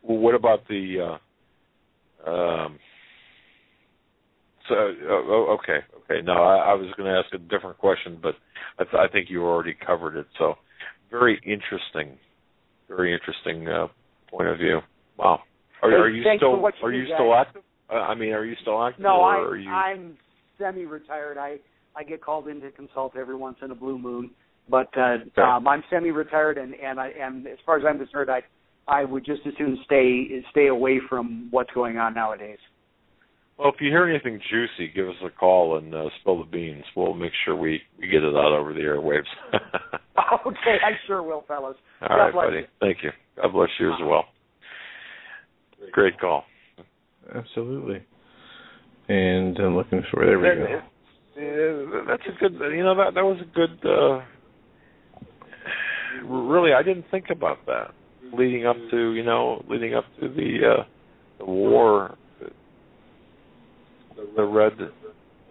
Well, what about the... Okay. No, I was going to ask a different question, but I think you already covered it. So, very interesting point of view. Wow. Are you still active? Are you still active? No, I'm semi-retired. I get called in to consult every once in a blue moon, but I'm semi-retired, and as far as I'm concerned, I would just as soon stay away from what's going on nowadays. Well, if you hear anything juicy, give us a call and spill the beans. We'll make sure we get it out over the airwaves. Okay, I sure will, fellas. All right, buddy. Thank you. God bless you as well. Great call. Absolutely. And I'm looking for, there we go. That's a good, that was a good, really, I didn't think about that. Leading up to the war, the red,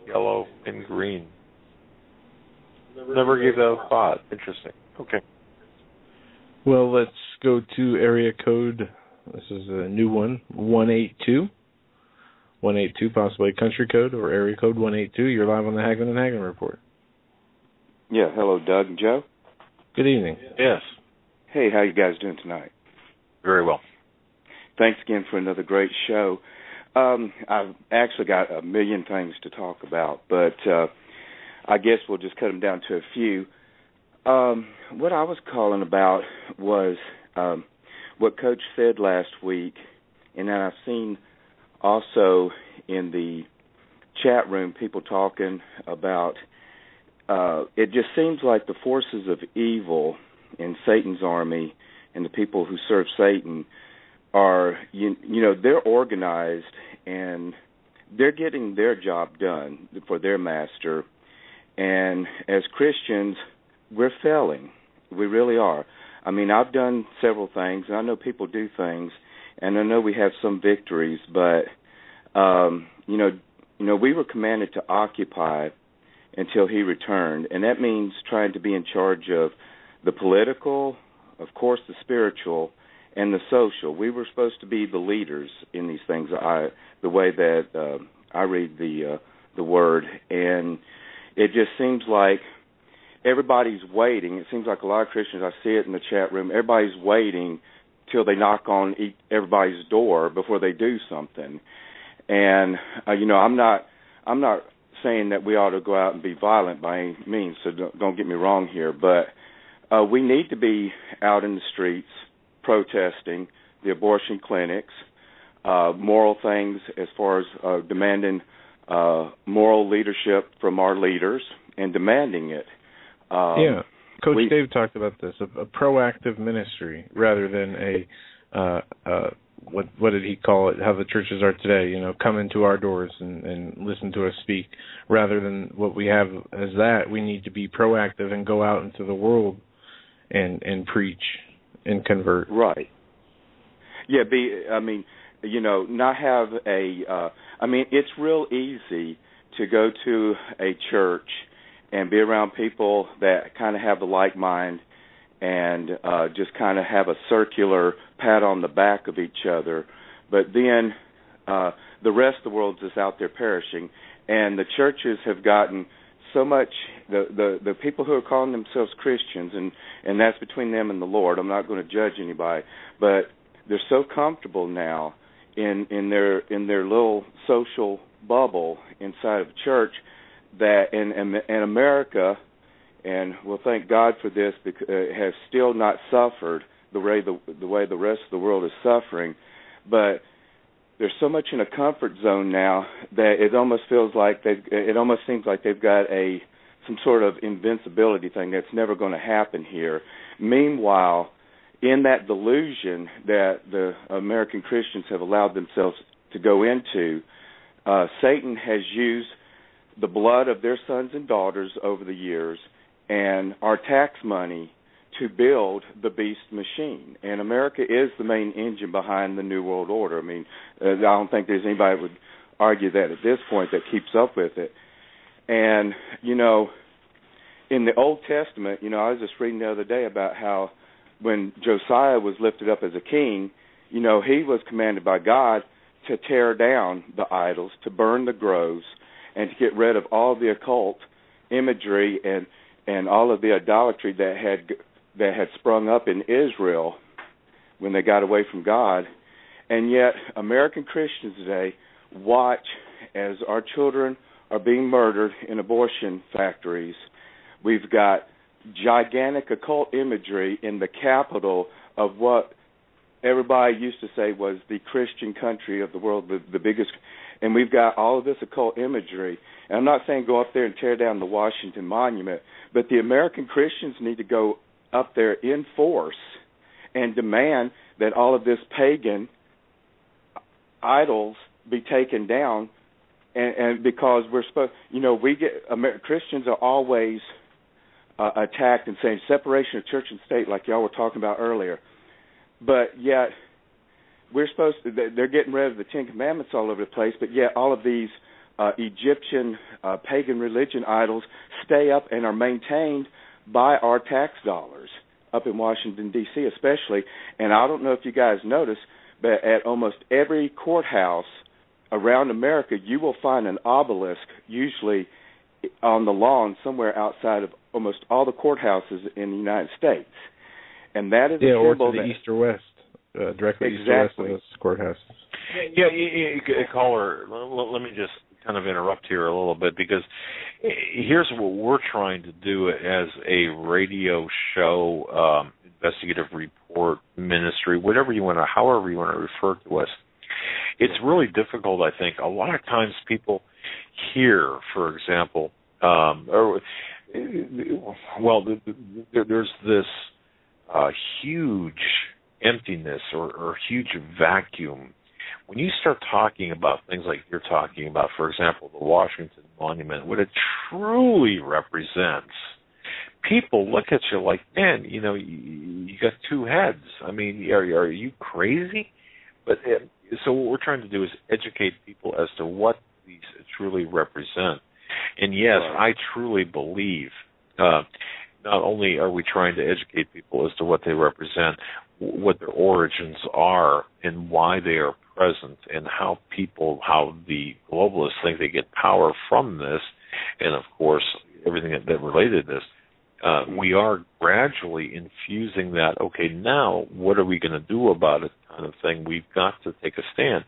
yellow, and green. Never gave that a thought. Interesting. Okay. Well, let's go to area code. This is a new one, 182. 182, possibly country code or area code 182. You're live on the Hagmann and Hagmann report. Yeah, hello, Doug and Joe. Good evening. Yes. Hey, how you guys doing tonight? Very well. Thanks again for another great show. I've actually got a million things to talk about, but I guess we'll just cut them down to a few. What I was calling about was what Coach said last week, and then I've seen also in the chat room people talking about it just seems like the forces of evil in Satan's army and the people who serve Satan are, they're organized and they're getting their job done for their master. And as Christians, we're failing. We really are. I mean, I've done several things, and I know people do things, and I know we have some victories, but, we were commanded to occupy until he returned, and that means trying to be in charge of the political, of course the spiritual, and the social. We were supposed to be the leaders in these things, the way that I read the word, and it just seems like everybody's waiting. It seems like a lot of Christians, I see it in the chat room, everybody's waiting till they knock on everybody's door before they do something. And I'm not saying that we ought to go out and be violent by any means, so don't get me wrong here, but we need to be out in the streets protesting the abortion clinics, moral things as far as demanding moral leadership from our leaders and demanding it. Coach Dave talked about this, a proactive ministry rather than what did he call it, how the churches are today, come into our doors and listen to us speak, rather than what we have as that. We need to be proactive and go out into the world and preach and convert. Right. Yeah, not have it's real easy to go to a church and be around people that kind of have the like mind and just kind of have a circular pat on the back of each other. But then the rest of the world is out there perishing, and the churches have gotten so much, the people who are calling themselves Christians, and that's between them and the Lord. I'm not going to judge anybody, but they're so comfortable now in their little social bubble inside of church that in America, and we'll thank God for this, because it has still not suffered the way the rest of the world is suffering, but they're so much in a comfort zone now that it almost seems like they've got some sort of invincibility thing that's never going to happen here. Meanwhile, in that delusion that the American Christians have allowed themselves to go into, Satan has used the blood of their sons and daughters over the years and our tax money to build the beast machine. And America is the main engine behind the New World Order. I mean, I don't think there's anybody that would argue that at this point that keeps up with it. And, in the Old Testament, I was just reading the other day about how when Josiah was lifted up as a king, he was commanded by God to tear down the idols, to burn the groves, and to get rid of all the occult imagery and all of the idolatry that had sprung up in Israel when they got away from God. And yet American Christians today watch as our children are being murdered in abortion factories. We've got gigantic occult imagery in the capital of what everybody used to say was the Christian country of the world, the biggest. And we've got all of this occult imagery. And I'm not saying go up there and tear down the Washington Monument, but the American Christians need to go up there in force and demand that all of this pagan idols be taken down. And because we're supposed, Christians are always attacked and saying separation of church and state, like y'all were talking about earlier. But yet, they're getting rid of the Ten Commandments all over the place, but yet all of these Egyptian pagan religion idols stay up and are maintained by our tax dollars up in Washington, D.C. especially. And I don't know if you guys noticed, but at almost every courthouse around America, you will find an obelisk, usually on the lawn somewhere outside of almost all the courthouses in the United States. And that is a symbol or to the east or west, directly exactly. east or west of those courthouses. Yeah, caller, let me just kind of interrupt here a little bit, because here's what we're trying to do as a radio show, investigative report, ministry, however you want to refer to us. It's really difficult, I think. A lot of times people hear, for example, there's this huge emptiness or huge vacuum. When you start talking about things like you're talking about, for example, the Washington Monument, what it truly represents, people look at you like, man, you got two heads. I mean, are you crazy? But so what we're trying to do is educate people as to what these truly represent. And yes, I truly believe not only are we trying to educate people as to what they represent, what their origins are and why they are present, and how the globalists think they get power from this, and of course everything that related to this. we are gradually infusing that, okay, now what are we going to do about it kind of thing. We've got to take a stand.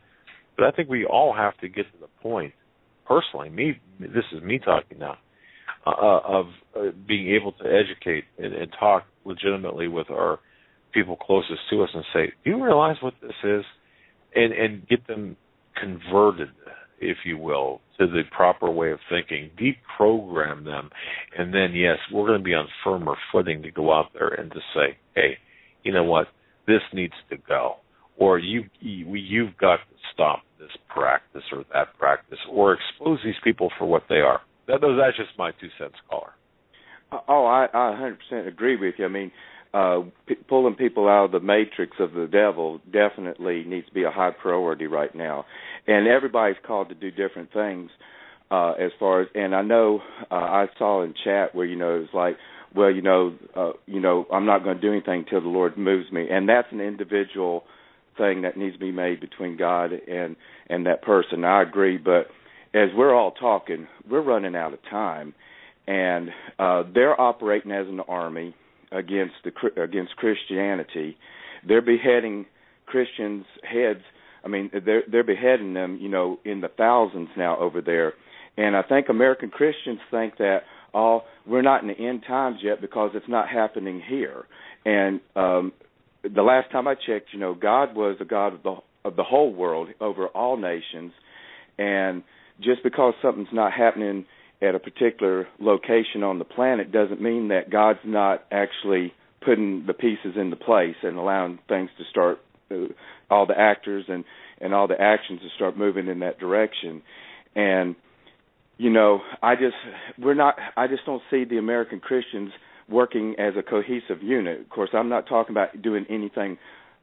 But I think we all have to get to the point, personally, this is me talking now, of being able to educate and talk legitimately with our people closest to us and say, do you realize what this is? And get them converted, if you will, to the proper way of thinking, deprogram them, and then, yes, we're going to be on firmer footing to go out there and to say, hey, you know what, this needs to go, or you've got to stop this practice or that practice, or expose these people for what they are. That's just my 2 cents, caller. Oh, I 100% agree with you. I mean, pulling people out of the matrix of the devil definitely needs to be a high priority right now. And everybody's called to do different things as far as, and I know I saw in chat where, it was like, well, I'm not going to do anything until the Lord moves me. And that's an individual thing that needs to be made between God and that person. I agree, but as we're all talking, we're running out of time. And they're operating as an army against Christianity. They're beheading Christians' heads. I mean, they're beheading them, in the thousands now over there. And I think American Christians think that, we're not in the end times yet because it's not happening here. And the last time I checked, God was a God of the whole world, over all nations. And just because something's not happening at a particular location on the planet doesn't mean that God's not actually putting the pieces into place and allowing things to start, all the actors and all the actions to start moving in that direction. And, I just don't see the American Christians working as a cohesive unit. Of course, I'm not talking about doing anything,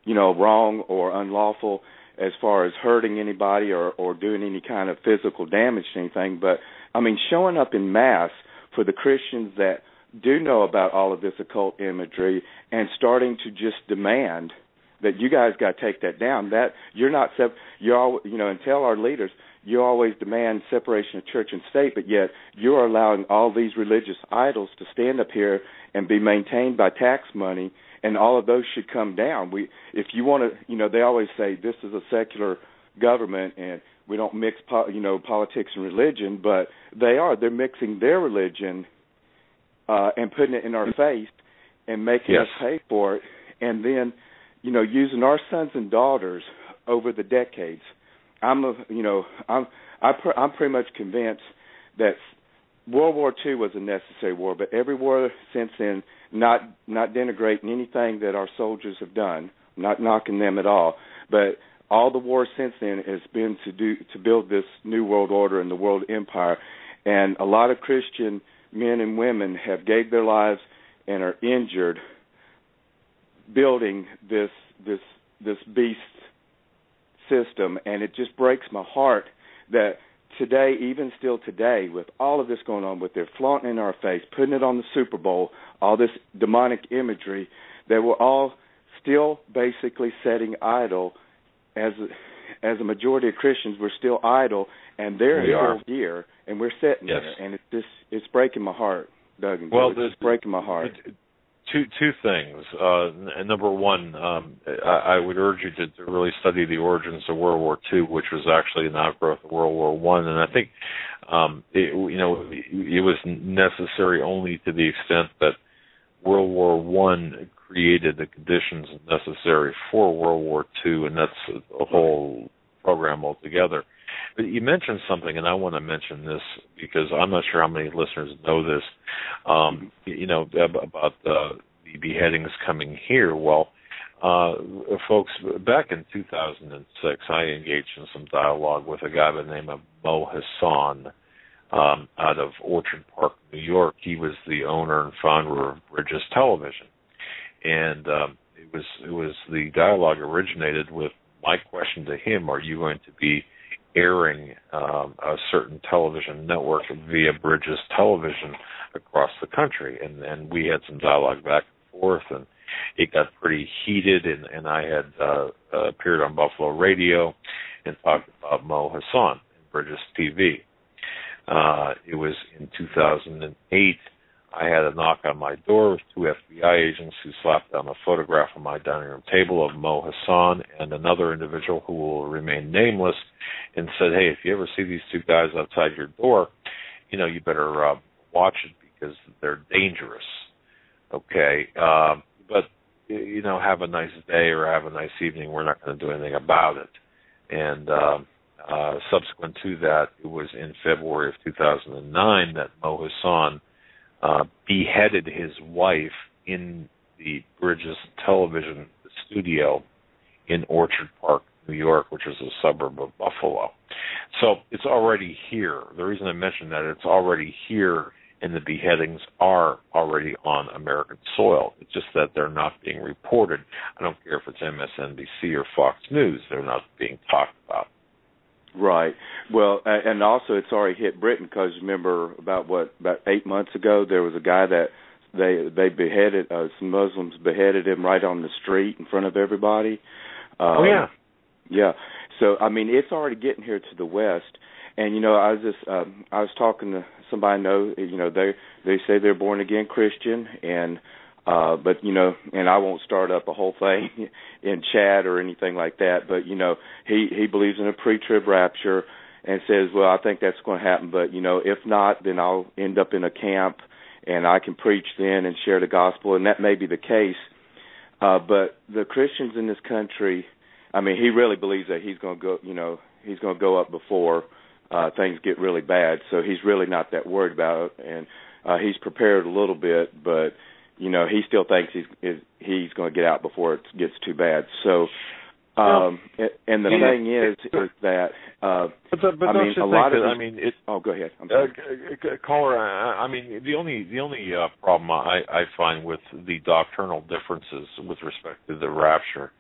wrong or unlawful as far as hurting anybody or doing any kind of physical damage to anything, but I mean, showing up in mass for the Christians that do know about all of this occult imagery and starting to just demand that you guys got to take that down. That you're not, and tell our leaders, you always demand separation of church and state, but yet you're allowing all these religious idols to stand up here and be maintained by tax money, and all of those should come down. If you want to, they always say this is a secular government and we don't mix, politics and religion, but they're mixing their religion and putting it in our face and making us pay for it, and then, using our sons and daughters over the decades. I'm pretty much convinced that World War II was a necessary war, but every war since then, not denigrating anything that our soldiers have done, not knocking them at all, but all the wars since then has been to build this new world order and the world empire, and a lot of Christian men and women have gave their lives and are injured building this beast system, and it just breaks my heart that today, even still today, with all of this going on, with their flaunting in our face, putting it on the Super Bowl, all this demonic imagery, that we're all still basically setting idol. As a majority of Christians, we're still idle, and they're in full gear, and we're sitting there, and it's breaking my heart, Doug. And well, it's breaking my heart. Two things. Number one, I would urge you to really study the origins of World War II, which was actually an outgrowth of World War I, and I think it was necessary only to the extent that World War I created the conditions necessary for World War II, and that's a whole program altogether. But you mentioned something, and I want to mention this because I'm not sure how many listeners know this, about the beheadings coming here. Well, folks, back in 2006, I engaged in some dialogue with a guy by the name of Mo Hassan out of Orchard Park, New York. He was the owner and founder of Bridges Television. And it was the dialogue originated with my question to him: are you going to be airing a certain television network via Bridges Television across the country? And we had some dialogue back and forth, and it got pretty heated. And I had appeared on Buffalo Radio and talked about Mo Hassan and Bridges TV. It was in 2008. I had a knock on my door with 2 FBI agents who slapped down a photograph on my dining room table of Mo Hassan and another individual who will remain nameless, and said, hey, if you ever see these 2 guys outside your door, you better watch it because they're dangerous. Okay, but have a nice day or have a nice evening. We're not going to do anything about it. And subsequent to that, it was in February of 2009 that Mo Hassan beheaded his wife in the Bridges television studio in Orchard Park, New York, which is a suburb of Buffalo. So it's already here. The reason I mention that, it's already here, and the beheadings are already on American soil. It's just that they're not being reported. I don't care if it's MSNBC or Fox News. They're not being talked about. Right. Well, and also it's already hit Britain, because remember about 8 months ago, there was a guy that they beheaded, some Muslims beheaded him right on the street in front of everybody. Oh, yeah. Yeah. So, I mean, it's already getting here to the West. And, I was talking to somebody I know, they say they're born again Christian, and but and I won't start up a whole thing in chat or anything like that, but he believes in a pre-trib rapture and says, well, I think that's going to happen, but if not, then I'll end up in a camp and I can preach then and share the gospel, and that may be the case. But the Christians in this country, I mean, he really believes that he's going to go up before things get really bad, so he's really not that worried about it, and he's prepared a little bit, but he still thinks he's going to get out before it gets too bad. So, and the thing is that but I mean, a lot of oh, go ahead. I'm sorry. Caller, I mean, the only problem I find with the doctrinal differences with respect to the rapture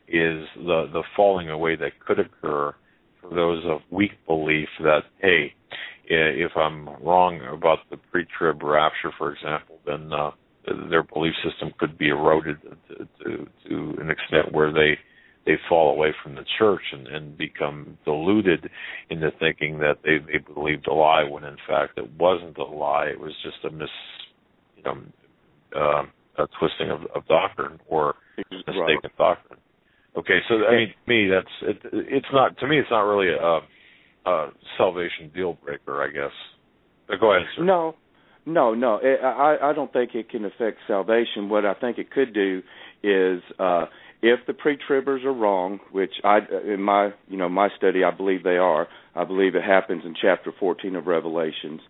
is the falling away that could occur for those of weak belief that, hey, if I'm wrong about the pre-trib rapture, for example, then their belief system could be eroded to an extent where they fall away from the church and become deluded into thinking that they believed a lie when in fact it wasn't a lie. It was just a twisting of doctrine or mistaken doctrine. Okay, so I mean, to me, it's not really a salvation deal breaker, I guess. But go ahead, sir. No. I don't think it can affect salvation. What I think it could do is, if the pre-tribbers are wrong, which in my study, I believe they are. I believe it happens in chapter 14 of Revelations.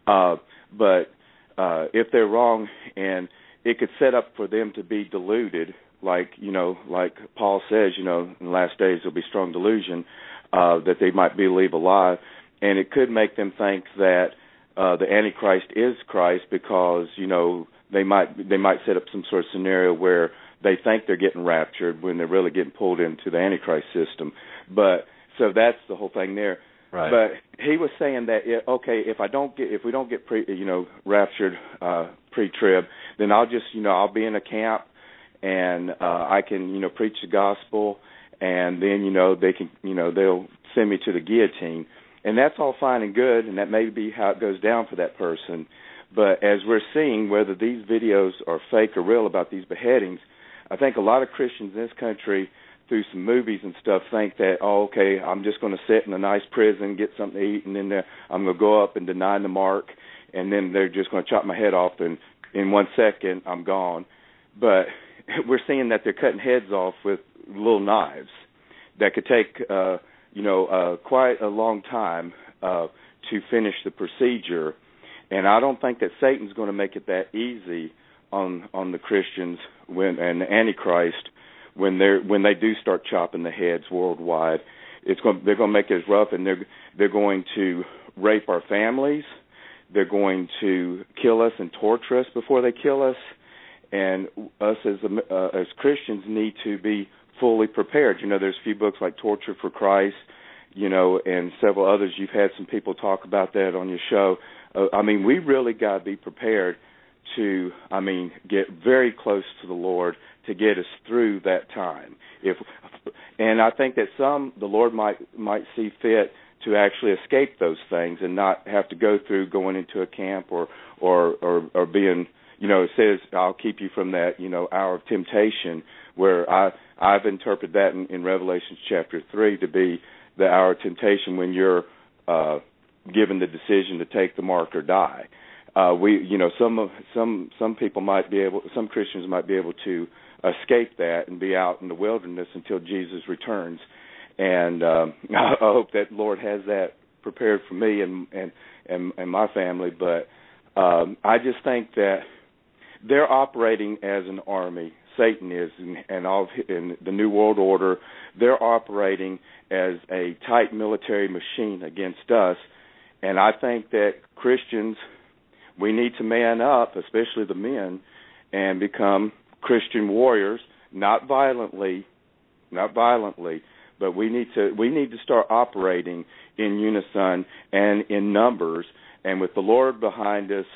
But if they're wrong, and it could set up for them to be deluded, like Paul says, in the last days there'll be strong delusion, that they might believe a lie, and it could make them think that the Antichrist is Christ, because they might set up some sort of scenario where they think they're getting raptured when they're really getting pulled into the Antichrist system. But so that's the whole thing there. Right. But he was saying that if we don't get raptured pre-trib, then I'll just I'll be in a camp and I can preach the gospel, and then they can they'll send me to the guillotine. And that's all fine and good, and that may be how it goes down for that person. But as we're seeing, whether these videos are fake or real about these beheadings, I think a lot of Christians in this country, through some movies and stuff, think that, okay, I'm just going to sit in a nice prison, get something to eat, and then I'm going to go up and deny the mark, and then they're just going to chop my head off, and in 1 second I'm gone. But we're seeing that they're cutting heads off with little knives that could take quite a long time to finish the procedure, and I don't think that Satan's going to make it that easy on the Christians and the Antichrist when they do start chopping the heads worldwide. They're going to make it as rough, and they're going to rape our families. They're going to kill us and torture us before they kill us, and us as Christians need to be fully prepared. There's a few books like Torture for Christ, and several others. You've had some people talk about that on your show. We really got to be prepared to, get very close to the Lord to get us through that time. And I think that the Lord might see fit to actually escape those things and not have to go through going into a camp or being, it says, I'll keep you from that, hour of temptation, where I've interpreted that in Revelation chapter 3 to be the hour of temptation when you're given the decision to take the mark or die. Some people might be able, some Christians might be able to escape that and be out in the wilderness until Jesus returns. And I hope that Lord has that prepared for me and my family. But I just think that they're operating as an army. Satan is, and all in the New World Order, they're operating as a tight military machine against us. And I think that Christians, we need to man up, especially the men, and become Christian warriors, not violently, but we need to start operating in unison and in numbers. And with the Lord behind us,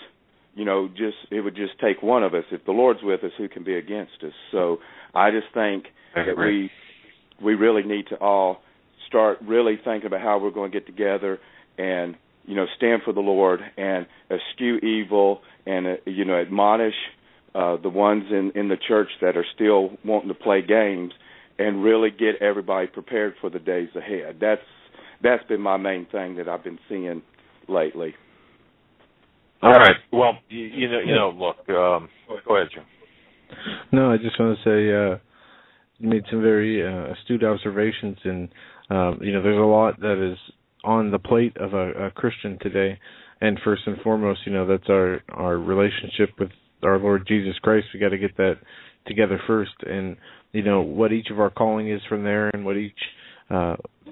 it would just take one of us. If the Lord's with us, who can be against us? So I just think that we really need to all start really thinking about how we're going to get together and, stand for the Lord and eschew evil and, admonish the ones in the church that are still wanting to play games and really get everybody prepared for the days ahead. That's been my main thing that I've been seeing lately. All right. Well, look, go ahead, Jim. No, I just want to say you made some very astute observations, and there's a lot that is on the plate of a Christian today. And first and foremost, that's our relationship with our Lord Jesus Christ. We got to get that together first, and what each of our calling is from there, and what each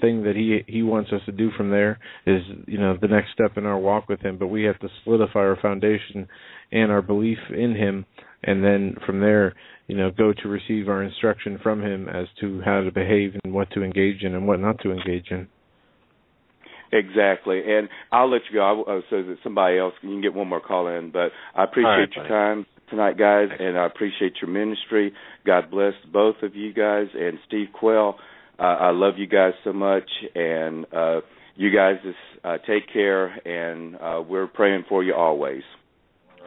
thing that he wants us to do from there is the next step in our walk with him. But we have to solidify our foundation and our belief in him, and then from there go to receive our instruction from him as to how to behave and what to engage in and what not to engage in. Exactly, and I'll let you go so that somebody else you can get one more call in. But I appreciate your time tonight, guys, and I appreciate your ministry. God bless both of you guys, and Steve Quayle. I love you guys so much, and you guys just take care, and we're praying for you always.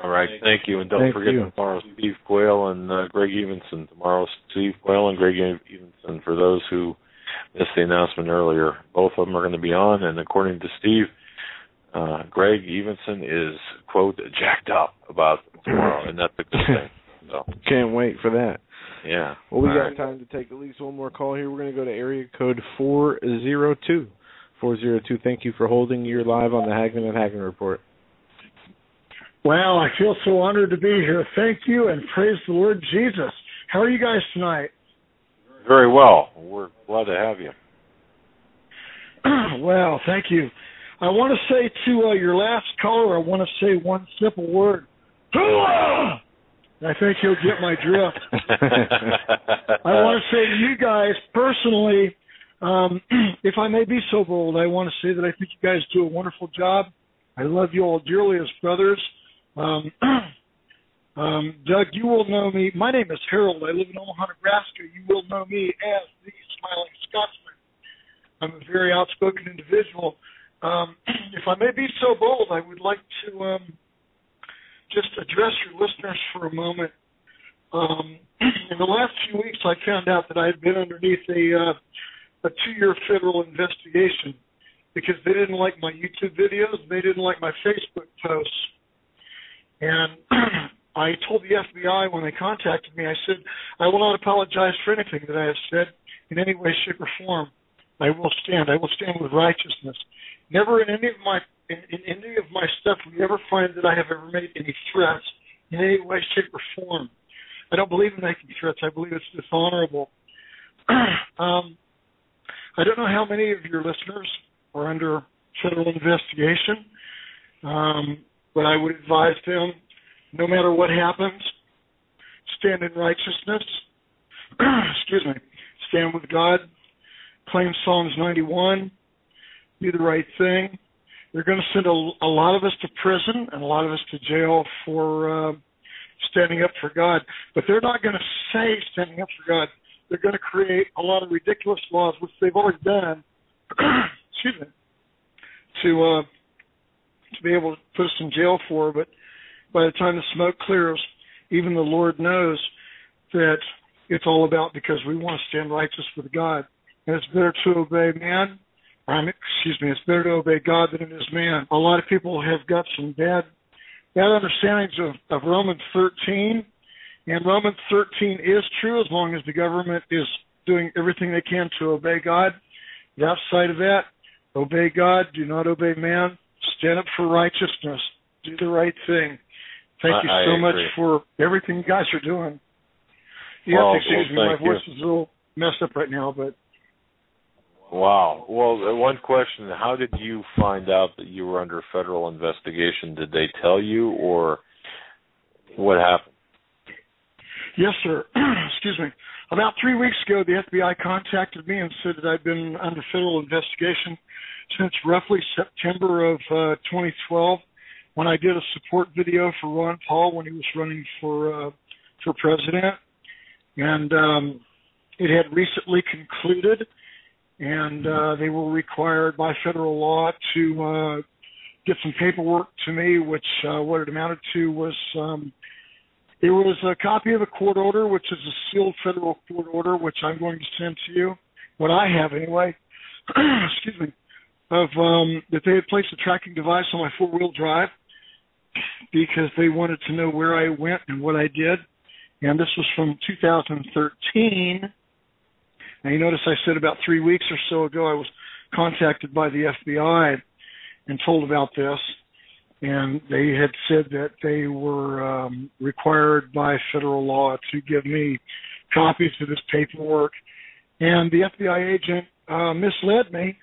All right, thank you, and don't forget tomorrow Steve Quayle and Greg Evenson. Tomorrow Steve Quayle and Greg Evenson. For those who missed the announcement earlier, both of them are going to be on, and according to Steve, Greg Evenson is, quote, jacked up about tomorrow, and that's a good thing. So. Can't wait for that. Yeah. Well, we got time to take at least one more call here. We're going to go to area code 402. 402, thank you for holding. You're live on the Hagmann Hagmann Report. Well, I feel so honored to be here. Thank you, and praise the Lord Jesus. How are you guys tonight? Very well. We're glad to have you. Well, thank you. I want to say to your last caller, I want to say one simple word. Hooah! I think you'll get my drift. I want to say to you guys personally, if I may be so bold, I want to say that I think you guys do a wonderful job. I love you all dearly as brothers. Doug, you will know me. My name is Harold. I live in Omaha, Nebraska. You will know me as the Smiling Scotsman. I'm a very outspoken individual. If I may be so bold, I would like to just address your listeners for a moment. In the last few weeks, I found out that I had been underneath a 2-year federal investigation because they didn't like my YouTube videos, they didn't like my Facebook posts. And I told the FBI when they contacted me, I said, I will not apologize for anything that I have said in any way, shape, or form. I will stand with righteousness. Never in any of my stuff will you ever find that I have ever made any threats in any way, shape, or form. I don't believe in making threats. I believe it's dishonorable. I don't know how many of your listeners are under federal investigation, but I would advise them, no matter what happens, stand in righteousness. Excuse me. Stand with God. Claim Psalms 91. Do the right thing. They're going to send a lot of us to prison and a lot of us to jail for standing up for God. But they're not going to say standing up for God. They're going to create a lot of ridiculous laws, which they've already done. Excuse me. to be able to put us in jail for. But by the time the smoke clears, even the Lord knows that it's all about because we want to stand righteous with God. And it's better to obey man. It's better to obey God than it is man. A lot of people have got some bad understandings of Romans 13. And Romans 13 is true as long as the government is doing everything they can to obey God. The outside of that, obey God, do not obey man. Stand up for righteousness. Do the right thing. Thank you so much for everything you guys are doing. You have to excuse me, my voice is a little messed up right now, but... Wow. Well, one question, how did you find out that you were under federal investigation? Did they tell you, or what happened? Yes, sir. Excuse me. About 3 weeks ago, the FBI contacted me and said that I'd been under federal investigation since roughly September of 2012, when I did a support video for Ron Paul when he was running for president. And it had recently concluded, and they were required by federal law to get some paperwork to me, which what it amounted to was it was a copy of a court order, which is a sealed federal court order, which I'm going to send to you, what I have anyway, excuse me, of that they had placed a tracking device on my four-wheel drive because they wanted to know where I went and what I did. And this was from 2013. Now, you notice I said about 3 weeks or so ago I was contacted by the FBI and told about this. And they had said that they were required by federal law to give me copies of this paperwork. And the FBI agent misled me.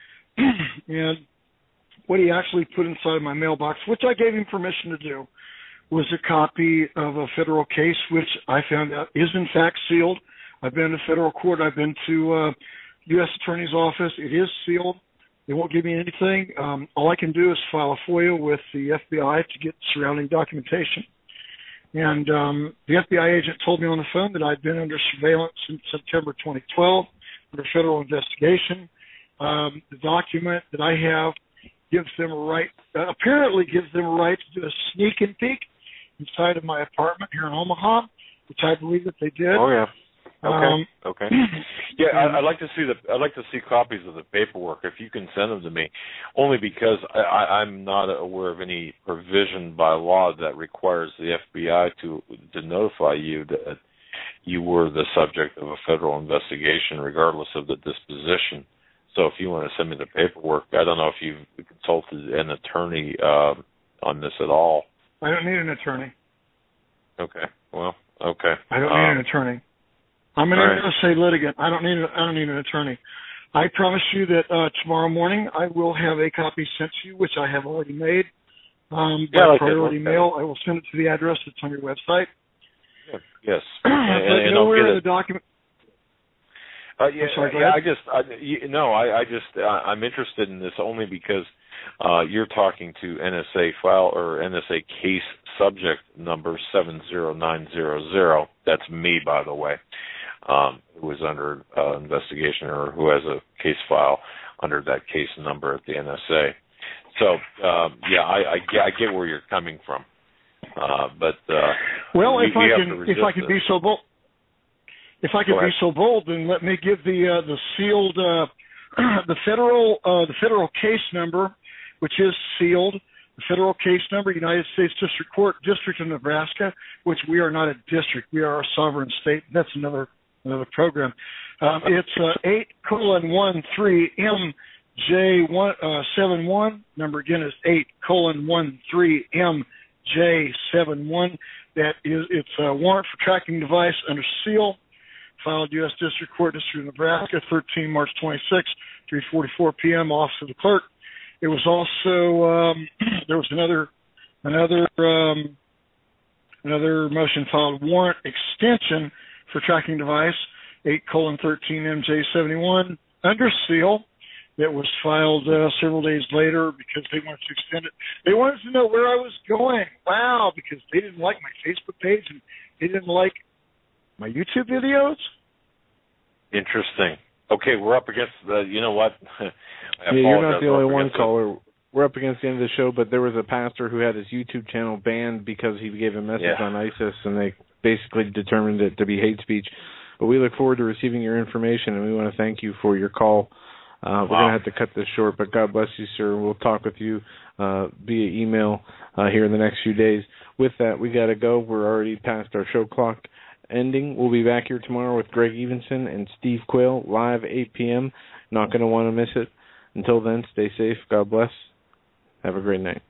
And what he actually put inside my mailbox, which I gave him permission to do, was a copy of a federal case, which I found out is in fact sealed. I've been to federal court. I've been to U.S. Attorney's Office. It is sealed. They won't give me anything. All I can do is file a FOIA with the FBI to get surrounding documentation. And the FBI agent told me on the phone that I'd been under surveillance since September 2012 under federal investigation. The document that I have gives them a right, apparently gives them a right to do a sneak and peek inside of my apartment here in Omaha, which I believe that they did. Oh, yeah. Okay. Yeah, I'd like to see copies of the paperwork if you can send them to me. Only because I'm not aware of any provision by law that requires the FBI to notify you that you were the subject of a federal investigation, regardless of the disposition. So if you want to send me the paperwork, I don't know if you've consulted an attorney on this at all. I don't need an attorney. Okay. Well, okay. I don't need an attorney. I'm an NSA litigant. I don't need an attorney. I promise you that tomorrow morning I will have a copy sent to you, which I have already made by priority mail. I will send it to the address that's on your website. Yeah. Yes. And nowhere in the document. I'm interested in this only because you're talking to NSA file or NSA case subject number 70900. That's me, by the way, who is under investigation or who has a case file under that case number at the NSA. So I get where you're coming from, but if I could be so bold. If I could be so bold, then let me give the sealed the federal case number, which is sealed. The federal case number, United States District Court, District of Nebraska, which we are not a district, we are a sovereign state. That's another program. It's 8:13MJ71. Number again is 8:13MJ71. It's a warrant for tracking device under seal. Filed U.S. District Court, District of Nebraska, 13 March 26, 3:44 p.m. Office of the Clerk. It was also there was another motion filed, warrant extension for tracking device 8:13MJ71 under seal. That was filed several days later because they wanted to extend it. They wanted to know where I was going. Wow, because they didn't like my Facebook page and they didn't like my YouTube videos. Interesting. Okay, we're up against the. You know what? You're not the only one, caller. we're up against the end of the show, but there was a pastor who had his YouTube channel banned because he gave a message on ISIS, and they basically determined it to be hate speech. But we look forward to receiving your information, and we want to thank you for your call. We're going to have to cut this short, but God bless you, sir. We'll talk with you via email here in the next few days. With that, we got to go. We're already past our show clock ending. We'll be back here tomorrow with Greg Evenson and Steve Quayle, live 8 p.m. Not going to want to miss it. Until then, stay safe. God bless. Have a great night.